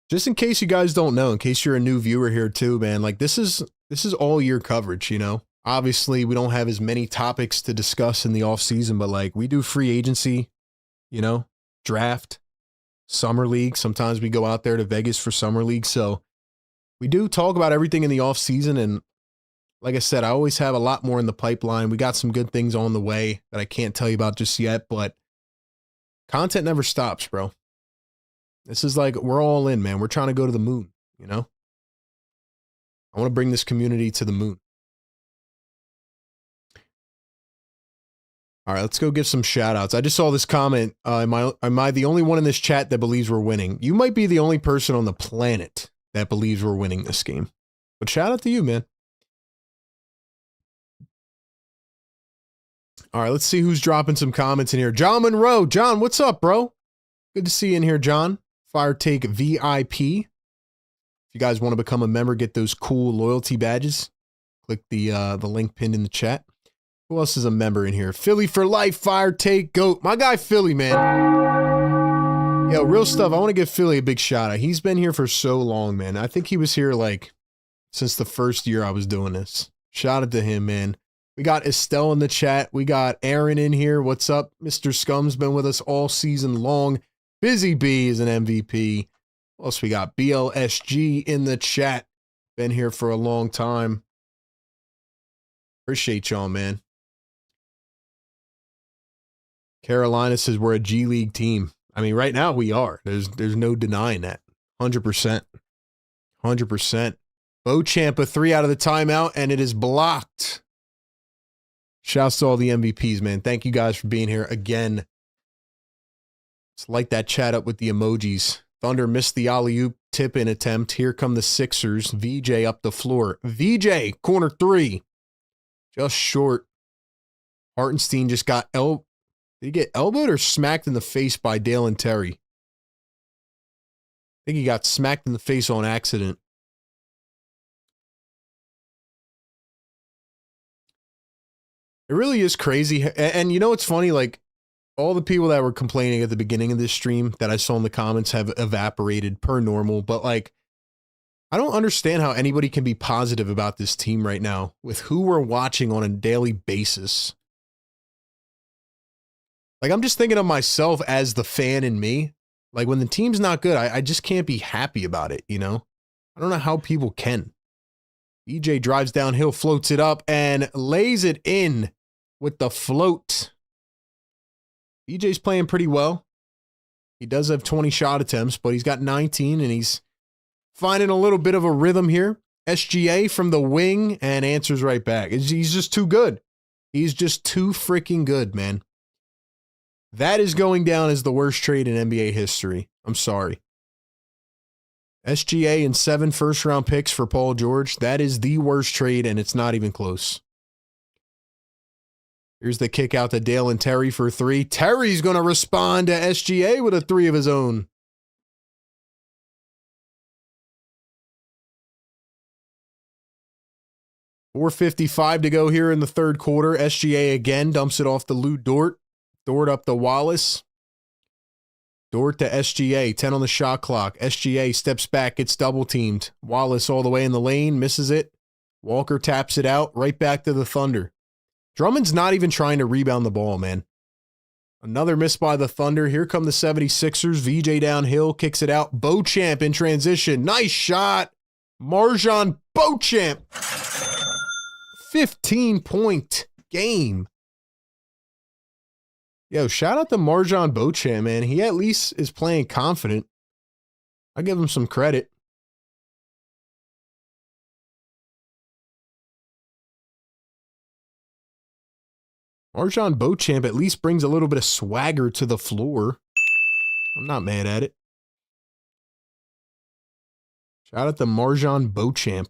Just in case you guys don't know, in case you're a new viewer here too, man, like this is all year coverage, you know? Obviously, we don't have as many topics to discuss in the off season, but like we do free agency, you know, draft, summer league. Sometimes we go out there to Vegas for summer league. So we do talk about everything in the off season. And like I said, I always have a lot more in the pipeline. We got some good things on the way that I can't tell you about just yet, but content never stops, bro. This is like, we're all in, man. We're trying to go to the moon, you know? I want to bring this community to the moon. All right, let's go give some shout outs. I just saw this comment. Am I the only one in this chat that believes we're winning? You might be the only person on the planet that believes we're winning this game. But shout out to you, man. All right, let's see who's dropping some comments in here. John Monroe. John, what's up, bro? Good to see you in here, John. Fire Take VIP. If you guys want to become a member, get those cool loyalty badges, click the link pinned in the chat. Who else is a member in here? Philly for life, Fire Take, GOAT. My guy Philly, man. Yo, real stuff. I want to give Philly a big shout out. He's been here for so long, man. I think he was here like since the first year I was doing this. Shout out to him, man. We got Estelle in the chat. We got Aaron in here. What's up? Mr. Scum's been with us all season long. Busy B is an MVP. Plus, we got BLSG in the chat. Been here for a long time. Appreciate y'all, man. Carolina says we're a G League team. I mean, right now we are. There's no denying that. 100%. 100%. Beauchamp, a 3 out of the timeout, and it is blocked. Shouts to all the MVPs, man. Thank you guys for being here again. Let's light that chat up with the emojis. Thunder missed the alley-oop tip-in attempt. Here come the Sixers. VJ up the floor. VJ, corner 3. Just short. Hartenstein just got did he get elbowed or smacked in the face by Dale and Terry? I think he got smacked in the face on accident. It really is crazy. And you know what's funny? Like, all the people that were complaining at the beginning of this stream that I saw in the comments have evaporated per normal. But, like, I don't understand how anybody can be positive about this team right now with who we're watching on a daily basis. Like, I'm just thinking of myself as the fan in me. Like, when the team's not good, I just can't be happy about it, you know? I don't know how people can. EJ drives downhill, floats it up, and lays it in with the float. EJ's playing pretty well. He does have 20 shot attempts, but he's got 19, and he's finding a little bit of a rhythm here. SGA from the wing, and answers right back. He's just too good. He's just too freaking good, man. That is going down as the worst trade in NBA history. I'm sorry. SGA and 7 first-round picks for Paul George. That is the worst trade, and it's not even close. Here's the kick out to Dale and Terry for 3. Terry's going to respond to SGA with a 3 of his own. .455 to go here in the third quarter. SGA again dumps it off to Lou Dort. Dort up to Wallace. Dort to SGA. 10 on the shot clock. SGA steps back, gets double teamed. Wallace all the way in the lane, misses it. Walker taps it out, right back to the Thunder. Drummond's not even trying to rebound the ball, man. Another miss by the Thunder. Here come the 76ers. VJ downhill, kicks it out. Beauchamp in transition. Nice shot. Marjon Beauchamp. 15-point game. Yo, shout out to Marjon Beauchamp, man. He at least is playing confident. I give him some credit. Marjon Beauchamp at least brings a little bit of swagger to the floor. I'm not mad at it. Shout out to Marjon Beauchamp.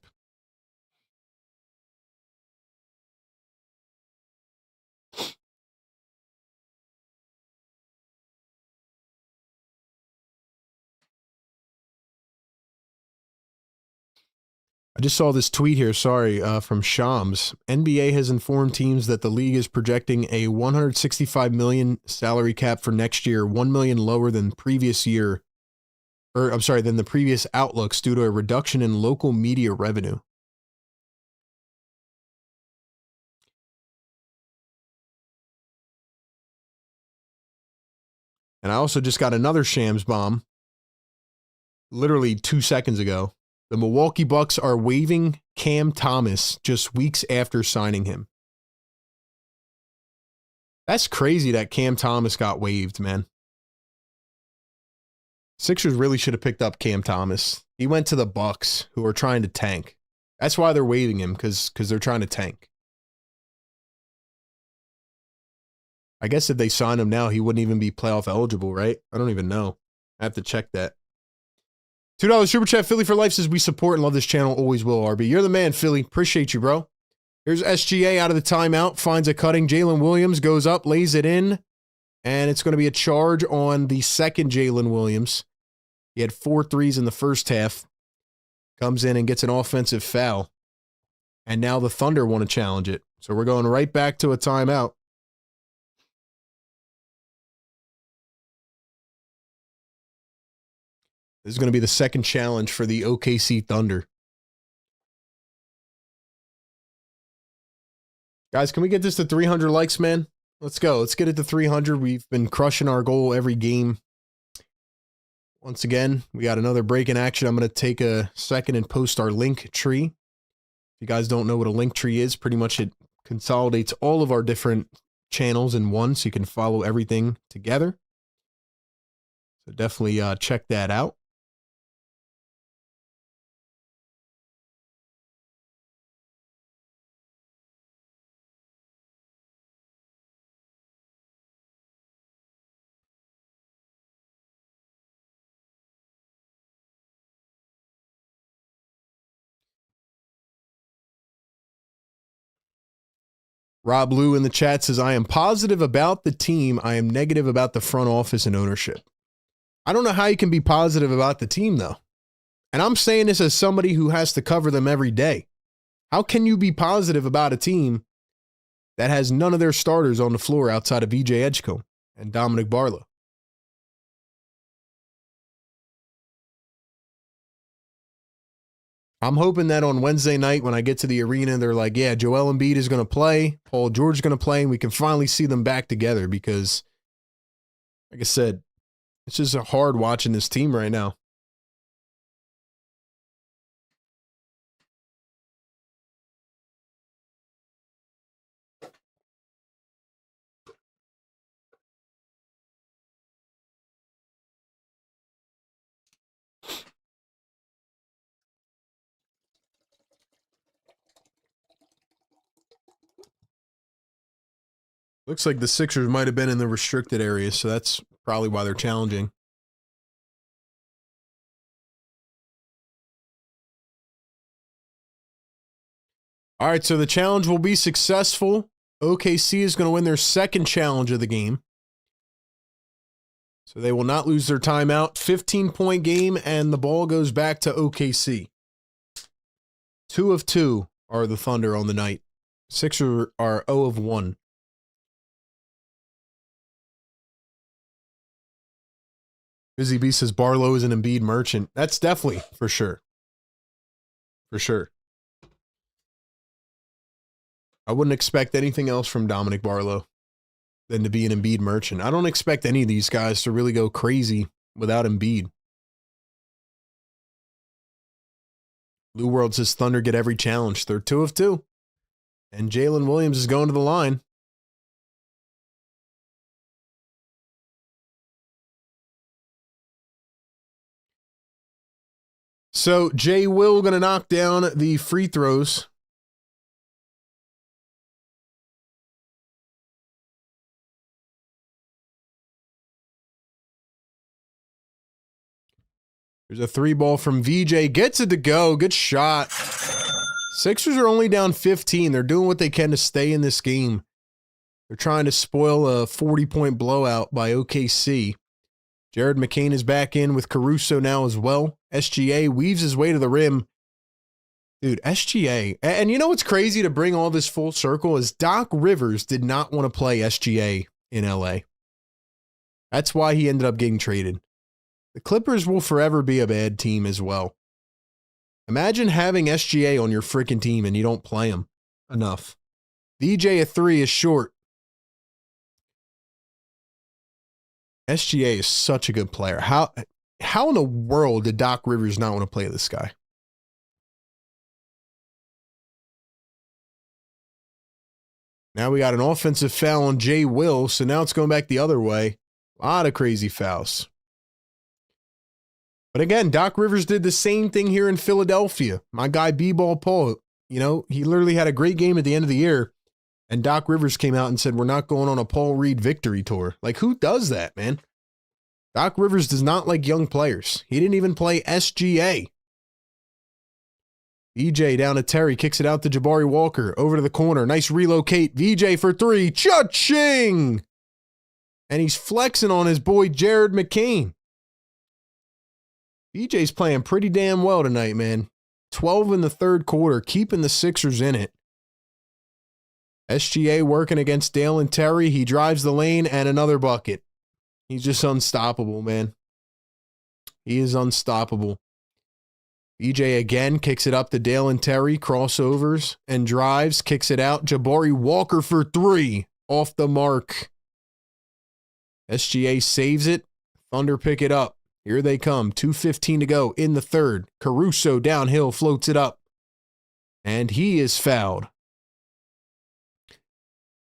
I just saw this tweet here, from Shams. NBA has informed teams that the league is projecting a $165 million salary cap for next year, $1 million lower than previous year, than the previous outlooks due to a reduction in local media revenue. And I also just got another Shams bomb literally 2 seconds ago. The Milwaukee Bucks are waiving Cam Thomas just weeks after signing him. That's crazy that Cam Thomas got waived, man. Sixers really should have picked up Cam Thomas. He went to the Bucks, who are trying to tank. That's why they're waiving him, because they're trying to tank. I guess if they sign him now, he wouldn't even be playoff eligible, right? I don't even know. I have to check that. $2 Super Chat. Philly for Life says we support and love this channel. Always will, RB. You're the man, Philly. Appreciate you, bro. Here's SGA out of the timeout, finds a cutting. Jalen Williams goes up, lays it in, and it's going to be a charge on the second Jalen Williams. He had 4 threes in the first half. Comes in and gets an offensive foul. And now the Thunder want to challenge it. So we're going right back to a timeout. This is going to be the second challenge for the OKC Thunder. Guys, can we get this to 300 likes, man? Let's go. Let's get it to 300. We've been crushing our goal every game. Once again, we got another break in action. I'm going to take a second and post our link tree. If you guys don't know what a link tree is, pretty much it consolidates all of our different channels in one so you can follow everything together. So definitely check that out. Rob Lou in the chat says, I am positive about the team. I am negative about the front office and ownership. I don't know how you can be positive about the team, though. And I'm saying this as somebody who has to cover them every day. How can you be positive about a team that has none of their starters on the floor outside of VJ Edgecombe and Dominic Barlow? I'm hoping that on Wednesday night when I get to the arena, they're like, yeah, Joel Embiid is going to play, Paul George is going to play, and we can finally see them back together because, like I said, it's just hard watching this team right now. Looks like the Sixers might have been in the restricted area, so that's probably why they're challenging. All right, so the challenge will be successful. OKC is going to win their second challenge of the game. So they will not lose their timeout. 15-point game, and the ball goes back to OKC. 2 of 2 are the Thunder on the night. Sixers are 0 of 1. Busy B says Barlow is an Embiid merchant. That's definitely for sure. For sure. I wouldn't expect anything else from Dominic Barlow than to be an Embiid merchant. I don't expect any of these guys to really go crazy without Embiid. Blue World says Thunder get every challenge. They're 2 of 2. And Jalen Williams is going to the line. So Jay Will going to knock down the free throws. There's a 3-ball from VJ. Gets it to go. Good shot. Sixers are only down 15. They're doing what they can to stay in this game. They're trying to spoil a 40-point blowout by OKC. Jared McCain is back in with Caruso now as well. SGA weaves his way to the rim. Dude, SGA. And you know what's crazy to bring all this full circle is Doc Rivers did not want to play SGA in LA. That's why he ended up getting traded. The Clippers will forever be a bad team as well. Imagine having SGA on your freaking team and you don't play him enough. VJ at 3 is short. SGA is such a good player. How in the world did Doc Rivers not want to play this guy? Now we got an offensive foul on Jay Will, so now it's going back the other way. A lot of crazy fouls. But again, Doc Rivers did the same thing here in Philadelphia. My guy B-Ball Paul, you know, he literally had a great game at the end of the year. And Doc Rivers came out and said, we're not going on a Paul Reed victory tour. Like, who does that, man? Doc Rivers does not like young players. He didn't even play SGA. VJ down to Terry, kicks it out to Jabari Walker, over to the corner, nice relocate, VJ for three, cha-ching! And he's flexing on his boy Jared McCain. VJ's playing pretty damn well tonight, man. 12 in the third quarter, keeping the Sixers in it. SGA working against Dale and Terry. He drives the lane and another bucket. He's just unstoppable, man. He is unstoppable. VJ again kicks it up to Dale and Terry, crossovers and drives, kicks it out. Jabari Walker for three, off the mark. SGA saves it. Thunder pick it up. Here they come. 2:15 to go in the third. Caruso downhill floats it up. And he is fouled.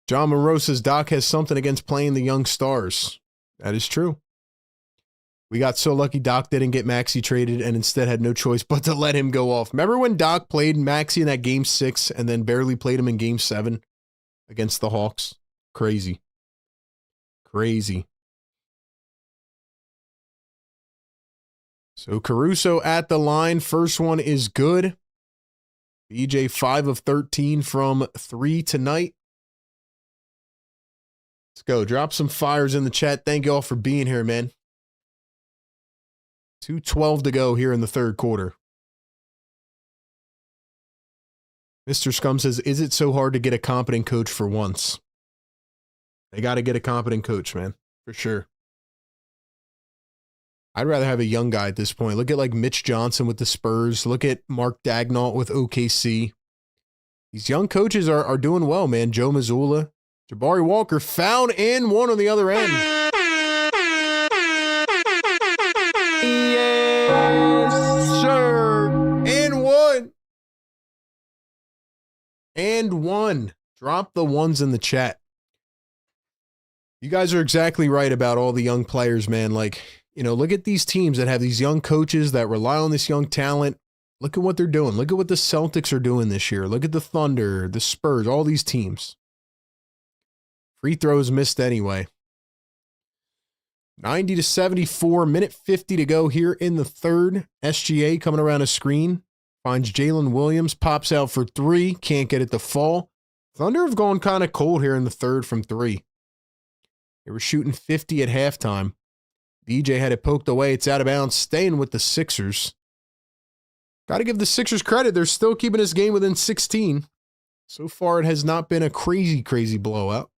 John Monroe says Doc has something against playing the young stars. That is true. We got so lucky Doc didn't get Maxey traded and instead had no choice but to let him go off. Remember when Doc played Maxey in that game 6 and then barely played him in game 7 against the Hawks? Crazy. Crazy. So Caruso at the line. First one is good. BJ 5 of 13 from 3 tonight. Let's go. Drop some fires in the chat. Thank you all for being here, man. 2:12 to go here in the third quarter. Mr. Scum says, is it so hard to get a competent coach for once? They got to get a competent coach, man. For sure. I'd rather have a young guy at this point. Look at like Mitch Johnson with the Spurs. Look at Mark Daignault with OKC. These young coaches are doing well, man. Joe Mazzulla. Jabari Walker found in one on the other end. Yes, sir. And one. And one. Drop the ones in the chat. You guys are exactly right about all the young players, man. Like, you know, look at these teams that have these young coaches that rely on this young talent. Look at what they're doing. Look at what the Celtics are doing this year. Look at the Thunder, the Spurs, all these teams. Free throws missed anyway. 90 to 74, minute 50 to go here in the third. SGA coming around a screen. Finds Jalen Williams, pops out for three. Can't get it to fall. Thunder have gone kind of cold here in the third from three. They were shooting 50 at halftime. DJ had it poked away. It's out of bounds. Staying with the Sixers. Got to give the Sixers credit. They're still keeping this game within 16. So far, it has not been a crazy, crazy blowout.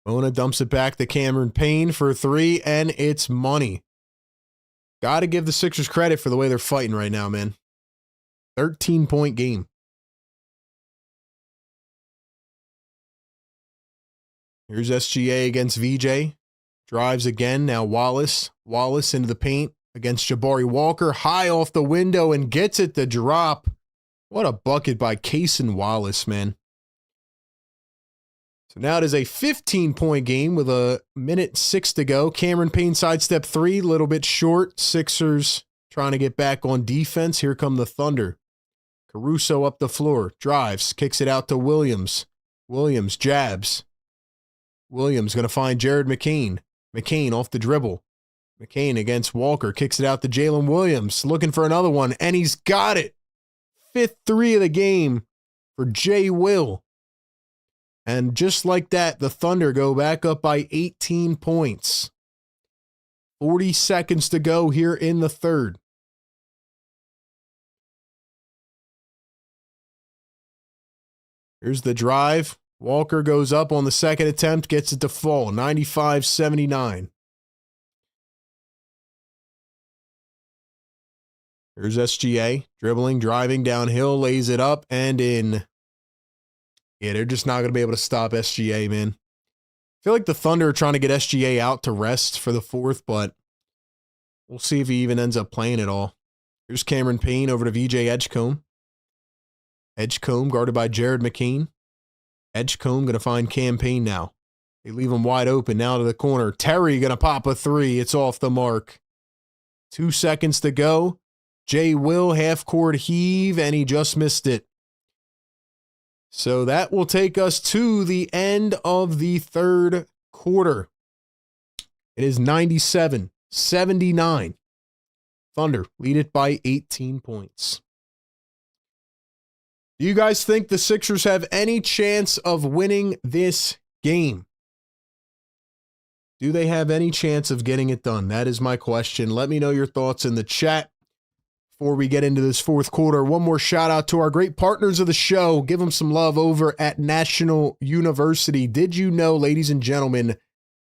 Mona dumps it back to Cameron Payne for three, and it's money. Got to give the Sixers credit for the way they're fighting right now, man. 13-point game. Here's SGA against VJ. Drives again. Now Wallace. Wallace into the paint against Jabari Walker. High off the window and gets it to drop. What a bucket by Cason Wallace, man. So now it is a 15-point game with a minute 6 to go. Cameron Payne sidestep three, a little bit short. Sixers trying to get back on defense. Here come the Thunder. Caruso up the floor. Drives. Kicks it out to Williams. Williams jabs. Williams going to find Jared McCain. McCain off the dribble. McCain against Walker. Kicks it out to Jalen Williams. Looking for another one, and he's got it. 5th three of the game for Jay Will. And just like that, the Thunder go back up by 18 points. 40 seconds to go here in the third. Here's the drive. Walker goes up on the second attempt, gets it to fall. 95-79. Here's SGA. Dribbling, driving downhill, lays it up and in. Yeah, they're just not going to be able to stop SGA, man. I feel like the Thunder are trying to get SGA out to rest for the fourth, but we'll see if he even ends up playing at all. Here's Cameron Payne over to VJ Edgecombe. Edgecombe guarded by Jared McCain. Edgecombe going to find Cam Payne now. They leave him wide open now to the corner. Terry going to pop a three. It's off the mark. 2 seconds to go. Jay Will half-court heave, and he just missed it. So that will take us to the end of the third quarter. It is 97-79. Thunder lead it by 18 points. Do you guys think the Sixers have any chance of winning this game? Do they have any chance of getting it done? That is my question. Let me know your thoughts in the chat before we get into this fourth quarter. One more shout out to our great partners of the show. Give them some love over at National University. Did you know, ladies and gentlemen,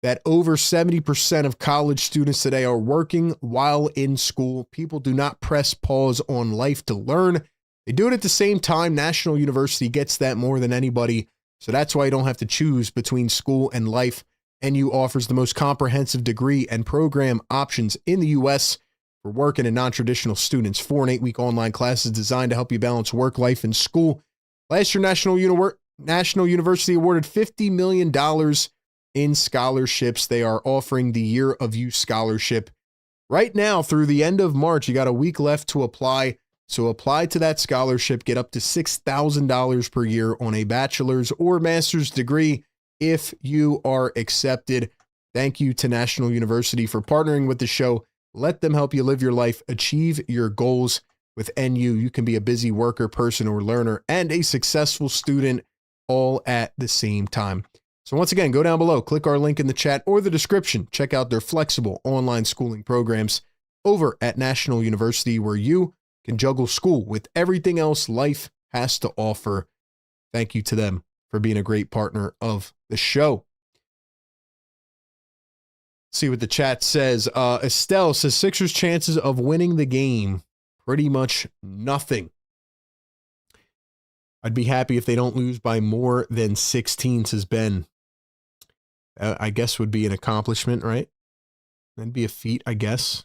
that over 70% of college students today are working while in school? People do not press pause on life to learn. They do it at the same time. National University gets that more than anybody. So that's why you don't have to choose between school and life. NU offers the most comprehensive degree and program options in the U.S. for working and non-traditional students. 4 and 8 week online classes designed to help you balance work, life, and school. Last year, National University awarded $50 million in scholarships. They are offering the Year of You scholarship right now through the end of March. You got a week left to apply. So apply to that scholarship, get up to $6,000 per year on a bachelor's or master's degree if you are accepted. Thank you to National University for partnering with the show. Let them help you live your life, achieve your goals. With NU, you can be a busy worker, person, or learner, and a successful student all at the same time. So once again, go down below, click our link in the chat or the description. Check out their flexible online schooling programs over at National University, where you can juggle school with everything else life has to offer. Thank you to them for being a great partner of the show. See what the chat says. Estelle says Sixers' chances of winning the game, pretty much nothing. I'd be happy if they don't lose by more than 16, says Ben. I guess would be an accomplishment, right? That'd be a feat, I guess.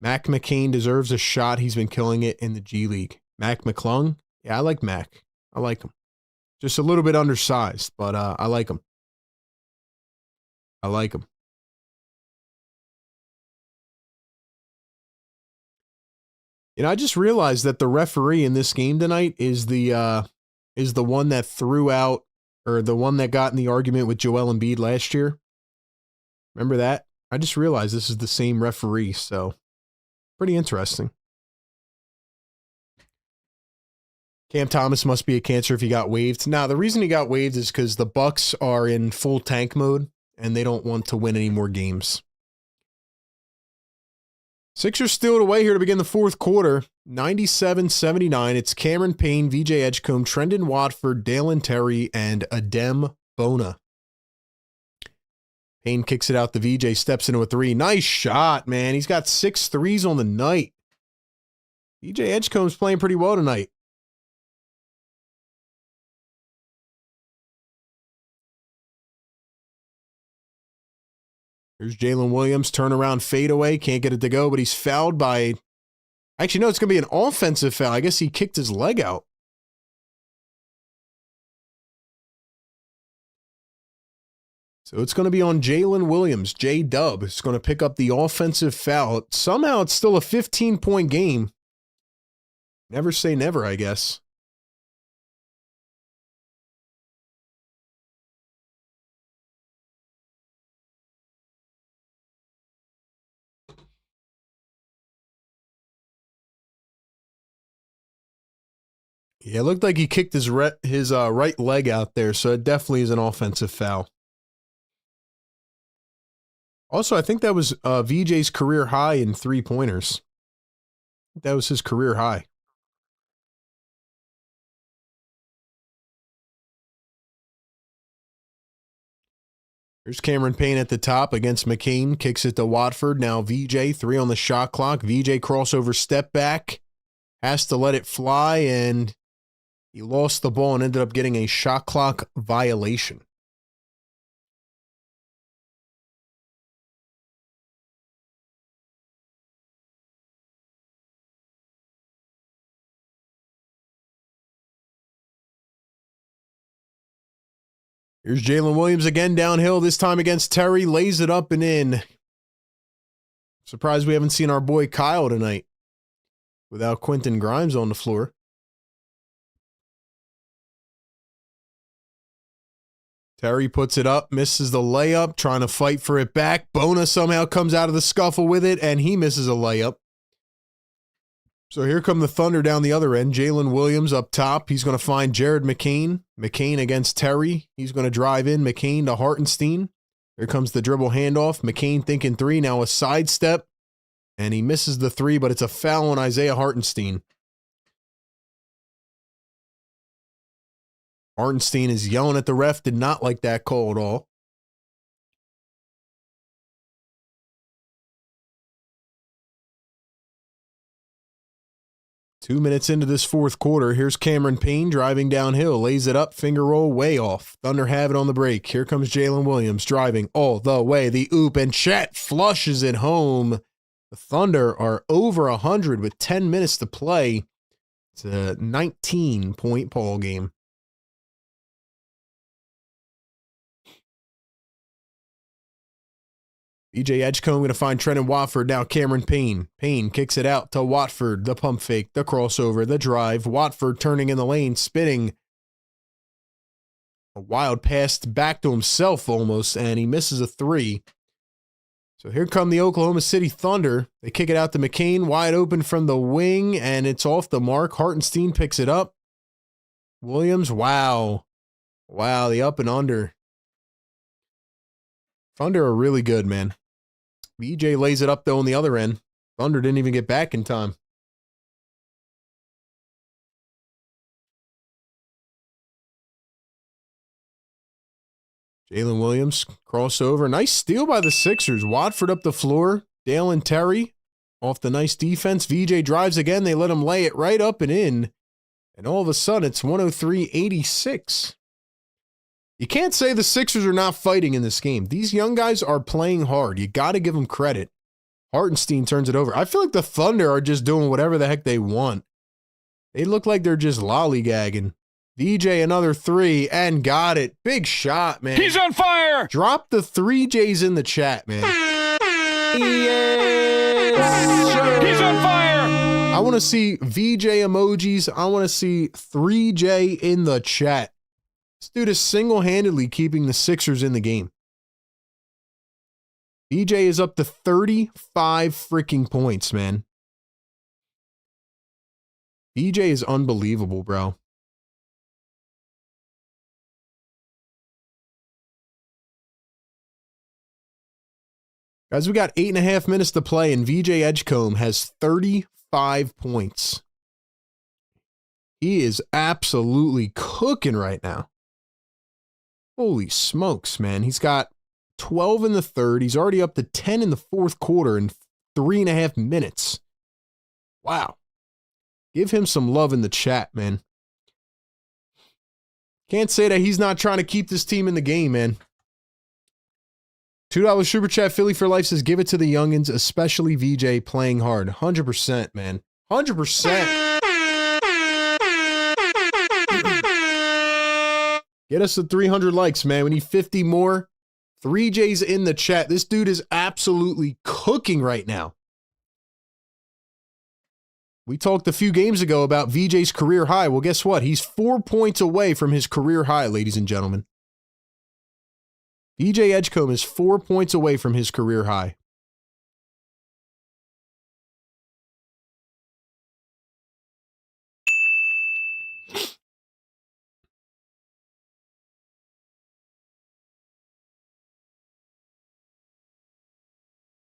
Mac McCain deserves a shot. He's been killing it in the G League. Mac McClung? Yeah, I like Mac. I like him. Just a little bit undersized, but I like him. I like him. You know, I just realized that the referee in this game tonight is the one that threw out, or the one that got in the argument with Joel Embiid last year. Remember that? I just realized this is the same referee, so pretty interesting. Cam Thomas must be a cancer if he got waived. Now, the reason he got waived is because the Bucks are in full tank mode, and they don't want to win any more games. Sixers steal it away here to begin the fourth quarter. 97-79. It's Cameron Payne, VJ Edgecombe, Trendon Watford, Dalen Terry, and Adem Bona. Payne kicks it out. The VJ steps into a three. Nice shot, man. He's got 6 threes on the night. VJ Edgecombe's playing pretty well tonight. Here's Jalen Williams, turnaround fadeaway. Can't get it to go, but he's fouled by... Actually, no, it's going to be an offensive foul. I guess he kicked his leg out. So it's going to be on Jalen Williams. J-Dub is going to pick up the offensive foul. Somehow it's still a 15-point game. Never say never, I guess. Yeah, it looked like he kicked his right leg out there, so it definitely is an offensive foul. Also, I think that was VJ's career high in three-pointers. That was his career high. Here's Cameron Payne at the top against McCain. Kicks it to Watford. Now VJ, 3 on the shot clock. VJ crossover step back. Has to let it fly, and he lost the ball and ended up getting a shot clock violation. Here's Jalen Williams again downhill, this time against Terry. Lays it up and in. Surprised we haven't seen our boy Kyle tonight without Quentin Grimes on the floor. Terry puts it up, misses the layup, trying to fight for it back. Bona somehow comes out of the scuffle with it, and he misses a layup. So here come the Thunder down the other end. Jalen Williams up top. He's going to find Jared McCain. McCain against Terry. He's going to drive in. McCain to Hartenstein. Here comes the dribble handoff. McCain thinking three. Now a sidestep. And he misses the three, but it's a foul on Isaiah Hartenstein. Hartenstein is yelling at the ref. Did not like that call at all. Two minutes into this fourth quarter, here's Cameron Payne driving downhill, lays it up, finger roll, way off. Thunder have it on the break. Here comes Jalen Williams driving all the way. The oop, and Chet flushes it home. The Thunder are over 100 with 10 minutes to play. It's a 19-point ball game. VJ Edgecombe going to find Trenton Watford. Now Cameron Payne. Payne kicks it out to Watford. The pump fake, the crossover, the drive. Watford turning in the lane, spinning. A wild pass back to himself almost, and he misses a three. So here come the Oklahoma City Thunder. They kick it out to McCain, wide open from the wing, and it's off the mark. Hartenstein picks it up. Williams, wow. Wow, the up and under. Thunder are really good, man. VJ lays it up, though, on the other end. Thunder didn't even get back in time. Jalen Williams, crossover. Nice steal by the Sixers. Watford up the floor. Dale and Terry off the nice defense. VJ drives again. They let him lay it right up and in. And all of a sudden, it's 103-86. You can't say the Sixers are not fighting in this game. These young guys are playing hard. You got to give them credit. Hartenstein turns it over. I feel like the Thunder are just doing whatever the heck they want. They look like they're just lollygagging. VJ another three and got it. Big shot, man. He's on fire! Drop the 3Js in the chat, man. He's on fire! I want to see VJ emojis. I want to see 3J in the chat. This dude is single-handedly keeping the Sixers in the game. VJ is up to 35 freaking points, man. VJ is unbelievable, bro. Guys, we got 8.5 minutes to play, and VJ Edgecombe has 35 points. He is absolutely cooking right now. Holy smokes, man. He's got 12 in the third. He's already up to 10 in the fourth quarter in 3.5 minutes. Wow. Give him some love in the chat, man. Can't say that he's not trying to keep this team in the game, man. $2 Super Chat Philly for Life says, give it to the youngins, especially VJ playing hard. 100%, man. 100%. Get us to 300 likes, man. We need 50 more. 3J's in the chat. This dude is absolutely cooking right now. We talked a few games ago about VJ's career high. Well, guess what? He's 4 points away from his career high, ladies and gentlemen. VJ Edgecombe is 4 points away from his career high.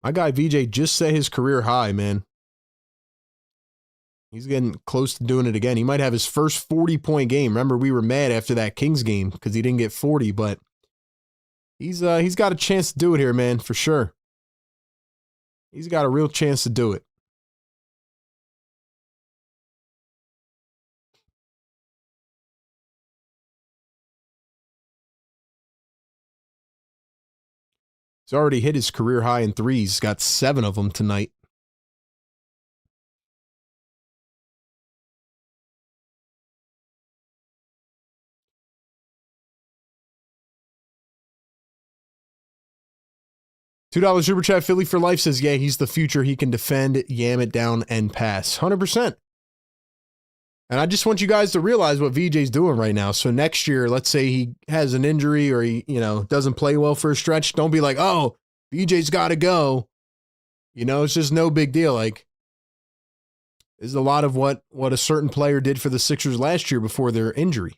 My guy VJ just set his career high, man. He's getting close to doing it again. He might have his first 40-point game. Remember, we were mad after that Kings game because he didn't get 40, but he's got a chance to do it here, man, for sure. He's got a real chance to do it. He's already hit his career high in threes. He's got 7 of them tonight. $2 Super Chat Philly for Life says, yeah, he's the future. He can defend, yam it down, and pass. 100%. And I just want you guys to realize what VJ's doing right now. So next year, let's say he has an injury or he, doesn't play well for a stretch. Don't be like, oh, VJ's got to go. It's just no big deal. Like, this is a lot of what a certain player did for the Sixers last year before their injury.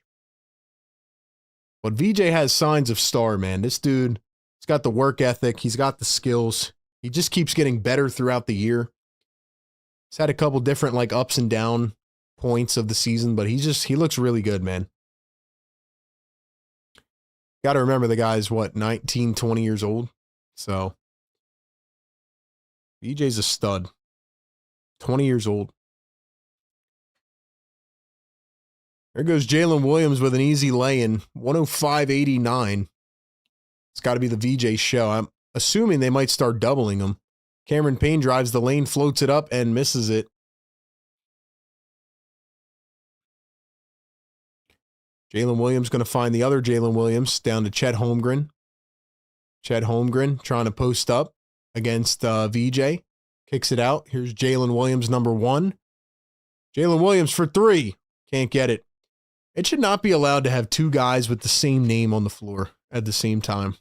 But VJ has signs of star, man. This dude, he's got the work ethic. He's got the skills. He just keeps getting better throughout the year. He's had a couple different like ups and down points of the season, but he looks really good, man. Got to remember the guy's 19, 20 years old. So VJ's a stud. 20 years old. There goes Jalen Williams with an easy lay-in, 105.89. It's got to be the VJ show. I'm assuming they might start doubling him. Cameron Payne drives the lane, floats it up, and misses it. Jalen Williams going to find the other Jalen Williams down to Chet Holmgren. Chet Holmgren trying to post up against VJ. Kicks it out. Here's Jalen Williams, number 1. Jalen Williams for 3. Can't get it. It should not be allowed to have 2 guys with the same name on the floor at the same time.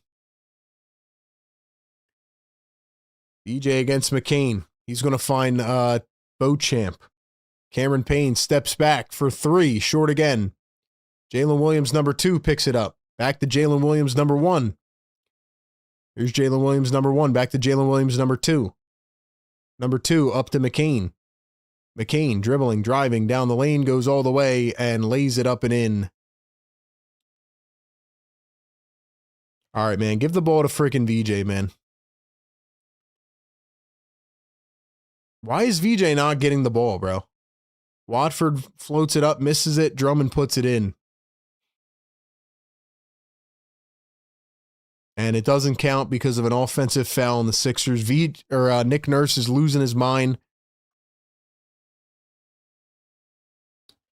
VJ against McCain. He's going to find Beauchamp. Cameron Payne steps back for 3. Short again. Jalen Williams, number 2, picks it up. Back to Jalen Williams, number 1. Here's Jalen Williams, number 1. Back to Jalen Williams, number 2. Number 2, up to McCain. McCain dribbling, driving down the lane, goes all the way and lays it up and in. All right, man. Give the ball to freaking VJ, man. Why is VJ not getting the ball, bro? Watford floats it up, misses it. Drummond puts it in. And it doesn't count because of an offensive foul on the Sixers. Nick Nurse is losing his mind.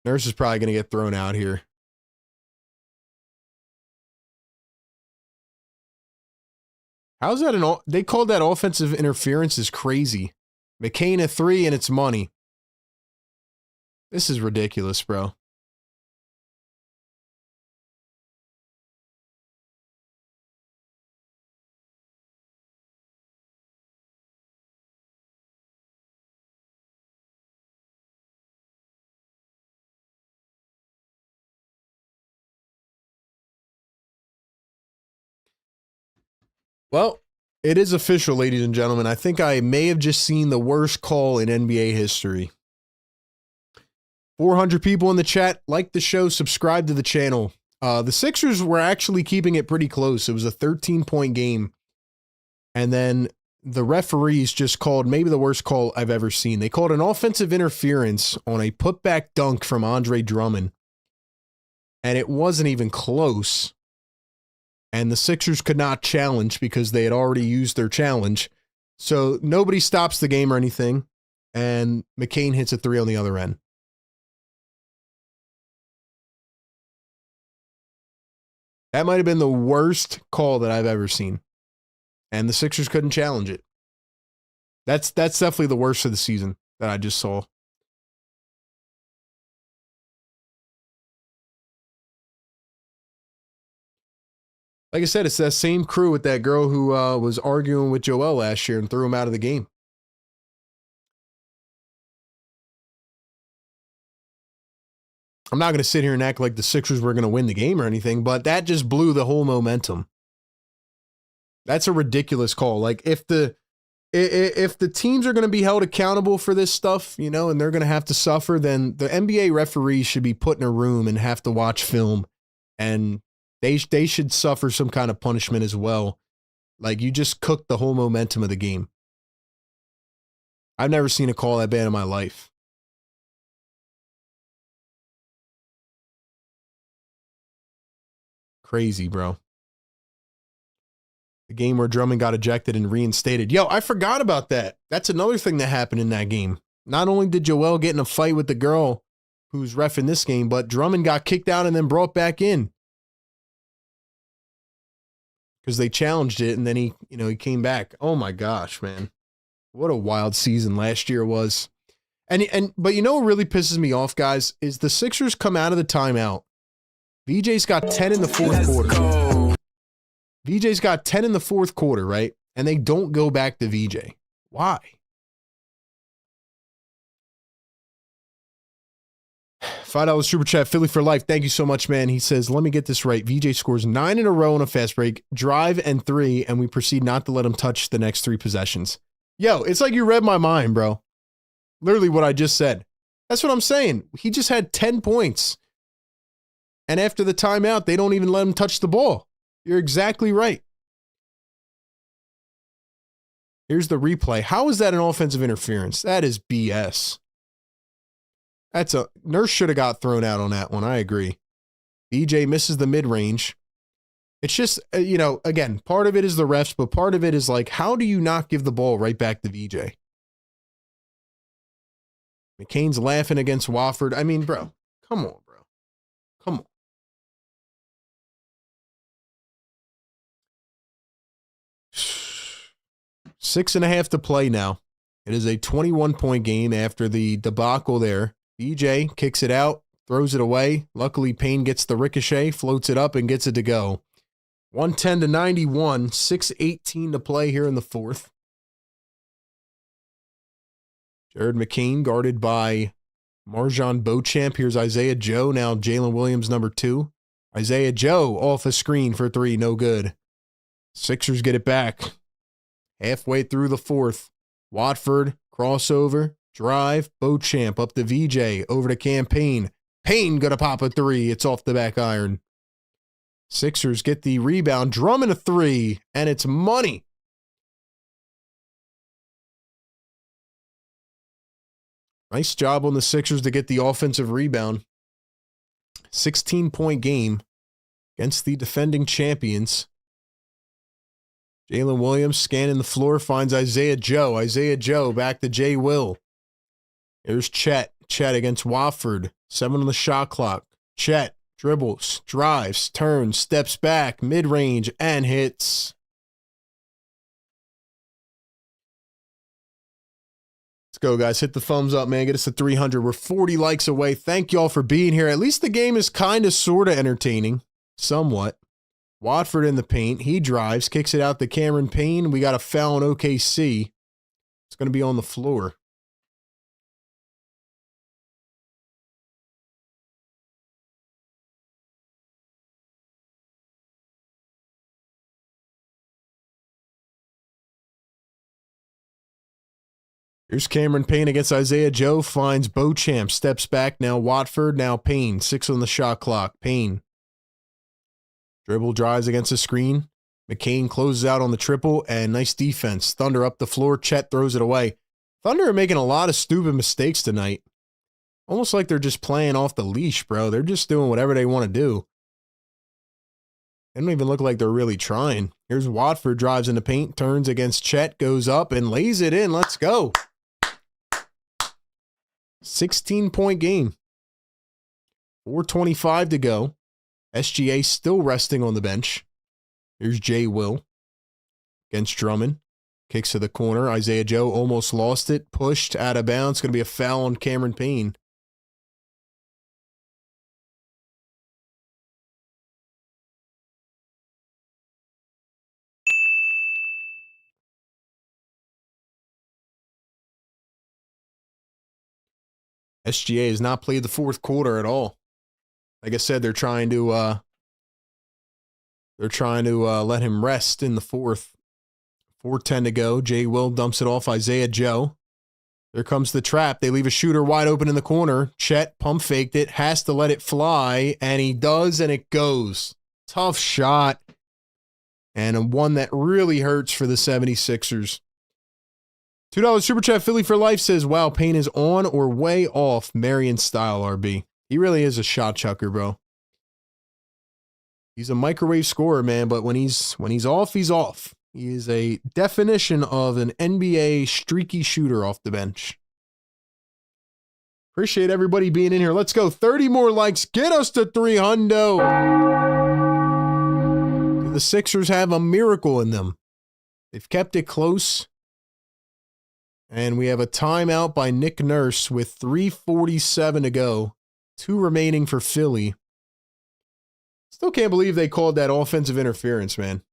Nurse is probably going to get thrown out here. How's that they called that offensive interference is crazy. McCain a 3 and it's money. This is ridiculous, bro. Well, it is official, ladies and gentlemen. I think I may have just seen the worst call in NBA history. 400 people in the chat. Like the show, subscribe to the channel. The Sixers were actually keeping it pretty close. It was a 13-point game. And then the referees just called maybe the worst call I've ever seen. They called an offensive interference on a putback dunk from Andre Drummond. And it wasn't even close. And the Sixers could not challenge because they had already used their challenge. So nobody stops the game or anything. And McCain hits a 3 on the other end. That might have been the worst call that I've ever seen. And the Sixers couldn't challenge it. That's definitely the worst of the season that I just saw. Like I said, it's that same crew with that girl who was arguing with Joel last year and threw him out of the game. I'm not going to sit here and act like the Sixers were going to win the game or anything, but that just blew the whole momentum. That's a ridiculous call. Like if the teams are going to be held accountable for this stuff, and they're going to have to suffer, then the NBA referees should be put in a room and have to watch film, and they should suffer some kind of punishment as well. Like, you just cooked the whole momentum of the game. I've never seen a call that bad in my life. Crazy, bro. The game where Drummond got ejected and reinstated. Yo, I forgot about that. That's another thing that happened in that game. Not only did Joel get in a fight with the girl who's reffing this game, but Drummond got kicked out and then brought back in. Because they challenged it, and then he came back. Oh my gosh, man. What a wild season last year was. But you know what really pisses me off, guys, is the Sixers come out of the timeout. VJ's got 10 in the fourth quarter. VJ's got 10 in the fourth quarter, right? And they don't go back to VJ. Why? $5 super chat, Philly for life. Thank you so much, man. He says, let me get this right. VJ scores 9 in a row on a fast break, drive and 3, and we proceed not to let him touch the next 3 possessions. Yo, it's like you read my mind, bro. Literally what I just said. That's what I'm saying. He just had 10 points. And after the timeout, they don't even let him touch the ball. You're exactly right. Here's the replay. How is that an offensive interference? That is BS. Nurse should have got thrown out on that one. I agree. VJ misses the mid-range. It's just, again, part of it is the refs, but part of it is like, how do you not give the ball right back to VJ? McCain's laughing against Wofford. I mean, bro, come on, bro. Come on. Six and a half to play now. It is a 21-point game after the debacle there. VJ kicks it out, throws it away. Luckily, Payne gets the ricochet, floats it up, and gets it to go. 110-91, 6:18 to play here in the fourth. Jared McCain guarded by Marjon Beauchamp. Here's Isaiah Joe. Now Jalen Williams, number 2. Isaiah Joe off a screen for 3. No good. Sixers get it back. Halfway through the fourth. Watford, crossover, drive, Beauchamp up to VJ, over to Campaign. Payne gonna pop a 3. It's off the back iron. Sixers get the rebound. Drummond a 3, and it's money. Nice job on the Sixers to get the offensive rebound. 16-point game against the defending champions. Jalen Williams scanning the floor, finds Isaiah Joe. Isaiah Joe back to Jay Will. Here's Chet. Chet against Wofford. 7 on the shot clock. Chet dribbles, drives, turns, steps back, mid-range, and hits. Let's go, guys. Hit the thumbs up, man. Get us to 300. We're 40 likes away. Thank y'all for being here. At least the game is kind of, sort of entertaining. Somewhat. Watford in the paint. He drives, kicks it out to Cameron Payne. We got a foul on OKC. It's going to be on the floor. Here's Cameron Payne against Isaiah Joe. Finds Beauchamp. Steps back. Now Watford. Now Payne. 6 on the shot clock. Payne. Dribble drives against the screen. McCain closes out on the triple. And nice defense. Thunder up the floor. Chet throws it away. Thunder are making a lot of stupid mistakes tonight. Almost like they're just playing off the leash, bro. They're just doing whatever they want to do. They don't even look like they're really trying. Here's Watford. Drives in the paint. Turns against Chet. Goes up and lays it in. Let's go. 16-point game. 4:25 to go. SGA still resting on the bench. Here's Jay Will against Drummond. Kicks to the corner. Isaiah Joe almost lost it. Pushed out of bounds. Going to be a foul on Cameron Payne. SGA has not played the fourth quarter at all. Like I said, they're trying to let him rest in the fourth. 4:10 to go. Jay Will dumps it off Isaiah Joe. There comes the trap. They leave a shooter wide open in the corner. Chet pump faked it, has to let it fly, and he does, and it goes. Tough shot. And one that really hurts for the 76ers. $2 Super Chat Philly for Life says, wow, Payne is on or way off Marion style, RB. He really is a shot chucker, bro. He's a microwave scorer, man, but when he's off, he's off. He is a definition of an NBA streaky shooter off the bench. Appreciate everybody being in here. Let's go. 30 more likes. Get us to 300. Do the Sixers have a miracle in them? They've kept it close. And we have a timeout by Nick Nurse with 3:47 to go. 2 remaining for Philly. Still can't believe they called that offensive interference, man.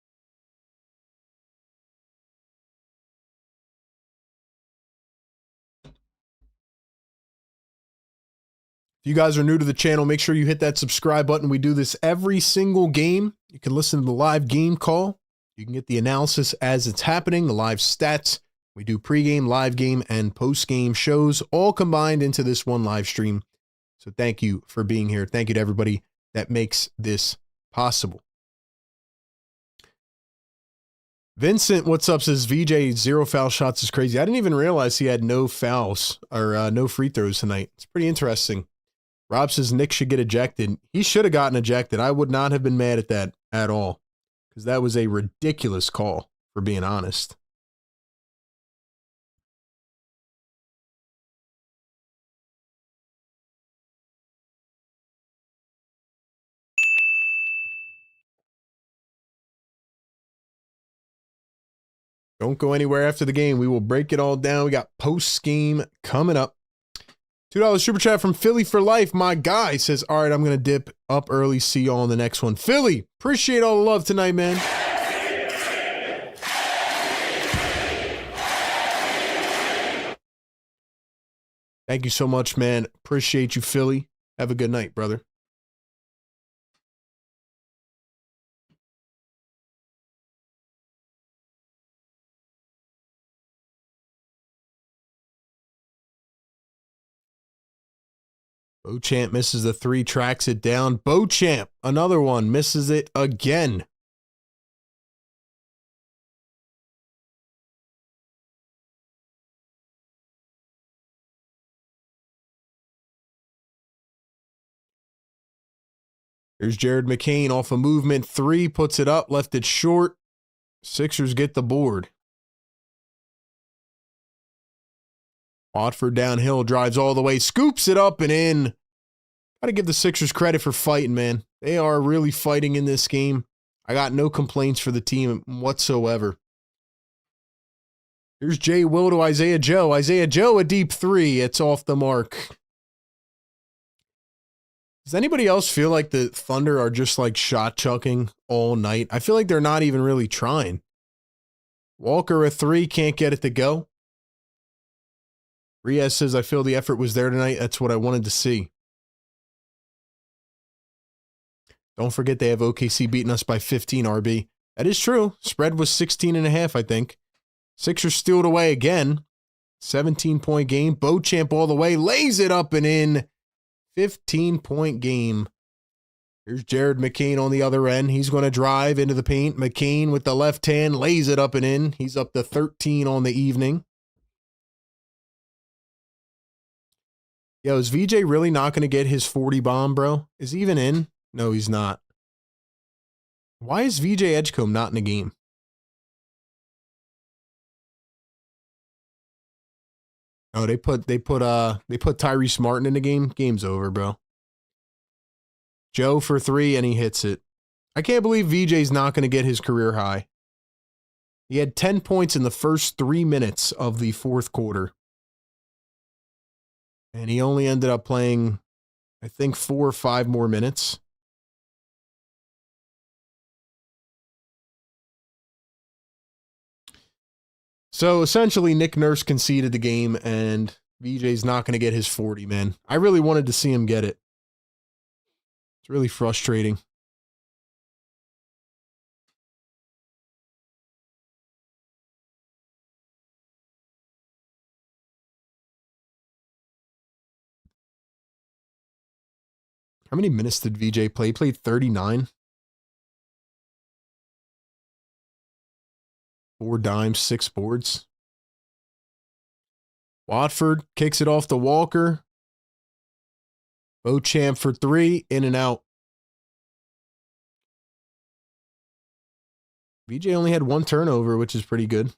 If you guys are new to the channel, make sure you hit that subscribe button. We do this every single game. You can listen to the live game call. You can get the analysis as it's happening, the live stats. We do pregame, live game, and postgame shows all combined into this one live stream. So thank you for being here. Thank you to everybody that makes this possible. Vincent, what's up, says VJ, 0 foul shots is crazy. I didn't even realize he had no fouls or no free throws tonight. It's pretty interesting. Rob says Nick should get ejected. He should have gotten ejected. I would not have been mad at that at all because that was a ridiculous call, for being honest. Don't go anywhere after the game. We will break it all down. We got post-game coming up. $2 super chat from Philly for life. My guy says, all right, I'm going to dip up early. See you all in the next one. Philly, appreciate all the love tonight, man. Thank you so much, man. Appreciate you, Philly. Have a good night, brother. Beauchamp misses the 3, tracks it down. Beauchamp, another one, misses it again. Here's Jared McCain off a movement 3, puts it up, left it short. Sixers get the board. Watford downhill, drives all the way, scoops it up and in. Got to give the Sixers credit for fighting, man. They are really fighting in this game. I got no complaints for the team whatsoever. Here's Jay Will to Isaiah Joe. Isaiah Joe, a deep 3. It's off the mark. Does anybody else feel like the Thunder are just like shot chucking all night? I feel like they're not even really trying. Walker, a 3, can't get it to go. Riaz says, I feel the effort was there tonight. That's what I wanted to see. Don't forget they have OKC beating us by 15, RB. That is true. Spread was 16.5, I think. Sixers steal it away again. 17-point game. Beauchamp all the way. Lays it up and in. 15-point game. Here's Jared McCain on the other end. He's going to drive into the paint. McCain with the left hand. Lays it up and in. He's up to 13 on the evening. Yo, is VJ really not going to get his 40 bomb, bro? Is he even in? No, he's not. Why is VJ Edgecombe not in the game? Oh, they put Tyrese Martin in the game. Game's over, bro. Joe for 3 and he hits it. I can't believe VJ's not going to get his career high. He had 10 points in the first 3 minutes of the fourth quarter. And he only ended up playing, I think, 4 or 5 more minutes. So essentially, Nick Nurse conceded the game, and VJ's not going to get his 40, man. I really wanted to see him get it. It's really frustrating. How many minutes did VJ play? He played 39. 4 dimes, 6 boards. Watford kicks it off to Walker. Beauchamp for 3, in and out. VJ only had 1 turnover, which is pretty good.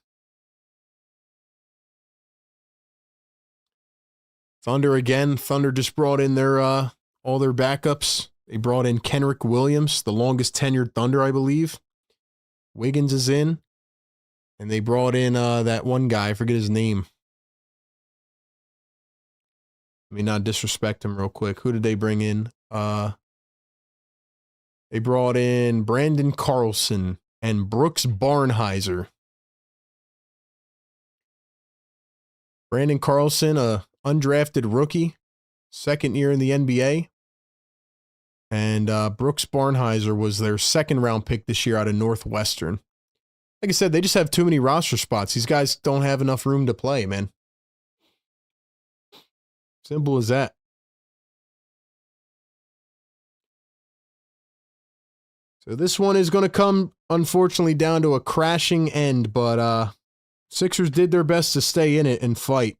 Thunder again. Thunder just brought in their all their backups. They brought in Kenrick Williams, the longest tenured Thunder, I believe. Wiggins is in. And they brought in that one guy, I forget his name. Let me not disrespect him real quick. Who did they bring in? They brought in Brandon Carlson and Brooks Barnheiser. Brandon Carlson, a undrafted rookie, second year in the NBA. And Brooks Barnheiser was their second round pick this year out of Northwestern. Like I said, they just have too many roster spots. These guys don't have enough room to play, man. Simple as that. So this one is going to come, unfortunately, down to a crashing end, but Sixers did their best to stay in it and fight.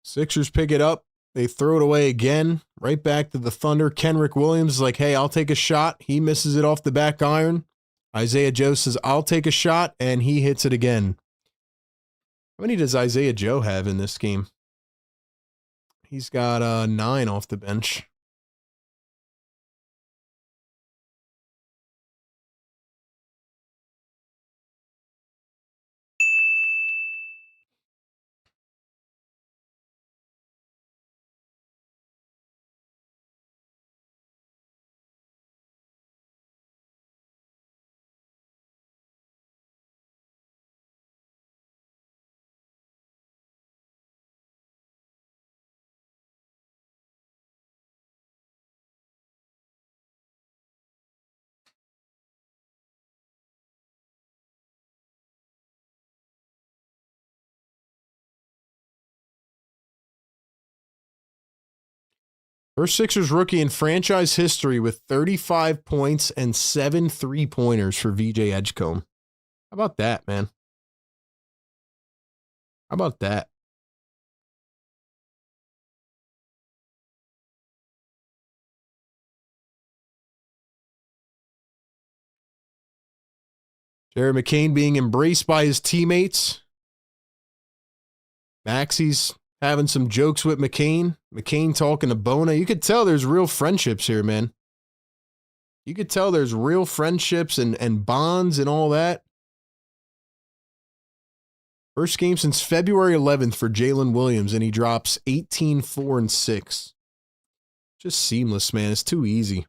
Sixers pick it up. They throw it away again. Right back to the Thunder. Kenrick Williams is like, hey, I'll take a shot. He misses it off the back iron. Isaiah Joe says, I'll take a shot, and he hits it again. How many does Isaiah Joe have in this game? He's got 9 off the bench. First Sixers rookie in franchise history with 35 points and 7 3-pointers for VJ Edgecombe. How about that, man? How about that? Jared McCain being embraced by his teammates. Maxey's having some jokes with McCain. McCain talking to Bona. You could tell there's real friendships here, man. You could tell there's real friendships and bonds and all that. First game since February 11th for Jalen Williams, and he drops 18, 4, and 6. Just seamless, man. It's too easy. It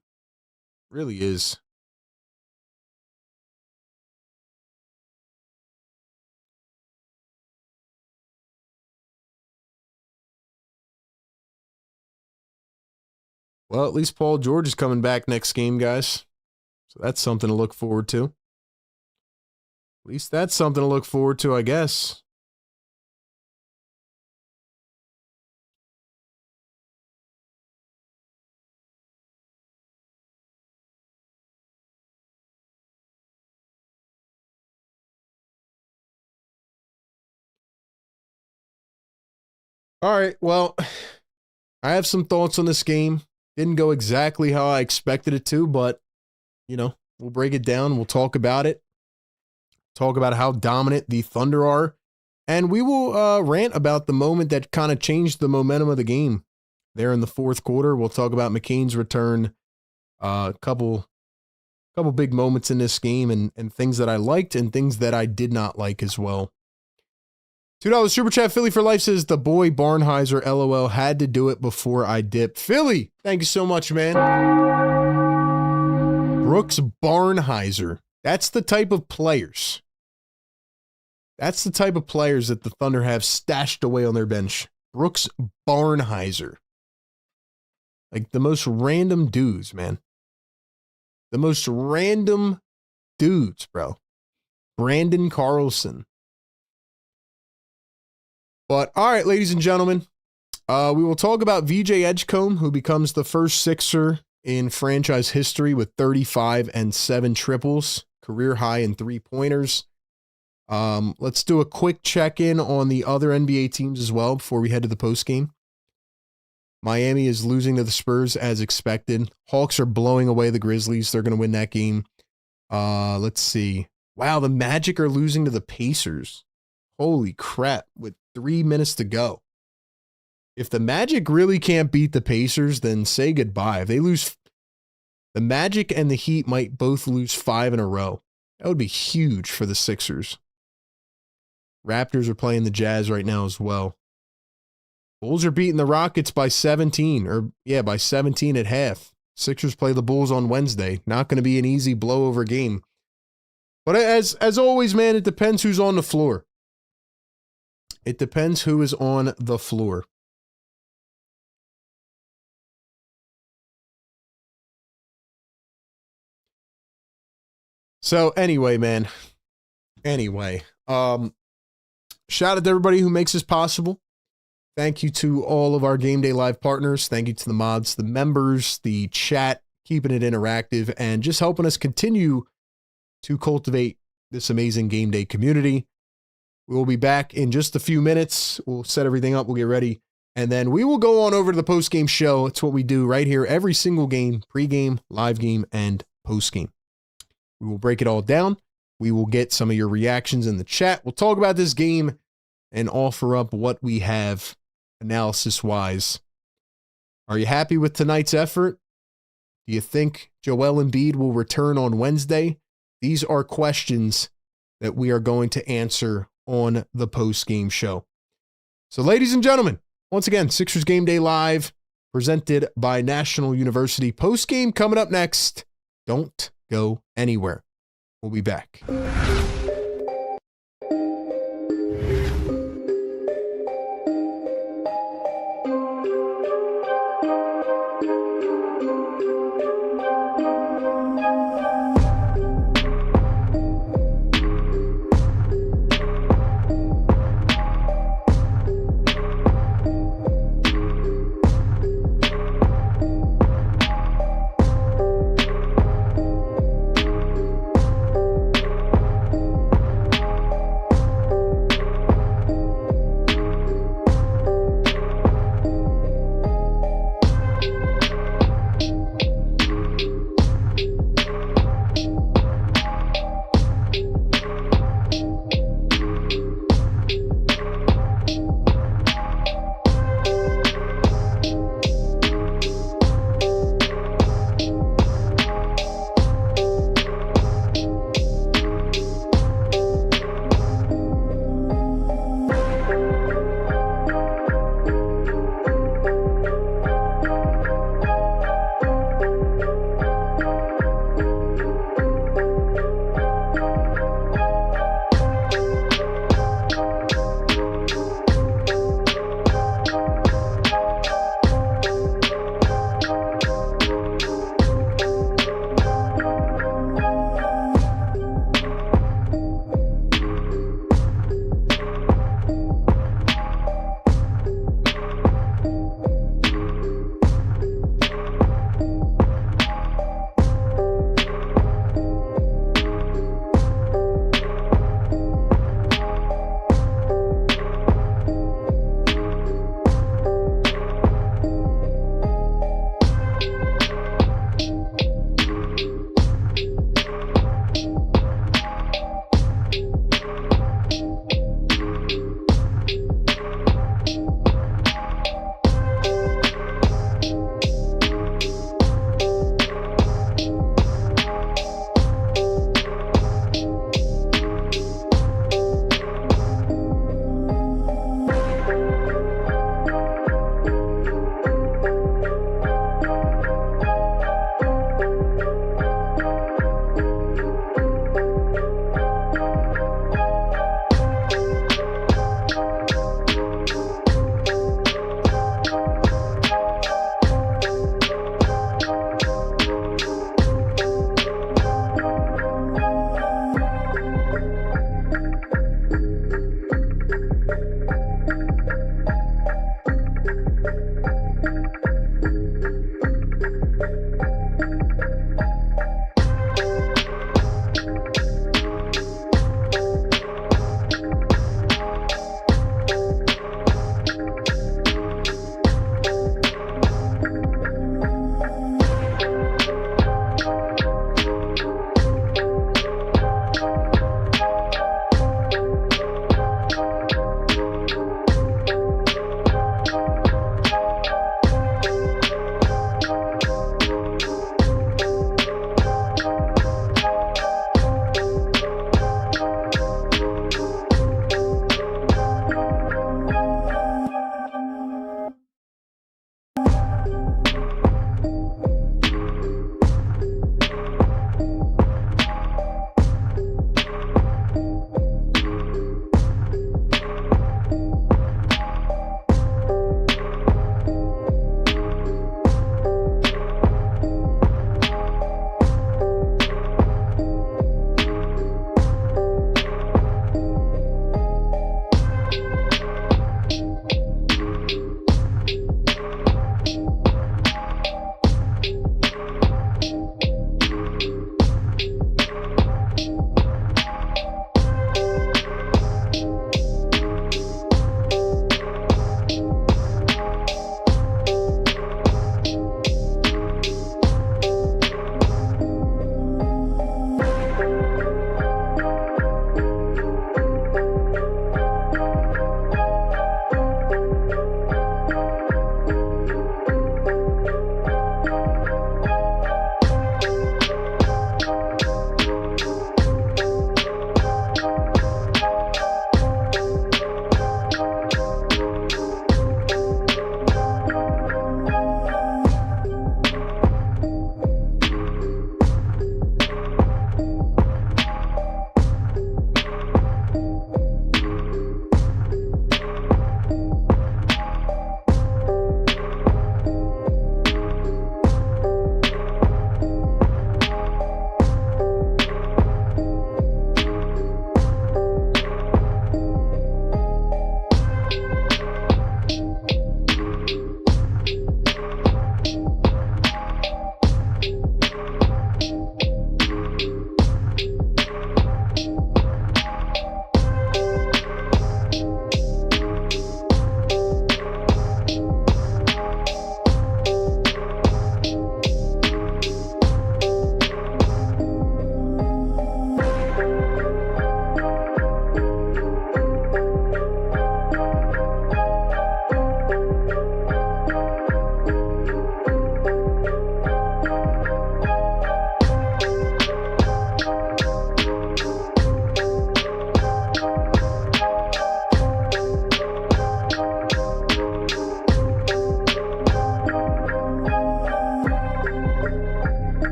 really is. Well, at least Paul George is coming back next game, guys. So that's something to look forward to. At least that's something to look forward to, I guess. All right, well, I have some thoughts on this game. Didn't go exactly how I expected it to, but, you know, we'll break it down. We'll talk about it. Talk about how dominant the Thunder are. And we will rant about the moment that kind of changed the momentum of the game there in the fourth quarter. We'll talk about McCain's return, a couple big moments in this game and things that I liked and things that I did not like as well. $2 Super Chat. Philly for Life says, the boy Barnheiser, LOL, had to do it before I dipped. Philly, thank you so much, man. Brooks Barnheiser. That's the type of players. That's the type of players that the Thunder have stashed away on their bench. Brooks Barnheiser. Like the most random dudes, man. The most random dudes, bro. Brandon Carlson. But, all right, ladies and gentlemen, we will talk about VJ Edgecombe, who becomes the first Sixer in franchise history with 35 and 7 triples, career high in 3-pointers. Let's do a quick check-in on the other NBA teams as well before we head to the postgame. Miami is losing to the Spurs as expected. Hawks are blowing away the Grizzlies. They're going to win that game. Let's see. Wow, the Magic are losing to the Pacers. Holy crap, with 3 minutes to go. If the Magic really can't beat the Pacers, then say goodbye. If they lose, the Magic and the Heat might both lose 5 in a row. That would be huge for the Sixers. Raptors are playing the Jazz right now as well. Bulls are beating the Rockets by 17, by 17 at half. Sixers play the Bulls on Wednesday. Not going to be an easy blowover game. But as always, man, it depends who's on the floor. It depends who is on the floor. So anyway, man. Anyway, shout out to everybody who makes this possible. Thank you to all of our Game Day Live partners. Thank you to the mods, the members, the chat, keeping it interactive, and just helping us continue to cultivate this amazing Game Day community. We will be back in just a few minutes. We'll set everything up. We'll get ready. And then we will go on over to the post-game show. It's what we do right here every single game, pre-game, live game, and post-game. We will break it all down. We will get some of your reactions in the chat. We'll talk about this game and offer up what we have analysis-wise. Are you happy with tonight's effort? Do you think Joel Embiid will return on Wednesday? These are questions that we are going to answer on the post-game show. So, ladies and gentlemen, once again, Sixers Game Day Live, presented by National University. Post-game coming up next. Don't go anywhere. We'll be back.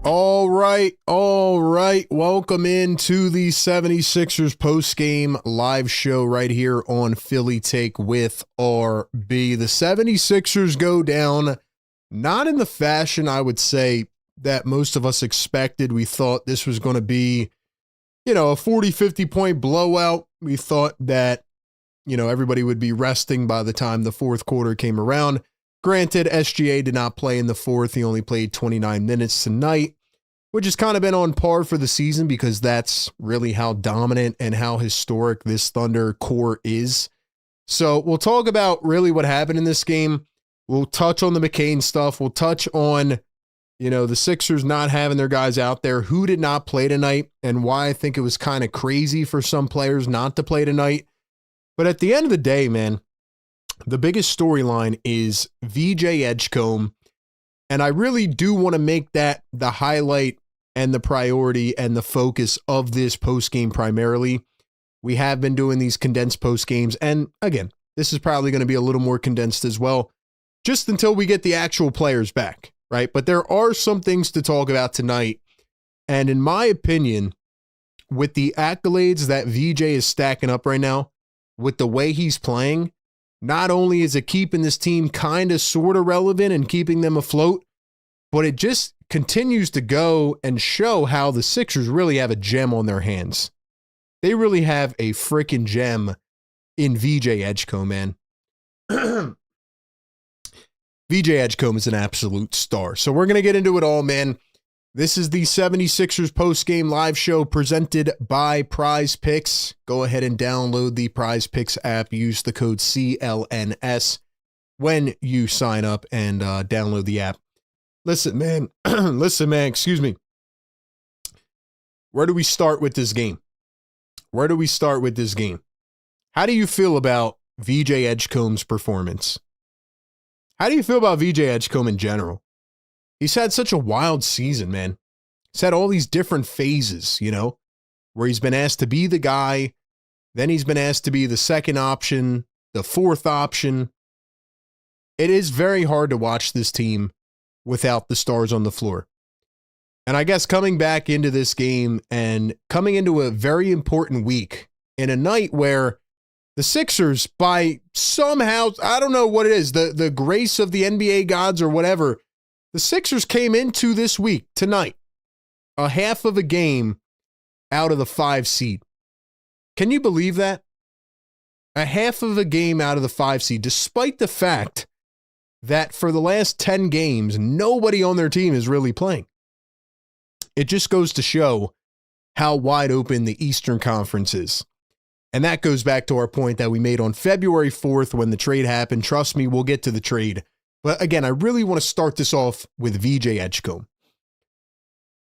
All right. Welcome into the 76ers postgame live show right here on Philly Take with RB. The 76ers go down, not in the fashion I would say that most of us expected. We thought this was going to be, a 40, 50 point blowout. We thought that, everybody would be resting by the time the fourth quarter came around. Granted, SGA did not play in the fourth. He only played 29 minutes tonight, which has kind of been on par for the season because that's really how dominant and how historic this Thunder core is. So we'll talk about really what happened in this game. We'll touch on the McCain stuff. We'll touch on, the Sixers not having their guys out there, who did not play tonight, and why I think it was kind of crazy for some players not to play tonight. But at the end of the day, man, the biggest storyline is VJ Edgecombe, and I really do want to make that the highlight and the priority and the focus of this postgame primarily. We have been doing these condensed postgames, and again, this is probably going to be a little more condensed as well, just until we get the actual players back, right? But there are some things to talk about tonight, and in my opinion, with the accolades that VJ is stacking up right now, with the way he's playing, not only is it keeping this team kind of sort of relevant and keeping them afloat, but it just continues to go and show how the Sixers really have a gem on their hands. They really have a freaking gem in VJ Edgecombe, man. VJ Edgecombe is an absolute star. So we're going to get into it all, man. This is the 76ers postgame live show presented by Prize Picks. Go ahead and download the Prize Picks app. Use the code CLNS when you sign up and download the app. Listen, man, excuse me. Where do we start with this game? How do you feel about VJ Edgecombe's performance? How do you feel about VJ Edgecombe in general? He's had such a wild season, man. He's had all these different phases, where he's been asked to be the guy, then he's been asked to be the second option, the fourth option. It is very hard to watch this team without the stars on the floor. And I guess coming back into this game and coming into a very important week in a night where the Sixers, by somehow, I don't know what it is, the grace of the NBA gods or whatever, the Sixers came into this week, tonight, a half of a game out of the 5 seed. Can you believe that? A half of a game out of the 5 seed, despite the fact that for the last 10 games, nobody on their team is really playing. It just goes to show how wide open the Eastern Conference is. And that goes back to our point that we made on February 4th when the trade happened. Trust me, we'll get to the trade. But again, I really want to start this off with VJ Edgecombe.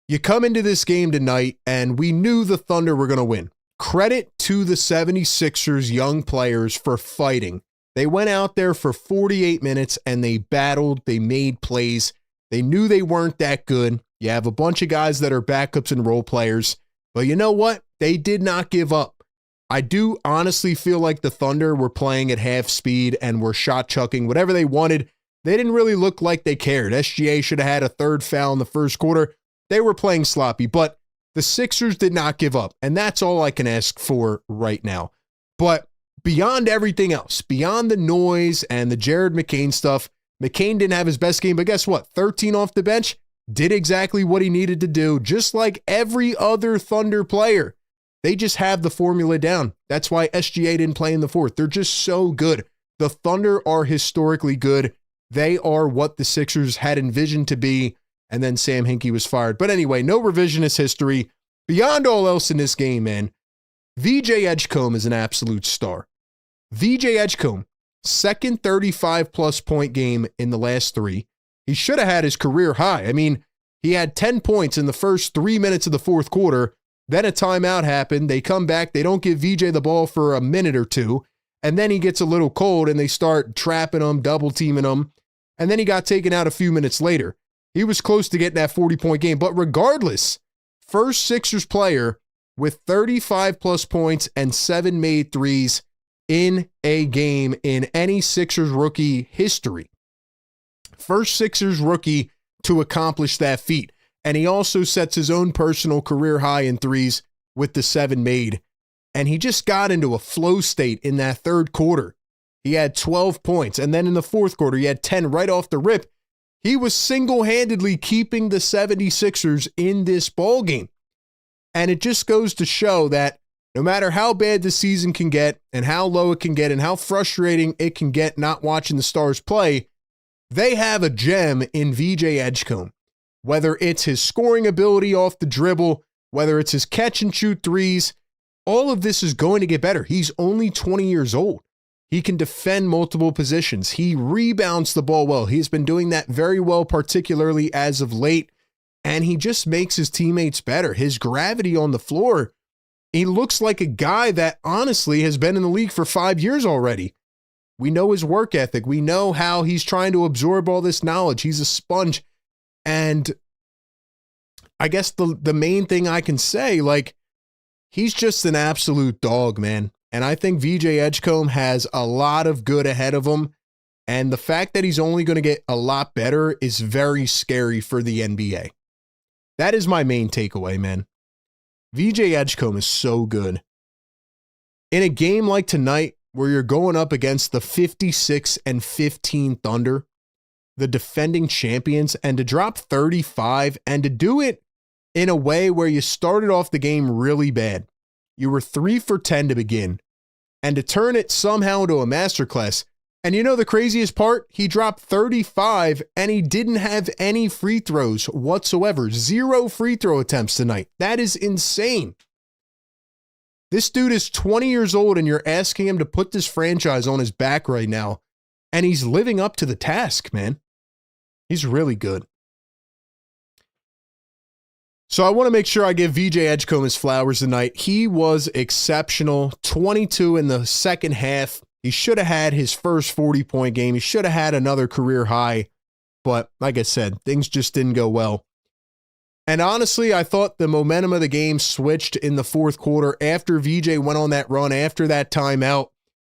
You come into this game tonight, and we knew the Thunder were going to win. Credit to the 76ers young players for fighting. They went out there for 48 minutes, and they battled. They made plays. They knew they weren't that good. You have a bunch of guys that are backups and role players. But you know what? They did not give up. I do honestly feel like the Thunder were playing at half speed and were shot chucking whatever they wanted. They didn't really look like they cared. SGA should have had a third foul in the first quarter. They were playing sloppy, but the Sixers did not give up, and that's all I can ask for right now. But beyond everything else, beyond the noise and the Jared McCain stuff, McCain didn't have his best game, but guess what? 13 off the bench, did exactly what he needed to do, just like every other Thunder player. They just have the formula down. That's why SGA didn't play in the fourth. They're just so good. The Thunder are historically good. They are what the Sixers had envisioned to be, and then Sam Hinkie was fired. But anyway, no revisionist history. Beyond all else in this game, man, VJ Edgecombe is an absolute star. VJ Edgecombe, second 35-plus point game in the last 3. He should have had his career high. I mean, he had 10 points in the first 3 minutes of the fourth quarter. Then a timeout happened. They come back. They don't give VJ the ball for a minute or two. And then he gets a little cold, and they start trapping him, double-teaming him. And then he got taken out a few minutes later. He was close to getting that 40-point game. But regardless, first Sixers player with 35-plus points and 7 made threes in a game in any Sixers rookie history. First Sixers rookie to accomplish that feat. And he also sets his own personal career high in threes with the 7 made. And he just got into a flow state in that third quarter. He had 12 points. And then in the fourth quarter, he had 10 right off the rip. He was single-handedly keeping the 76ers in this ballgame. And it just goes to show that no matter how bad the season can get and how low it can get and how frustrating it can get not watching the Stars play, they have a gem in VJ Edgecombe. Whether it's his scoring ability off the dribble, whether it's his catch and shoot threes, all of this is going to get better. He's only 20 years old. He can defend multiple positions. He rebounds the ball well. He's been doing that very well, particularly as of late. And he just makes his teammates better. His gravity on the floor, he looks like a guy that honestly has been in the league for 5 years already. We know his work ethic. We know how he's trying to absorb all this knowledge. He's a sponge. And I guess the main thing I can say, like, he's just an absolute dog, man. And I think VJ Edgecombe has a lot of good ahead of him. And the fact that he's only going to get a lot better is very scary for the NBA. That is my main takeaway, man. VJ Edgecombe is so good. In a game like tonight, where you're going up against the 56-15 Thunder, the defending champions, and to drop 35 and to do it in a way where you started off the game really bad. You were 3 for 10 to begin, and to turn it somehow into a masterclass. And you know the craziest part? He dropped 35 and he didn't have any free throws whatsoever. 0 free throw attempts tonight. That is insane. This dude is 20 years old and you're asking him to put this franchise on his back right now. And he's living up to the task, man. He's really good. So I want to make sure I give VJ Edgecombe his flowers tonight. He was exceptional. 22 in the second half. He should have had his first 40-point game. He should have had another career high. But like I said, things just didn't go well. And honestly, I thought the momentum of the game switched in the fourth quarter after VJ went on that run after that timeout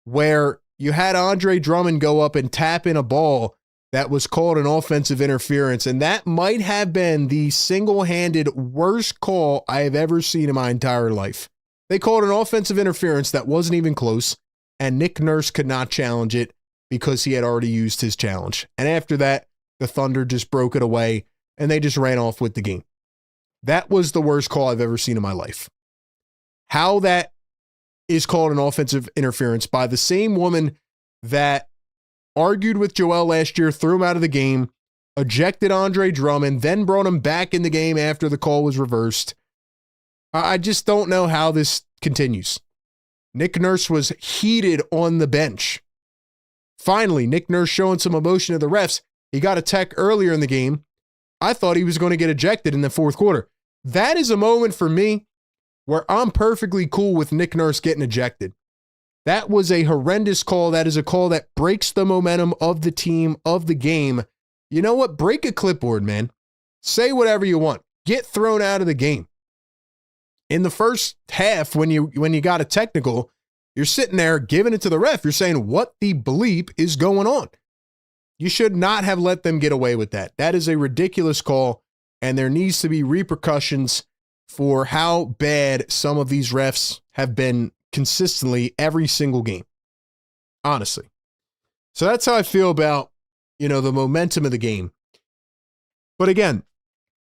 where you had Andre Drummond go up and tap in a ball that was called an offensive interference. And that might have been the single-handed worst call I have ever seen in my entire life. They called an offensive interference that wasn't even close. And Nick Nurse could not challenge it because he had already used his challenge. And after that, the Thunder just broke it away and they just ran off with the game. That was the worst call I've ever seen in my life. How that is called an offensive interference by the same woman that argued with Joel last year, threw him out of the game, ejected Andre Drummond, then brought him back in the game after the call was reversed. I just don't know how this continues. Nick Nurse was heated on the bench. Finally, Nick Nurse showing some emotion to the refs. He got a tech earlier in the game. I thought he was going to get ejected in the fourth quarter. That is a moment for me where I'm perfectly cool with Nick Nurse getting ejected. That was a horrendous call. That is a call that breaks the momentum of the team, of the game. You know what? Break a clipboard, man. Say whatever you want. Get thrown out of the game. In the first half, when you got a technical, you're sitting there giving it to the ref. You're saying, what the bleep is going on? You should not have let them get away with that. That is a ridiculous call, and there needs to be repercussions for how bad some of these refs have been consistently every single game. Honestly. So that's how I feel about, the momentum of the game. But again,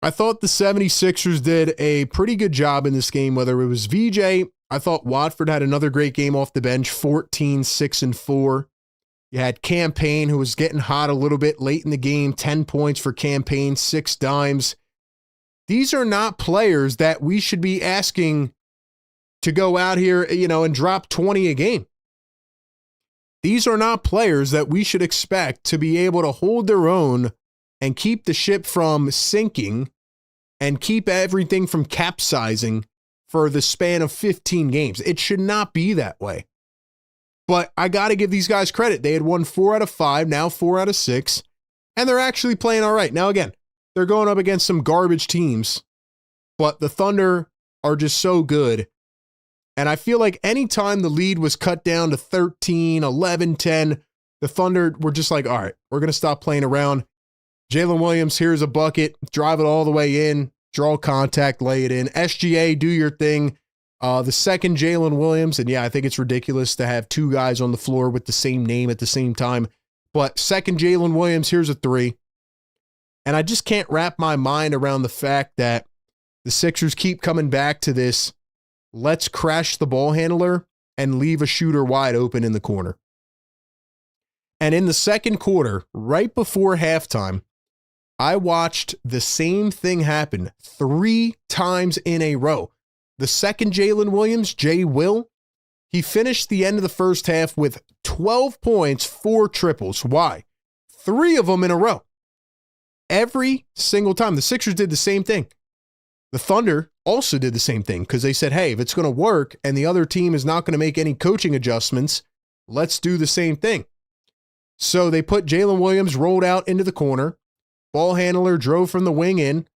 I thought the 76ers did a pretty good job in this game, whether it was VJ. I thought Watford had another great game off the bench, 14, 6, and 4. You had Campaign, who was getting hot a little bit late in the game, 10 points for Campaign, 6 dimes. These are not players that we should be asking to go out here, and drop 20 a game. These are not players that we should expect to be able to hold their own and keep the ship from sinking and keep everything from capsizing for the span of 15 games. It should not be that way. But I got to give these guys credit. They had won 4 out of 5, now 4 out of 6, and they're actually playing all right. Now, again, they're going up against some garbage teams, but the Thunder are just so good. And I feel like anytime the lead was cut down to 13, 11, 10, the Thunder were just like, all right, we're going to stop playing around. Jalen Williams, here's a bucket, drive it all the way in. draw contact, lay it in. SGA, do your thing. The second, Jalen Williams, and yeah, I think it's ridiculous to have two guys on the floor with the same name at the same time. But second, Jalen Williams, here's a three. And I just can't wrap my mind around the fact that the Sixers keep coming back to this, let's crash the ball handler and leave a shooter wide open in the corner. And in the second quarter, right before halftime, I watched the same thing happen 3 times in a row. The second Jalen Williams, J. Will, he finished the end of the first half with 12 points, 4 triples. Why? 3 of them in a row. Every single time. The Sixers did the same thing. The Thunder also did the same thing because they said, hey, if it's going to work and the other team is not going to make any coaching adjustments, let's do the same thing. So they put Jalen Williams rolled out into the corner. Ball handler drove from the wing in,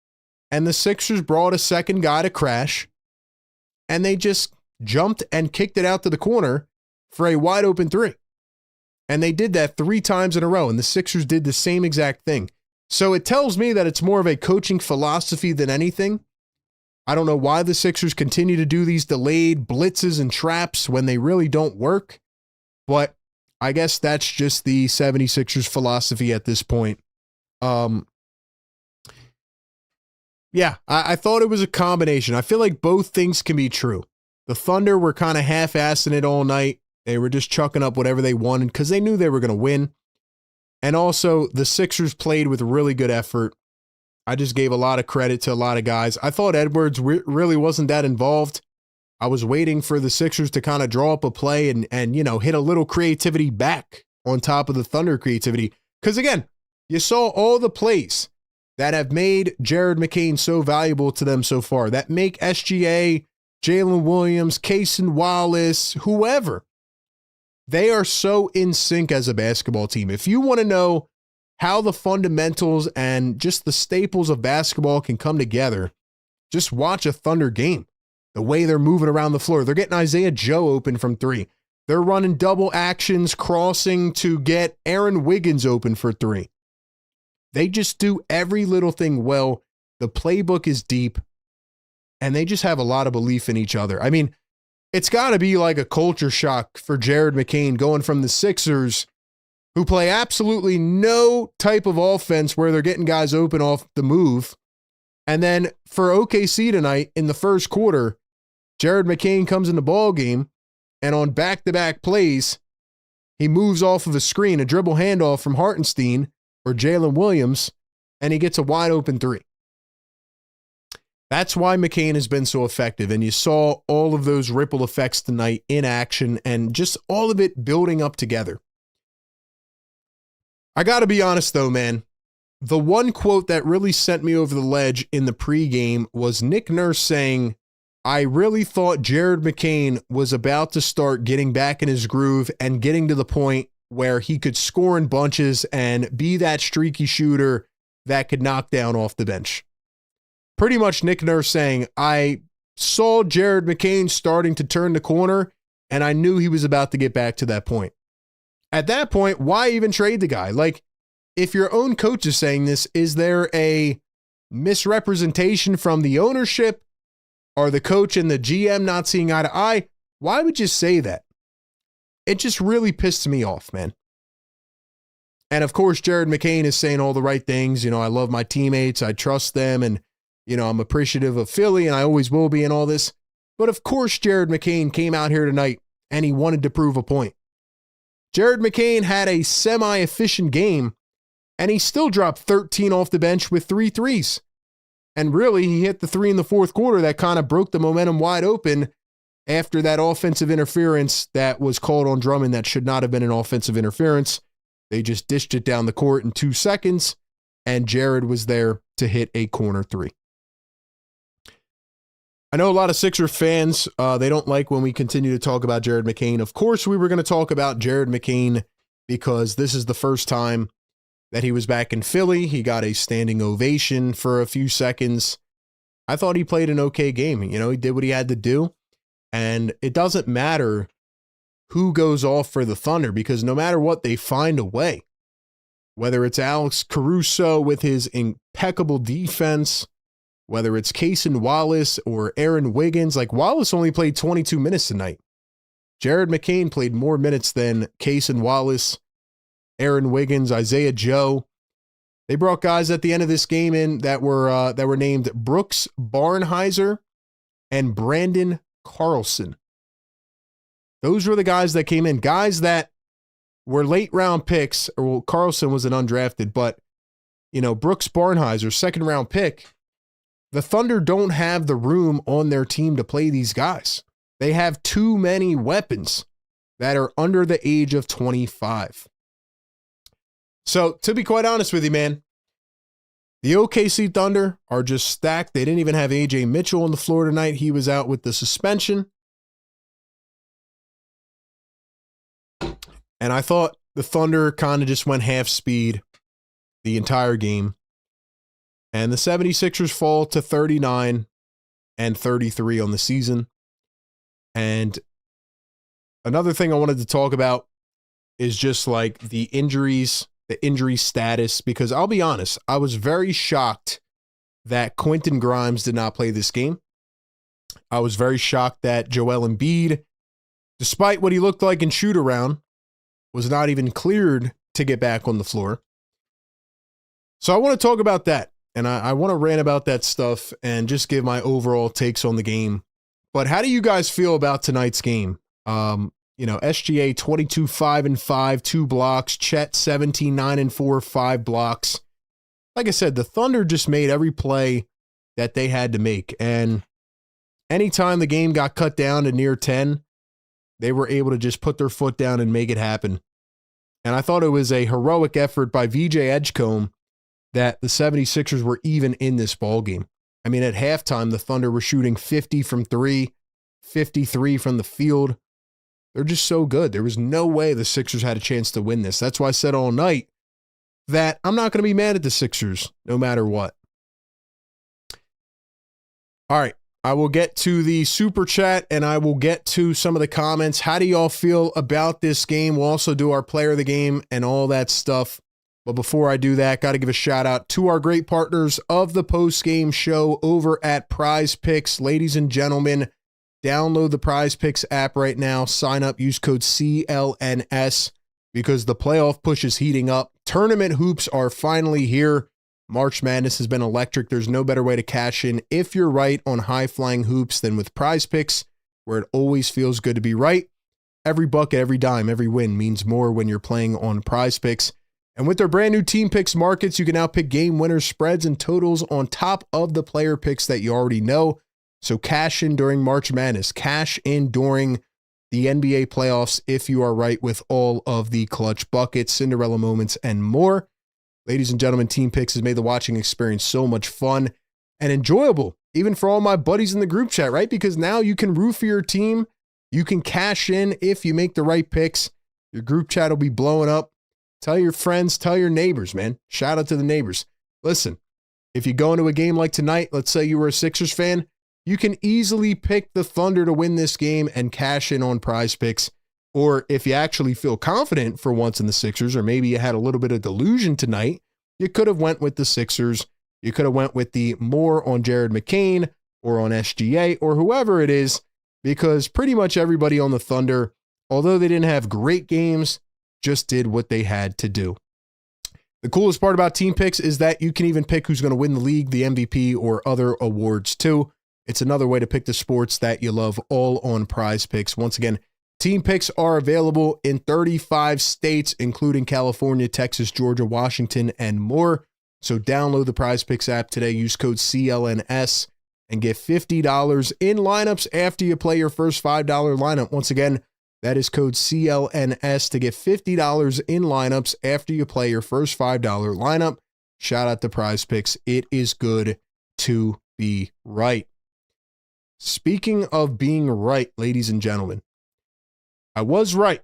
and the Sixers brought a second guy to crash, and they just jumped and kicked it out to the corner for a wide open 3. And they did that 3 times in a row, and the Sixers did the same exact thing. So it tells me that it's more of a coaching philosophy than anything. I don't know why the Sixers continue to do these delayed blitzes and traps when they really don't work, but I guess that's just the 76ers philosophy at this point. Yeah, I thought it was a combination. I feel like both things can be true. The Thunder were kind of half-assing it all night. They were just chucking up whatever they wanted because they knew they were going to win. And also, the Sixers played with really good effort. I just gave a lot of credit to a lot of guys. I thought Edwards really wasn't that involved. I was waiting for the Sixers to kind of draw up a play and you know, hit a little creativity back on top of the Thunder creativity. Because again, you saw all the plays that have made Jared McCain so valuable to them so far, that make SGA, Jalen Williams, Cason Wallace, whoever. They are so in sync as a basketball team. If you want to know how the fundamentals and just the staples of basketball can come together, just watch a Thunder game. The way they're moving around the floor. They're getting Isaiah Joe open from 3. They're running double actions, crossing to get Aaron Wiggins open for 3. They just do every little thing well. The playbook is deep, and they just have a lot of belief in each other. I mean, it's got to be like a culture shock for Jared McCain going from the Sixers, who play absolutely no type of offense where they're getting guys open off the move. And then for OKC tonight in the first quarter, Jared McCain comes in the ball game, and on back-to-back plays, he moves off of a screen, a dribble handoff from Hartenstein or Jalen Williams, and he gets a wide open 3. That's why McCain has been so effective, and you saw all of those ripple effects tonight in action and just all of it building up together. I got to be honest, though, man. The one quote that really sent me over the ledge in the pregame was Nick Nurse saying, I really thought Jared McCain was about to start getting back in his groove and getting to the point where he could score in bunches and be that streaky shooter that could knock down off the bench. Pretty much Nick Nurse saying, I saw Jared McCain starting to turn the corner, and I knew he was about to get back to that point. At that point, why even trade the guy? Like, if your own coach is saying this, is there a misrepresentation from the ownership? Are the coach and the GM not seeing eye to eye? Why would you say that? It just really pissed me off, man. And of course, Jared McCain is saying all the right things. You know, I love my teammates. I trust them. And, you know, I'm appreciative of Philly and I always will be and all this. But of course, Jared McCain came out here tonight and he wanted to prove a point. Jared McCain had a semi-efficient game and he still dropped 13 off the bench with 3 threes. And really, he hit the 3 in the fourth quarter that kind of broke the momentum wide open after that offensive interference that was called on Drummond that should not have been an offensive interference. They just dished it down the court in 2 seconds, and Jared was there to hit a corner 3. I know a lot of Sixer fans, they don't like when we continue to talk about Jared McCain. Of course, we were going to talk about Jared McCain because this is the first time that he was back in Philly. He got a standing ovation for a few seconds. I thought he played an okay game. You know, he did what he had to do. And it doesn't matter who goes off for the Thunder because no matter what, they find a way. Whether it's Alex Caruso with his impeccable defense, whether it's Cason Wallace or Aaron Wiggins. Like, Wallace only played 22 minutes tonight. Jared McCain played more minutes than Cason Wallace, Aaron Wiggins, Isaiah Joe. They brought guys at the end of this game in that were named Brooks Barnhizer and Brandon Carlson. Those were the guys that came in. Guys that were late round picks, or well, Carlson was an undrafted, but Brooks Barnhizer, second round pick. The Thunder don't have the room on their team to play these guys. They have too many weapons that are under the age of 25. So, to be quite honest with you, man, the OKC Thunder are just stacked. They didn't even have AJ Mitchell on the floor tonight. He was out with the suspension. And I thought the Thunder kind of just went half speed the entire game. And the 76ers fall to 39 and 33 on the season. And another thing I wanted to talk about is just like the injuries, the injury status, because I'll be honest, I was very shocked that Quentin Grimes did not play this game. I was very shocked that Joel Embiid, despite what he looked like in shoot around, was not even cleared to get back on the floor. So I want to talk about that. And I want to rant about that stuff and just give my overall takes on the game. But how do you guys feel about tonight's game? SGA 22-5-5, 2 blocks. Chet 17-9-4, 5 blocks. Like I said, the Thunder just made every play that they had to make. And anytime the game got cut down to near 10, they were able to just put their foot down and make it happen. And I thought it was a heroic effort by VJ Edgecombe that the 76ers were even in this ballgame. I mean, at halftime, the Thunder were shooting 50 from 3, 53 from the field. They're just so good. There was no way the Sixers had a chance to win this. That's why I said all night that I'm not going to be mad at the Sixers no matter what. All right. I will get to the super chat and I will get to some of the comments. How do y'all feel about this game? We'll also do our player of the game and all that stuff. But before I do that, got to give a shout out to our great partners of the Postgame show over at Prize Picks. Ladies and gentlemen, download the Prize Picks app right now. Sign up, use code CLNS because the playoff push is heating up. Tournament hoops are finally here. March Madness has been electric. There's no better way to cash in if you're right on high-flying hoops than with Prize Picks, where it always feels good to be right. Every bucket, every dime, every win means more when you're playing on Prize Picks. And with their brand new Team Picks markets, you can now pick game winners, spreads, and totals on top of the player picks that you already know. So cash in during March Madness. Cash in during the NBA playoffs if you are right with all of the clutch buckets, Cinderella moments, and more. Ladies and gentlemen, Team Picks has made the watching experience so much fun and enjoyable, even for all my buddies in the group chat, right? Because now you can root for your team. You can cash in if you make the right picks. Your group chat will be blowing up. Tell your friends, tell your neighbors, man. Shout out to the neighbors. Listen, if you go into a game like tonight, let's say you were a Sixers fan, you can easily pick the Thunder to win this game and cash in on Prize Picks. Or if you actually feel confident for once in the Sixers, or maybe you had a little bit of delusion tonight, you could have went with the Sixers. You could have went with the more on Jared McCain or on SGA or whoever it is, because pretty much everybody on the Thunder, although they didn't have great games, just did what they had to do. The coolest part about Team Picks is that you can even pick who's going to win the league, the MVP, or other awards too. It's another way to pick the sports that you love, all on Prize Picks. Once again, Team Picks are available in 35 states, including California, Texas, Georgia, Washington, and more. So download the Prize Picks app today. Use code CLNS and get $50 in lineups after you play your first $5 lineup. Once again, that is code CLNS to get $50 in lineups after you play your first $5 lineup. Shout out to Prize Picks. It is good to be right. Speaking of being right, ladies and gentlemen, I was right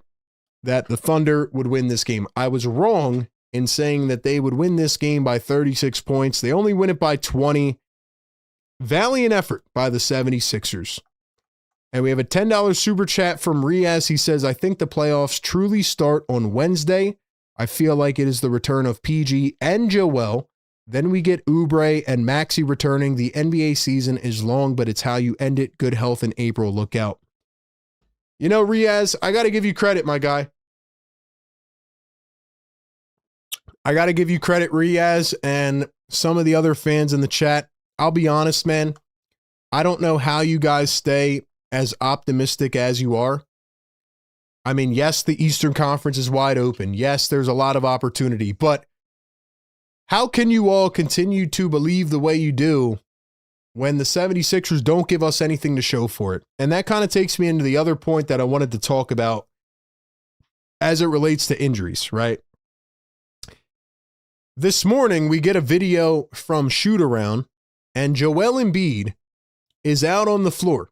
that the Thunder would win this game. I was wrong in saying that they would win this game by 36 points. They only win it by 20. Valiant effort by the 76ers. And we have a $10 super chat from Riaz. He says, I think the playoffs truly start on Wednesday. I feel like it is the return of PG and Joel. Then we get Oubre and Maxey returning. The NBA season is long, but it's how you end it. Good health in April. Look out. You know, Riaz, I got to give you credit, my guy. I got to give you credit, Riaz, and some of the other fans in the chat. I'll be honest, man. I don't know how you guys stay as optimistic as you are. I mean, yes, the Eastern Conference is wide open. Yes, there's a lot of opportunity, but how can you all continue to believe the way you do when the 76ers don't give us anything to show for it? And that kind of takes me into the other point that I wanted to talk about as it relates to injuries, right? This morning, we get a video from Shoot Around, and Joel Embiid is out on the floor,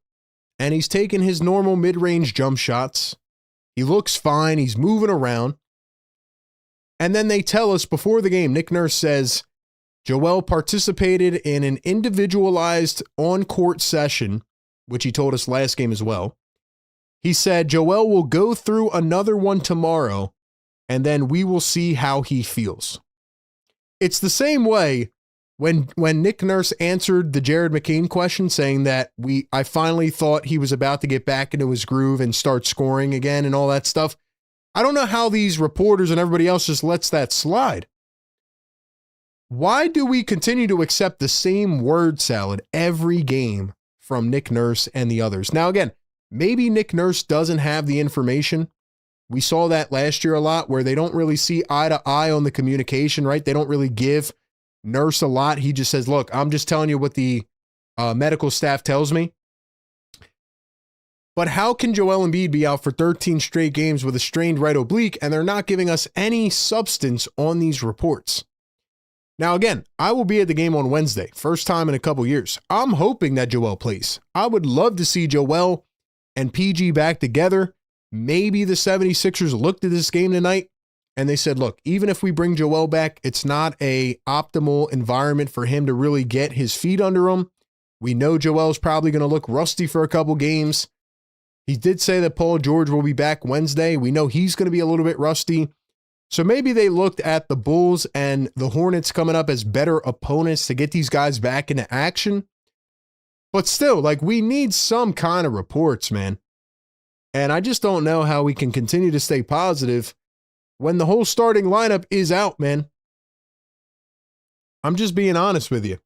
and he's taking his normal mid-range jump shots. He looks fine. He's moving around. And then they tell us before the game, Nick Nurse says, Joel participated in an individualized on-court session, which he told us last game as well. He said, Joel will go through another one tomorrow, and then we will see how he feels. It's the same way when Nick Nurse answered the Jared McCain question, saying that I finally thought he was about to get back into his groove and start scoring again and all that stuff. I don't know how these reporters and everybody else just lets that slide. Why do we continue to accept the same word salad every game from Nick Nurse and the others? Now, again, maybe Nick Nurse doesn't have the information. We saw that last year a lot where they don't really see eye to eye on the communication, right? They don't really give Nurse a lot. He just says, look, I'm just telling you what the medical staff tells me. But how can Joel Embiid be out for 13 straight games with a strained right oblique and they're not giving us any substance on these reports? Now, again, I will be at the game on Wednesday, first time in a couple years. I'm hoping that Joel plays. I would love to see Joel and PG back together. Maybe the 76ers looked at this game tonight and they said, look, even if we bring Joel back, it's not a optimal environment for him to really get his feet under him. We know Joel's probably going to look rusty for a couple games. He did say that Paul George will be back Wednesday. We know he's going to be a little bit rusty. So maybe they looked at the Bulls and the Hornets coming up as better opponents to get these guys back into action. But still, like, we need some kind of reports, man. And I just don't know how we can continue to stay positive when the whole starting lineup is out, man. I'm just being honest with you.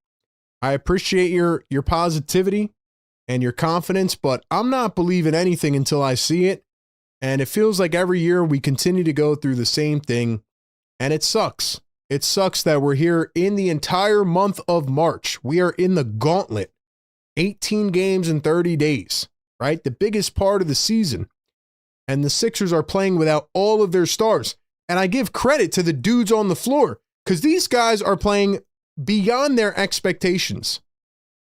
I appreciate your positivity and your confidence, but I'm not believing anything until I see it. And it feels like every year we continue to go through the same thing, and it sucks. It sucks that we're here in the entire month of March. We are in the gauntlet, 18 games in 30 days, right? The biggest part of the season. And the Sixers are playing without all of their stars. And I give credit to the dudes on the floor because these guys are playing beyond their expectations.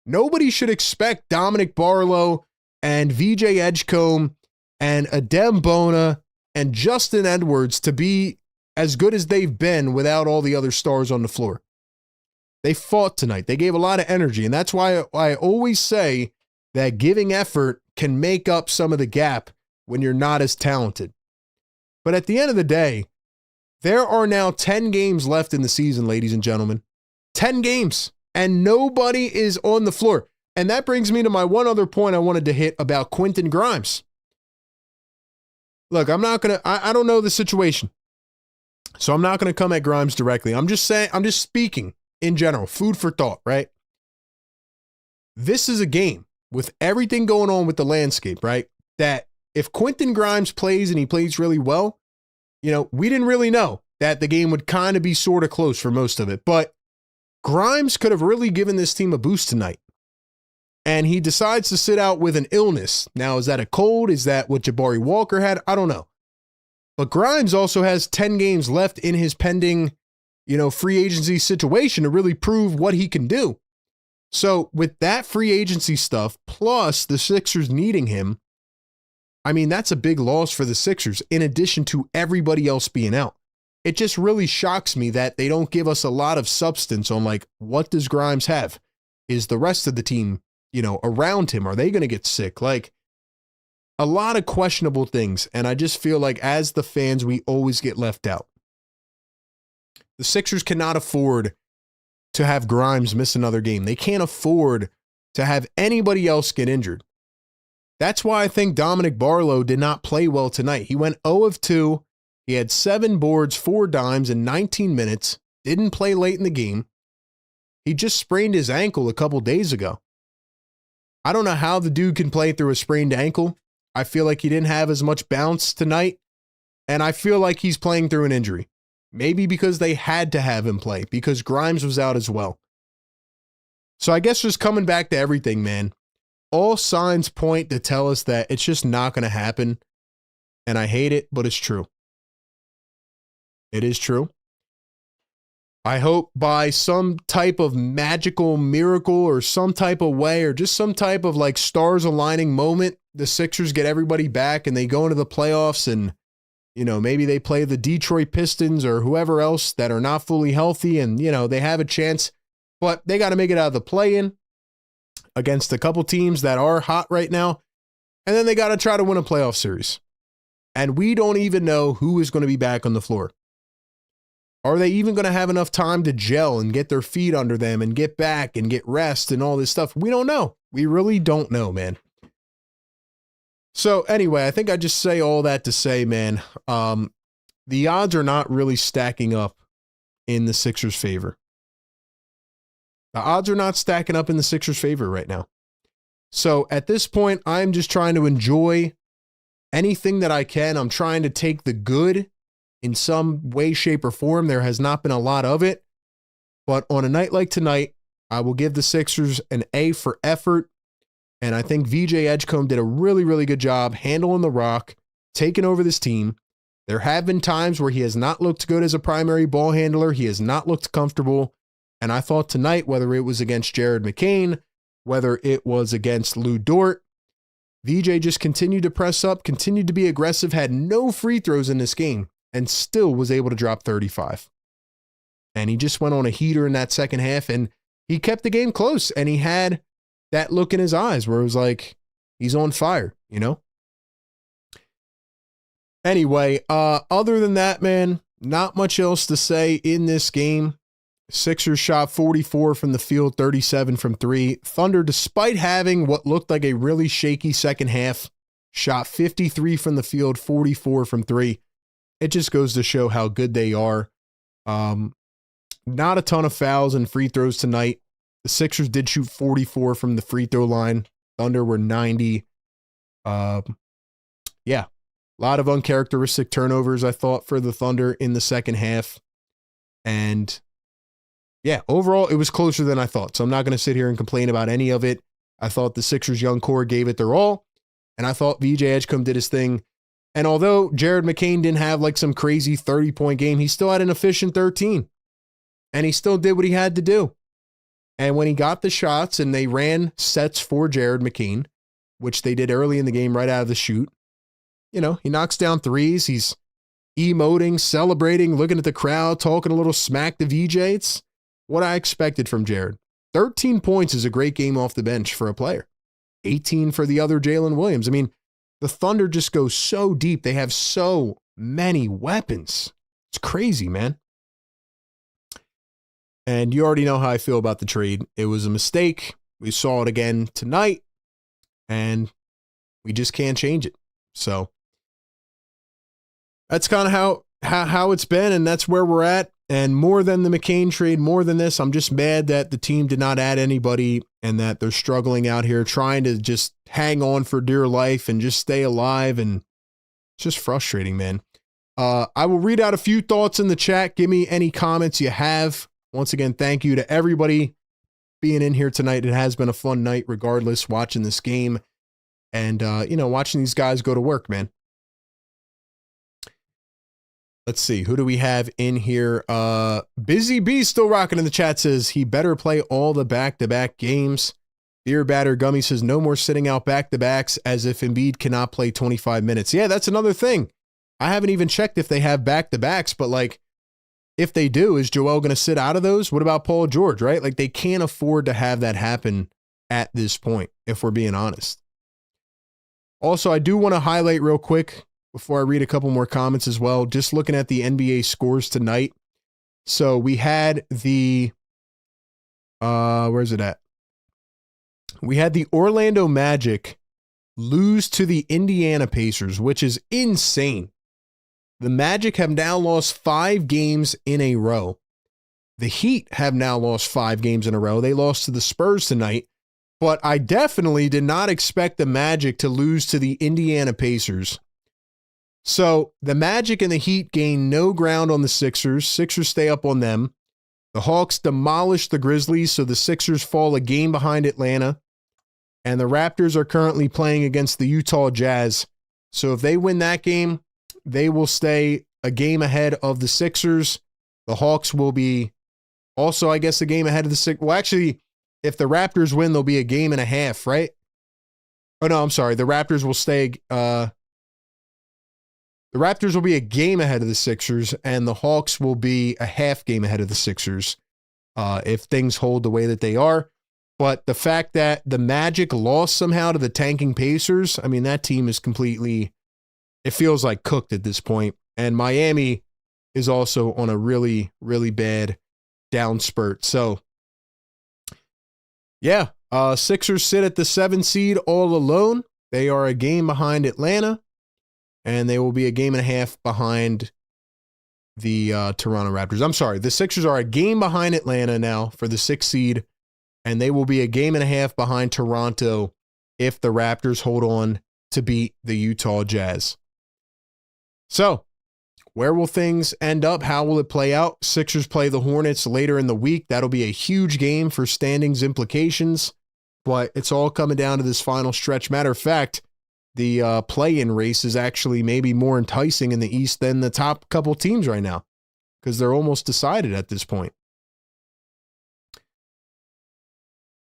Nobody should expect Dominic Barlow and VJ Edgecombe and Adem Bona and Justin Edwards to be as good as they've been without all the other stars on the floor. They fought tonight. They gave a lot of energy, and that's why I always say that giving effort can make up some of the gap when you're not as talented. But at the end of the day, there are now 10 games left in the season, ladies and gentlemen. 10 games, and nobody is on the floor. And that brings me to my one other point I wanted to hit about Quentin Grimes. Look, I don't know the situation. So I'm not going to come at Grimes directly. I'm just speaking in general, food for thought, right? This is a game with everything going on with the landscape, right? That if Quentin Grimes plays and he plays really well, you know, we didn't really know that the game would kind of be sort of close for most of it, but Grimes could have really given this team a boost tonight. And he decides to sit out with an illness. Now, is that a cold? Is that what Jabari Walker had? I don't know. But Grimes also has 10 games left in his pending, free agency situation to really prove what he can do. So with that free agency stuff, plus the Sixers needing him, I mean, that's a big loss for the Sixers in addition to everybody else being out. It just really shocks me that they don't give us a lot of substance on, like, what does Grimes have? Is the rest of the team, around him, are they going to get sick? Like, a lot of questionable things. And I just feel like as the fans, we always get left out. The Sixers cannot afford to have Grimes miss another game. They can't afford to have anybody else get injured. That's why I think Dominic Barlow did not play well tonight. He went 0 of 2. He had 7 boards, 4 dimes in 19 minutes. Didn't play late in the game. He just sprained his ankle a couple days ago. I don't know how the dude can play through a sprained ankle. I feel like he didn't have as much bounce tonight, and I feel like he's playing through an injury. Maybe because they had to have him play, because Grimes was out as well. So I guess just coming back to everything, man, all signs point to tell us that it's just not going to happen, and I hate it, but it's true. It is true. I hope by some type of magical miracle or some type of way or just some type of like stars aligning moment, the Sixers get everybody back and they go into the playoffs and, you know, maybe they play the Detroit Pistons or whoever else that are not fully healthy and, you know, they have a chance, but they got to make it out of the play-in against a couple teams that are hot right now. And then they got to try to win a playoff series. And we don't even know who is going to be back on the floor. Are they even going to have enough time to gel and get their feet under them and get back and get rest and all this stuff? We don't know. We really don't know, man. So anyway, I think I just say all that to say, man, the odds are not really stacking up in the Sixers' favor. The odds are not stacking up in the Sixers' favor right now. So at this point, I'm just trying to enjoy anything that I can. I'm trying to take the good in some way, shape, or form. There has not been a lot of it. But on a night like tonight, I will give the Sixers an A for effort. And I think VJ Edgecombe did a really, really good job handling the rock, taking over this team. There have been times where he has not looked good as a primary ball handler. He has not looked comfortable. And I thought tonight, whether it was against Jared McCain, whether it was against Lou Dort, VJ just continued to press up, continued to be aggressive, had no free throws in this game, and still was able to drop 35. And he just went on a heater in that second half, and he kept the game close, and he had that look in his eyes where it was like, he's on fire, you know? Anyway, other than that, man, not much else to say in this game. Sixers shot 44 from the field, 37 from 3. Thunder, despite having what looked like a really shaky second half, shot 53 from the field, 44 from 3. It just goes to show how good they are. Not a ton of fouls and free throws tonight. The Sixers did shoot 44 from the free throw line. Thunder were 90. Yeah, a lot of uncharacteristic turnovers, I thought, for the Thunder in the second half. And yeah, overall, it was closer than I thought. So I'm not going to sit here and complain about any of it. I thought the Sixers' young core gave it their all. And I thought VJ Edgecombe did his thing. And although Jared McCain didn't have like some crazy 30-point game, he still had an efficient 13. And he still did what he had to do. And when he got the shots and they ran sets for Jared McCain, which they did early in the game right out of the chute, you know, he knocks down threes. He's emoting, celebrating, looking at the crowd, talking a little smack to VJ. It's what I expected from Jared. 13 points is a great game off the bench for a player. 18 for the other Jalen Williams. I mean, the Thunder just go so deep. They have so many weapons. It's crazy, man. And you already know how I feel about the trade. It was a mistake. We saw it again tonight, and we just can't change it. So that's kind of how it's been, and that's where we're at. And more than the McCain trade, more than this, I'm just mad that the team did not add anybody and that they're struggling out here trying to just hang on for dear life and just stay alive. And it's just frustrating, man. I will read out a few thoughts in the chat. Give me any comments you have. Once again, thank you to everybody being in here tonight. It has been a fun night regardless, watching this game and, watching these guys go to work, man. Let's see. Who do we have in here? Busy Bee still rocking in the chat says he better play all the back-to-back games. Beer Batter Gummy says no more sitting out back-to-backs as if Embiid cannot play 25 minutes. Yeah, that's another thing. I haven't even checked if they have back-to-backs, but like if they do, is Joel going to sit out of those? What about Paul George, right? Like they can't afford to have that happen at this point, if we're being honest. Also, I do want to highlight real quick before I read a couple more comments as well, just looking at the NBA scores tonight. So we had the Where's it at? We had the Orlando Magic lose to the Indiana Pacers, which is insane. The Magic have now lost 5 games in a row. The Heat have now lost 5 games in a row. They lost to the Spurs tonight. But I definitely did not expect the Magic to lose to the Indiana Pacers. So the Magic and the Heat gain no ground on the Sixers. Sixers stay up on them. The Hawks demolish the Grizzlies, so the Sixers fall a game behind Atlanta. And the Raptors are currently playing against the Utah Jazz. So if they win that game, they will stay a game ahead of the Sixers. The Hawks will be also, I guess, a game ahead of the Sixers. Well, actually, if the Raptors win, they'll be a game and a half, right? Oh, no, I'm sorry. The Raptors will stay... the Raptors will be a game ahead of the Sixers, and the Hawks will be a half game ahead of the Sixers if things hold the way that they are. But the fact that the Magic lost somehow to the tanking Pacers, I mean, that team is completely, it feels like cooked at this point. And Miami is also on a really, really bad down spurt. So, yeah, Sixers sit at the 7 seed all alone. They are a game behind Atlanta, and they will be a game and a half behind the Toronto Raptors. I'm sorry, the Sixers are a game behind Atlanta now for the 6th seed, and they will be a game and a half behind Toronto if the Raptors hold on to beat the Utah Jazz. So, where will things end up? How will it play out? Sixers play the Hornets later in the week. That'll be a huge game for standings implications, but it's all coming down to this final stretch. Matter of fact, the play-in race is actually maybe more enticing in the East than the top couple teams right now because they're almost decided at this point.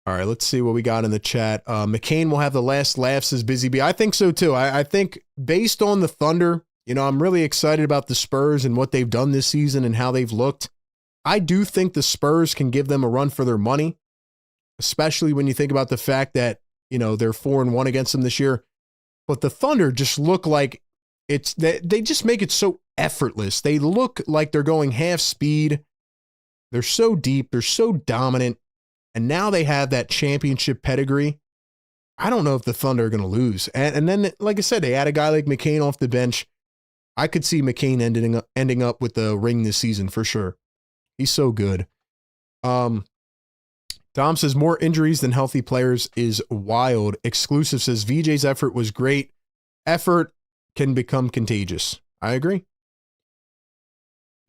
All right, let's see what we got in the chat. McCain will have the last laugh, says Busy Bee. I think so, too. I think based on the Thunder, you know, I'm really excited about the Spurs and what they've done this season and how they've looked. I do think the Spurs can give them a run for their money, especially when you think about the fact that, you know, they're 4-1 against them this year. But the Thunder just look like they just make it so effortless. They look like they're going half speed. They're so deep. They're so dominant. And now they have that championship pedigree. I don't know if the Thunder are going to lose. And then, like I said, they add a guy like McCain off the bench. I could see McCain ending up with the ring this season for sure. He's so good. Dom says more injuries than healthy players is wild. Exclusive says VJ's effort was great. Effort can become contagious. I agree.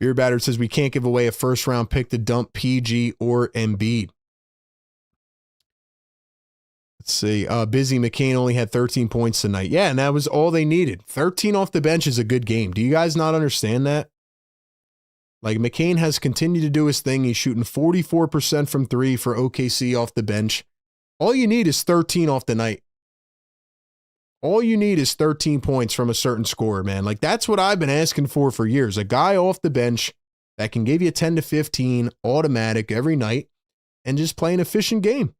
Beer Batter says we can't give away a first round pick to dump PG or Embiid. Let's see. Busy McCain only had 13 points tonight. Yeah, and that was all they needed. 13 off the bench is a good game. Do you guys not understand that? Like, McCain has continued to do his thing. He's shooting 44% from 3 for OKC off the bench. All you need is 13 off the night. All you need is 13 points from a certain scorer, man. Like, that's what I've been asking for years. A guy off the bench that can give you 10 to 15 automatic every night and just play an efficient game.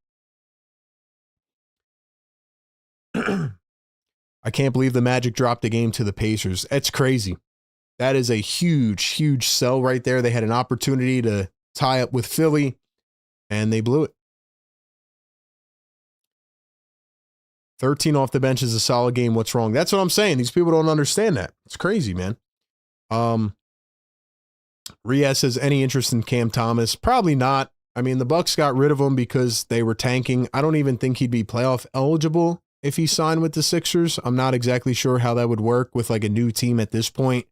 I can't believe the Magic dropped the game to the Pacers. It's crazy. That is a huge, huge sell right there. They had an opportunity to tie up with Philly, and they blew it. 13 off the bench is a solid game. What's wrong? That's what I'm saying. These people don't understand that. It's crazy, man. Riaz says, any interest in Cam Thomas? Probably not. I mean, the Bucks got rid of him because they were tanking. I don't even think he'd be playoff eligible if he signed with the Sixers. I'm not exactly sure how that would work with like a new team at this point.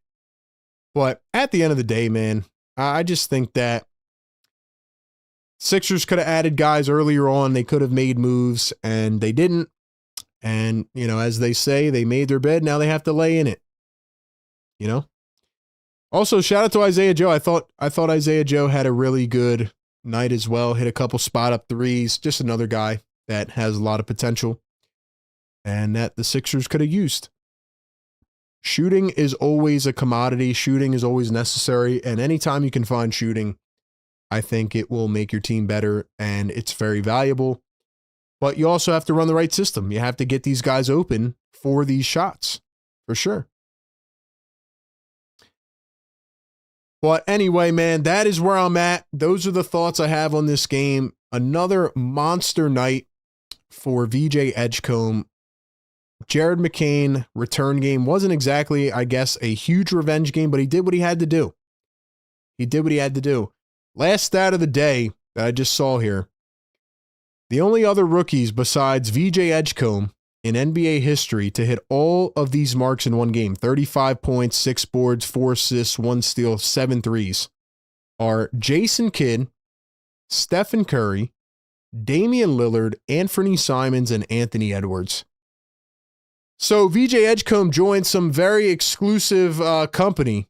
But at the end of the day, man, I just think that Sixers could have added guys earlier on. They could have made moves, and they didn't. And, you know, as they say, they made their bed. Now they have to lay in it. You know? Also, shout out to Isaiah Joe. I thought Isaiah Joe had a really good night as well. Hit a couple spot up threes. Just another guy that has a lot of potential and that the Sixers could have used. Shooting is always a commodity. Shooting is always necessary. And anytime you can find shooting, I think it will make your team better, and it's very valuable. But you also have to run the right system. You have to get these guys open for these shots, for sure. But anyway, man, that is where I'm at. Those are the thoughts I have on this game. Another monster night for VJ Edgecombe. Jared McCain return game wasn't exactly, I guess, a huge revenge game, but he did what he had to do. He did what he had to do. Last stat of the day that I just saw here. The only other rookies besides VJ Edgecombe in NBA history to hit all of these marks in one game, 35 points, 6 boards, 4 assists, 1 steal, 7 threes, are Jason Kidd, Stephen Curry, Damian Lillard, Anthony Simons, and Anthony Edwards. So VJ Edgecombe joined some very exclusive company,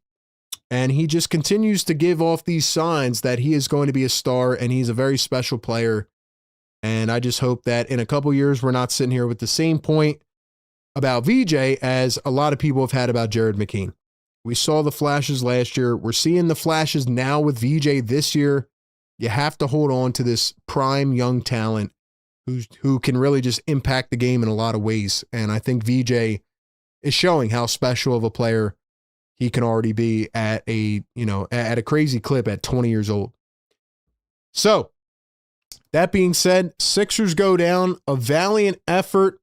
and he just continues to give off these signs that he is going to be a star, and he's a very special player. And I just hope that in a couple years, we're not sitting here with the same point about VJ as a lot of people have had about Jared McCain. We saw the flashes last year. We're seeing the flashes now with VJ this year. You have to hold on to this prime young talent who can really just impact the game in a lot of ways. And I think VJ is showing how special of a player he can already be at a crazy clip at 20 years old. So that being said, Sixers go down, a valiant effort,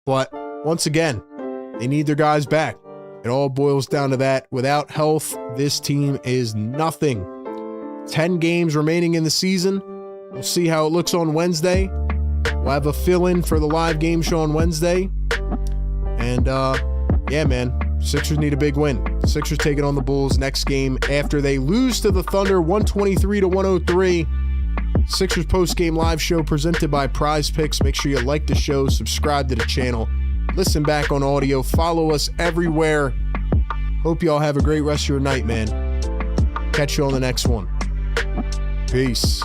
but once again, they need their guys back. It all boils down to that. Without health, this team is nothing. 10 games remaining in the season. We'll see how it looks on Wednesday. We'll have a fill-in for the live game show on Wednesday. And, yeah, man, Sixers need a big win. Sixers taking on the Bulls next game after they lose to the Thunder 123-103. Sixers post-game live show presented by Prize Picks. Make sure you like the show, subscribe to the channel, listen back on audio, follow us everywhere. Hope you all have a great rest of your night, man. Catch you on the next one. Peace.